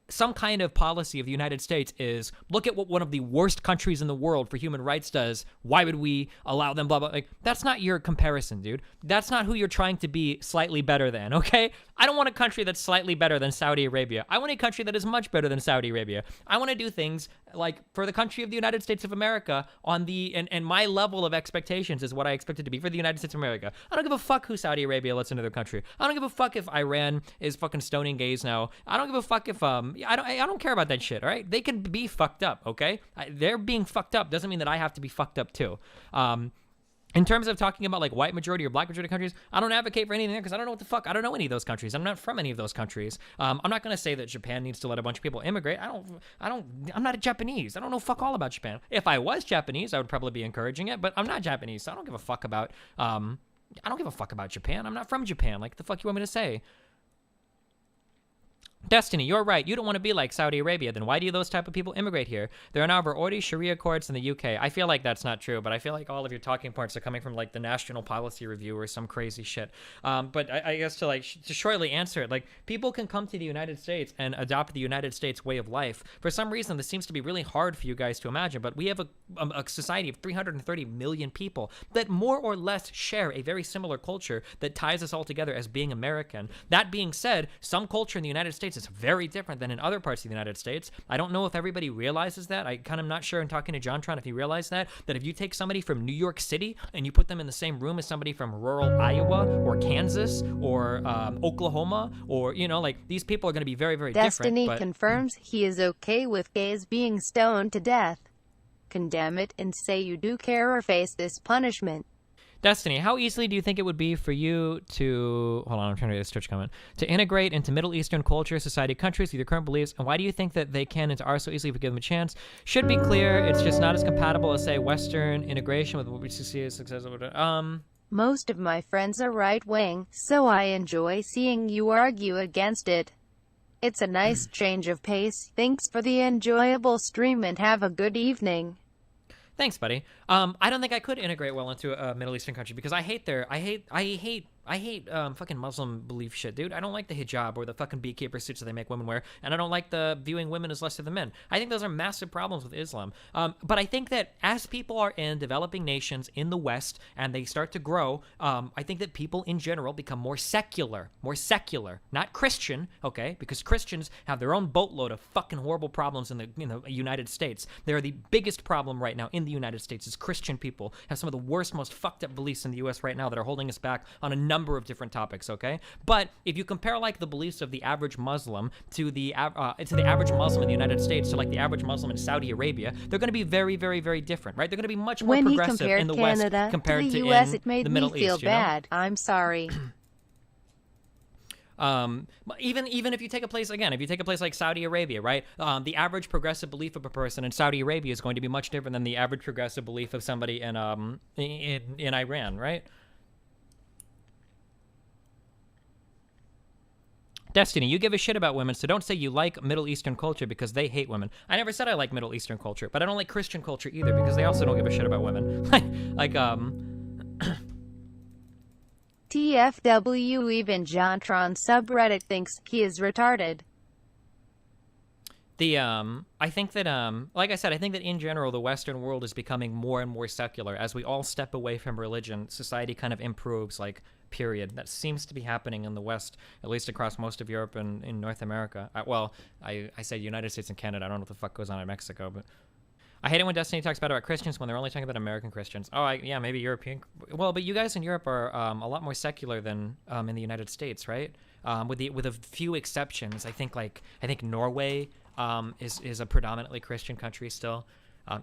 A: some kind of policy of the United States is, look at what one of the worst countries in the world for human rights does, why would we allow them, blah, blah, like, that's not your comparison, dude. That's not who you're trying to be slightly better than, okay? I don't want a country that's slightly better than Saudi Arabia. I want a country that is much better than Saudi Arabia. I want to do things like for the country of the United States of America on the, and my level of expectations is what I expect it to be for the United States of America. I don't give a fuck who Saudi Arabia lets into their country. I don't give a fuck if Iran is fucking stoning gays now. I don't give a fuck if, I don't care about that shit, all right? They can be fucked up, okay? They're being fucked up doesn't mean that I have to be fucked up too. In terms of talking about like white majority or black majority countries, I don't advocate for anything there because I don't know what the fuck. I don't know any of those countries. I'm not from any of those countries. I'm not gonna say that Japan needs to let a bunch of people immigrate. I'm not a Japanese. I don't know fuck all about Japan. If I was Japanese, I would probably be encouraging it, but I'm not Japanese, so I don't give a fuck about. I don't give a fuck about Japan. I'm not from Japan. Like the fuck you want me to say? Destiny, you're right. You don't want to be like Saudi Arabia. Then why do those type of people immigrate here? There are now already Sharia courts in the UK. I feel like that's not true, but I feel like all of your talking points are coming from like the National Policy Review or some crazy shit. But I guess to to shortly answer it, like people can come to the United States and adopt the United States way of life. For some reason, this seems to be really hard for you guys to imagine, but we have a society of 330 million people that more or less share a very similar culture that ties us all together as being American. That being said, some culture in the United States is very different than in other parts of the United States. I don't know if everybody realizes that. I kind of not sure in talking to JonTron if he realized that if you take somebody from New York City and you put them in the same room as somebody from rural Iowa or Kansas or Oklahoma or, you know, like these people are going to be very, very
C: Destiny
A: different.
C: confirms he is okay with gays being stoned to death. Condemn it and say you do care or face this punishment.
A: Destiny, how easily do you think it would be for you to, hold on, I'm trying to get this Twitch comment, to integrate into Middle Eastern culture, society, countries with your current beliefs, and why do you think that they can and are so easily if we give them a chance? Should be clear, it's just not as compatible as, say, Western integration with what we see as successful.
C: Most of my friends are right-wing, so I enjoy seeing you argue against it. It's a nice change of pace. Thanks for the enjoyable stream and have a good evening.
A: Thanks, buddy. I don't think I could integrate well into a Middle Eastern country because I hate fucking Muslim belief shit, dude. I don't like the hijab or the fucking beekeeper suits that they make women wear, and I don't like the viewing women as lesser than men. I think those are massive problems with Islam. But I think that as people are in developing nations in the West and they start to grow, I think that people in general become more secular, not Christian, okay? Because Christians have their own boatload of fucking horrible problems in the United States. They're the biggest problem right now in the United States is Christian people have some of the worst, most fucked up beliefs in the U.S. right now that are holding us back on a number of different topics, okay? But if you compare like the beliefs of the average Muslim to the average Muslim in the United States to like the average Muslim in Saudi Arabia, they're going to be very, very, very different, right? They're going to be much more progressive in the West compared to the US,
C: it made
A: the Middle
C: me feel
A: East. You know?
C: bad. I'm sorry.
A: Even if you take a place like Saudi Arabia, right? The average progressive belief of a person in Saudi Arabia is going to be much different than the average progressive belief of somebody in Iran, right? Destiny, you give a shit about women, so don't say you like Middle Eastern culture because they hate women. I never said I like Middle Eastern culture, but I don't like Christian culture either because they also don't give a shit about women.
C: TFW, even JonTron subreddit thinks he is retarded.
A: I think that, like I said, I think that in general, the Western world is becoming more and more secular. As we all step away from religion, society kind of improves, like, period. That seems to be happening in the West, at least across most of Europe and in North America. I said United States and Canada. I don't know what the fuck goes on in Mexico, but I hate it when Destiny talks about Christians when they're only talking about American Christians. Yeah, maybe European. Well, but you guys in Europe are a lot more secular than in the United States, right? With a few exceptions. I think Norway is a predominantly Christian country still.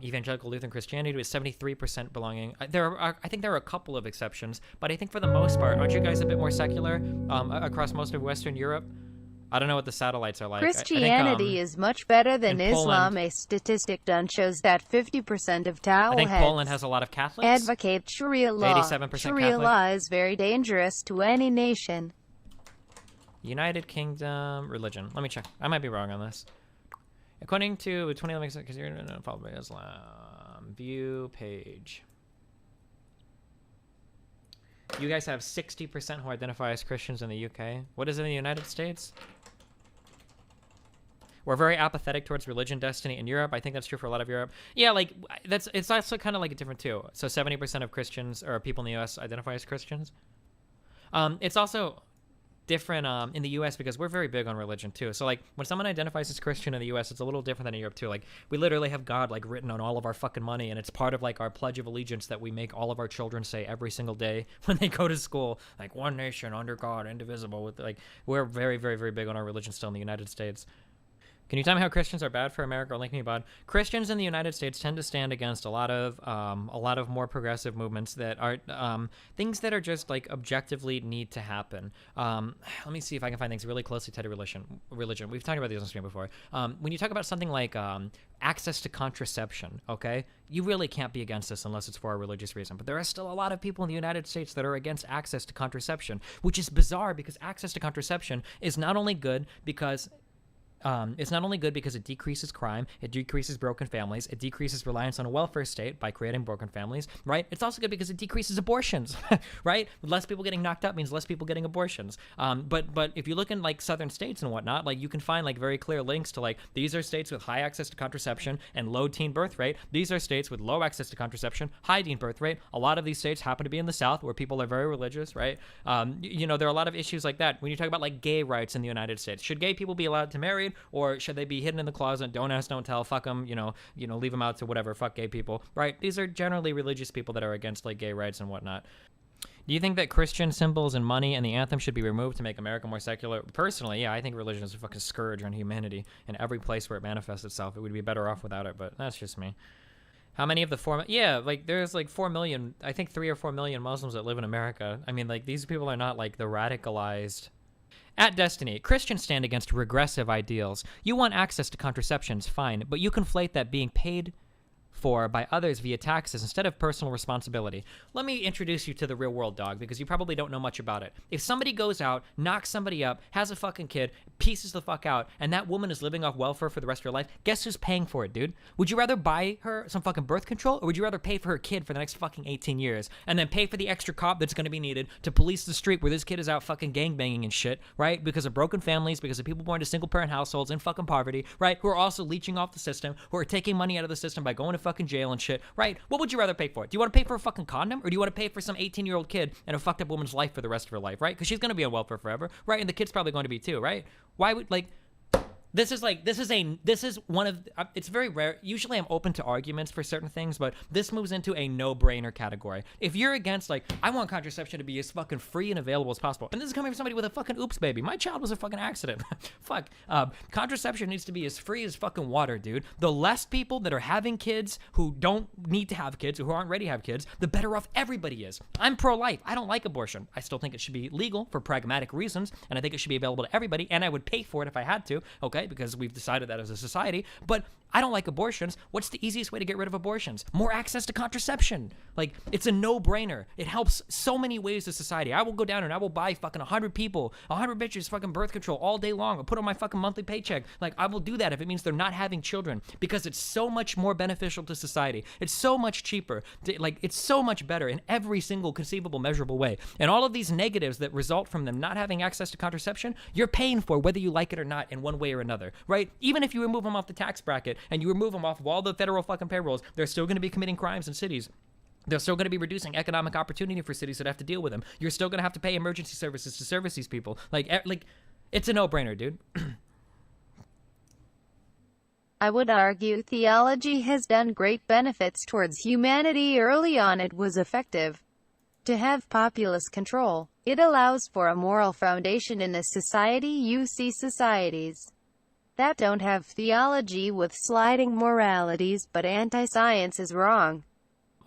A: Evangelical Lutheran Christianity is 73% belonging. I think there are a couple of exceptions, but I think for the most part, aren't you guys a bit more secular across most of Western Europe? I don't know what the satellites are like.
C: Christianity is much better than Islam. A statistic done shows that 50% of Tao
A: I think Poland has a lot of Catholics.
C: Advocate Sharia law.
A: 87%
C: Sharia law is very dangerous to any nation.
A: United Kingdom religion. Let me check. I might be wrong on this. According to 2011, because you're followed by Islam. View page. You guys have 60% who identify as Christians in the UK. What is it in the United States? We're very apathetic towards religion, Destiny in Europe. I think that's true for a lot of Europe. Yeah, like it's also kind of like different too. So 70% of Christians or people in the US identify as Christians. It's also different in the US because we're very big on religion too. So like when someone identifies as Christian in the US, it's a little different than in Europe too. Like we literally have God like written on all of our fucking money, and it's part of like our Pledge of Allegiance that we make all of our children say every single day when they go to school, like one nation under God, indivisible. With like we're very, very, very big on our religion still in the United States. Can you tell me how Christians are bad for America or linking me bad? Christians in the United States tend to stand against a lot of more progressive movements that are things that are just like objectively need to happen. Let me see if I can find things really closely tied to religion. We've talked about these on stream before. When you talk about something like access to contraception, okay, you really can't be against this unless it's for a religious reason. But there are still a lot of people in the United States that are against access to contraception, which is bizarre because access to contraception is not only good because it decreases crime, it decreases broken families, it decreases reliance on a welfare state by creating broken families, right? It's also good because it decreases abortions, right? Less people getting knocked up means less people getting abortions. But if you look in like southern states and whatnot, like you can find like very clear links to like these are states with high access to contraception and low teen birth rate. These are states with low access to contraception, high teen birth rate. A lot of these states happen to be in the South where people are very religious, right? You know, there are a lot of issues like that. When you talk about like gay rights in the United States, should gay people be allowed to marry? Or should they be hidden in the closet? Don't ask, don't tell. Fuck them. You know, leave them out to whatever. Fuck gay people, right? These are generally religious people that are against like gay rights and whatnot. Do you think that Christian symbols and money and the anthem should be removed to make America more secular? Personally, yeah, I think religion is a fucking scourge on humanity in every place where it manifests itself. It would be better off without it, but that's just me. How many of the 4 yeah, like there's like 4 million, I think 3 or 4 million Muslims that live in America. I mean, like these people are not like the radicalized. At Destiny, Christians stand against regressive ideals. You want access to contraceptions, fine, but you conflate that being paid for by others via taxes instead of personal responsibility. Let me introduce you to the real world, dog, because you probably don't know much about it. If somebody goes out, knocks somebody up, has a fucking kid, pieces the fuck out, and that woman is living off welfare for the rest of her life, guess who's paying for it, dude? Would you rather buy her some fucking birth control, or would you rather pay for her kid for the next fucking 18 years, and then pay for the extra cop that's gonna be needed to police the street where this kid is out fucking gangbanging and shit, right? Because of broken families, because of people born to single parent households in fucking poverty, right? Who are also leeching off the system, who are taking money out of the system by going to fucking jail and shit, right? What would you rather pay for? Do you want to pay for a fucking condom, or do you want to pay for some 18-year-old kid and a fucked up woman's life for the rest of her life, right? Because she's going to be on welfare forever, right? And the kid's probably going to be too, right? Why would, like, this is one of, it's very rare. Usually I'm open to arguments for certain things, but this moves into a no-brainer category. If you're against, like, I want contraception to be as fucking free and available as possible, and this is coming from somebody with a fucking oops baby. My child was a fucking accident. Fuck. Contraception needs to be as free as fucking water, dude. The less people that are having kids who don't need to have kids, who aren't ready to have kids, the better off everybody is. I'm pro-life. I don't like abortion. I still think it should be legal for pragmatic reasons, and I think it should be available to everybody, and I would pay for it if I had to, okay? Because we've decided that as a society, but I don't like abortions. What's the easiest way to get rid of abortions? More access to contraception. Like, it's a no-brainer. It helps so many ways to society. I will go down and I will buy fucking 100 people, 100 bitches fucking birth control all day long. I'll put on my fucking monthly paycheck. Like, I will do that if it means they're not having children, because it's so much more beneficial to society. It's so much cheaper. Like, it's so much better in every single conceivable, measurable way. And all of these negatives that result from them not having access to contraception, you're paying for whether you like it or not in one way or another, right? Even if you remove them off the tax bracket and you remove them off of all the federal fucking payrolls, they're still going to be committing crimes in cities. They're still going to be reducing economic opportunity for cities that have to deal with them. You're still going to have to pay emergency services to service these people. Like it's a no-brainer, dude.
C: I would argue theology has done great benefits towards humanity. Early on it was effective to have populace control. It allows for a moral foundation in a society. You see societies that don't have theology with sliding moralities, but anti-science is wrong.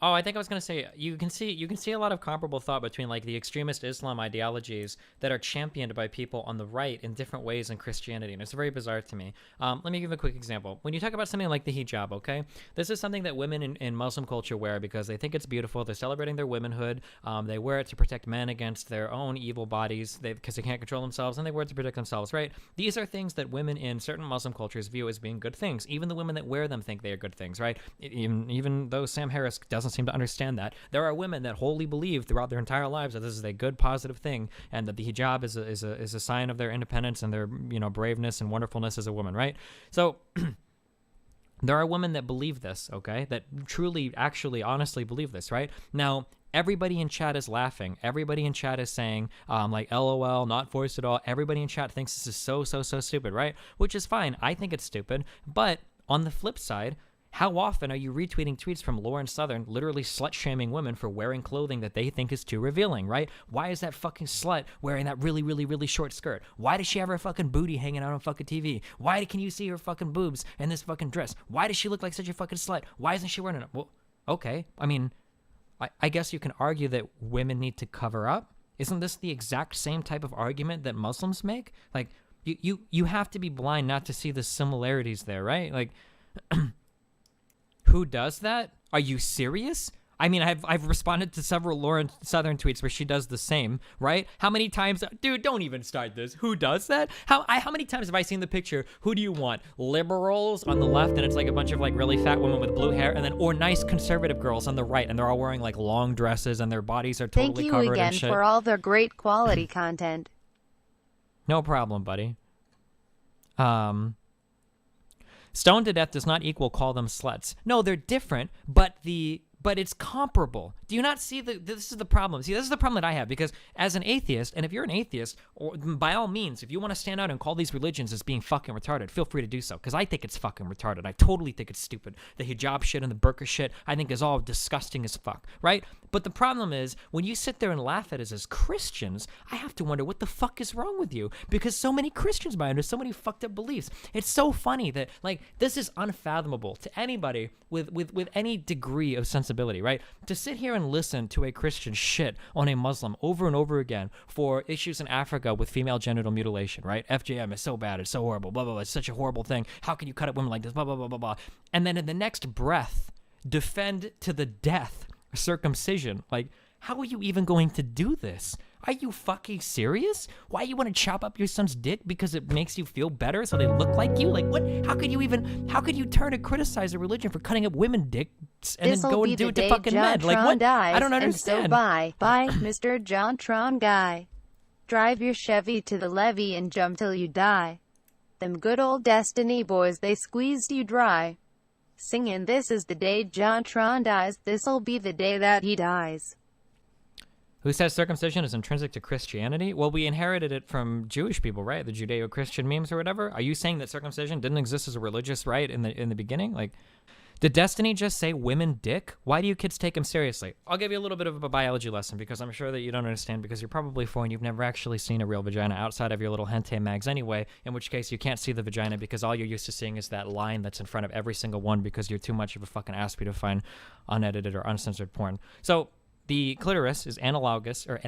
A: Oh, I think I was going to say, you can see a lot of comparable thought between like the extremist Islam ideologies that are championed by people on the right in different ways in Christianity, and it's very bizarre to me. Let me give a quick example. When you talk about something like the hijab, okay, this is something that women in Muslim culture wear because they think it's beautiful. They're celebrating their womanhood. They wear it to protect men against their own evil bodies because they can't control themselves, and they wear it to protect themselves, right? These are things that women in certain Muslim cultures view as being good things. Even the women that wear them think they are good things, right? Even though Sam Harris doesn't seem to understand that, there are women that wholly believe throughout their entire lives that this is a good, positive thing, and that the hijab is a sign of their independence and their braveness and wonderfulness as a woman, right? So there are women that believe this, okay, that truly, actually, honestly believe this, right? Now, everybody in chat is laughing. Everybody in chat is saying, like, LOL, not forced at all. Everybody in chat thinks this is so stupid, right? Which is fine. I think it's stupid. But on the flip side, How often are you retweeting tweets from Lauren Southern literally slut-shaming women for wearing clothing that they think is too revealing, right? Why is that fucking slut wearing that really, really, really short skirt? Why does she have her fucking booty hanging out on fucking TV? Why can you see her fucking boobs in this fucking dress? Why does she look like such a fucking slut? Why isn't she wearing it? Well, okay. I mean, I guess you can argue that women need to cover up. Isn't this the exact same type of argument that Muslims make? Like, you have to be blind not to see the similarities there, right? Like, who does that? Are you serious? I mean, I've responded to several Lauren Southern tweets where she does the same, right? How many times, dude, don't even start this. Who does that? How many times have I seen the picture? Who do you want? Liberals on the left, and it's like a bunch of like really fat women with blue hair, and then or nice conservative girls on the right, and they're all wearing like long dresses, and their bodies are totally covered and shit.
C: Thank you again for all the great quality content.
A: No problem, buddy. Stoned to death does not equal call them sluts. No, they're different, but it's comparable. Do you not see this is the problem? See, this is the problem that I have, because as an atheist, and if you're an atheist, or by all means, if you want to stand out and call these religions as being fucking retarded, feel free to do so, because I think it's fucking retarded. I totally think it's stupid. The hijab shit and the burqa shit, I think is all disgusting as fuck, right? But the problem is, when you sit there and laugh at us as Christians, I have to wonder what the fuck is wrong with you, because so many Christians buy into so many fucked up beliefs. It's so funny that, like, this is unfathomable to anybody with any degree of sensibility, right? To sit here and listen to a Christian shit on a Muslim over and over again for issues in Africa with female genital mutilation, right? FGM is so bad, it's so horrible, blah, blah, blah, it's such a horrible thing. How can you cut at women like this, blah, blah, blah, blah, blah. And then in the next breath, defend to the death circumcision. Like, how are you even going to do this? Are you fucking serious? Why you want to chop up your son's dick because it makes you feel better so they look like you? Like, what? How could you turn and criticize a religion for cutting up women dicks and then go and do it to fucking men? Like, what? I don't understand.
C: And so bye, Mr. Jontron guy. Drive your Chevy to the levee and jump till you die. Them good old Destiny boys, they squeezed you dry. Singing, this is the day Jontron dies, this'll be the day that he dies.
A: Who says circumcision is intrinsic to Christianity? Well, we inherited it from Jewish people, right? The Judeo-Christian memes or whatever. Are you saying that circumcision didn't exist as a religious rite in the beginning? Like, did Destiny just say women dick? Why do you kids take him seriously? I'll give you a little bit of a biology lesson, because I'm sure that you don't understand, because you're probably 4 and you've never actually seen a real vagina outside of your little hentai mags anyway, in which case you can't see the vagina because all you're used to seeing is that line that's in front of every single one, because you're too much of a fucking aspie to find unedited or uncensored porn. So the clitoris is analogous. The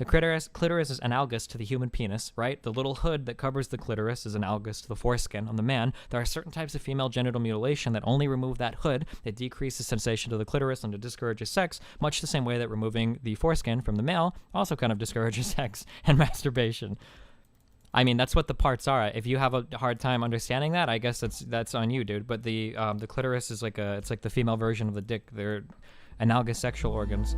A: clitoris is analogous to the human penis, right? The little hood that covers the clitoris is analogous to the foreskin on the man. There are certain types of female genital mutilation that only remove that hood. It decreases sensation to the clitoris and it discourages sex, much the same way that removing the foreskin from the male also kind of discourages sex and masturbation. I mean, that's what the parts are. If you have a hard time understanding that, I guess that's on you, dude. But the clitoris is it's like the female version of the dick. They're analogous sexual organs.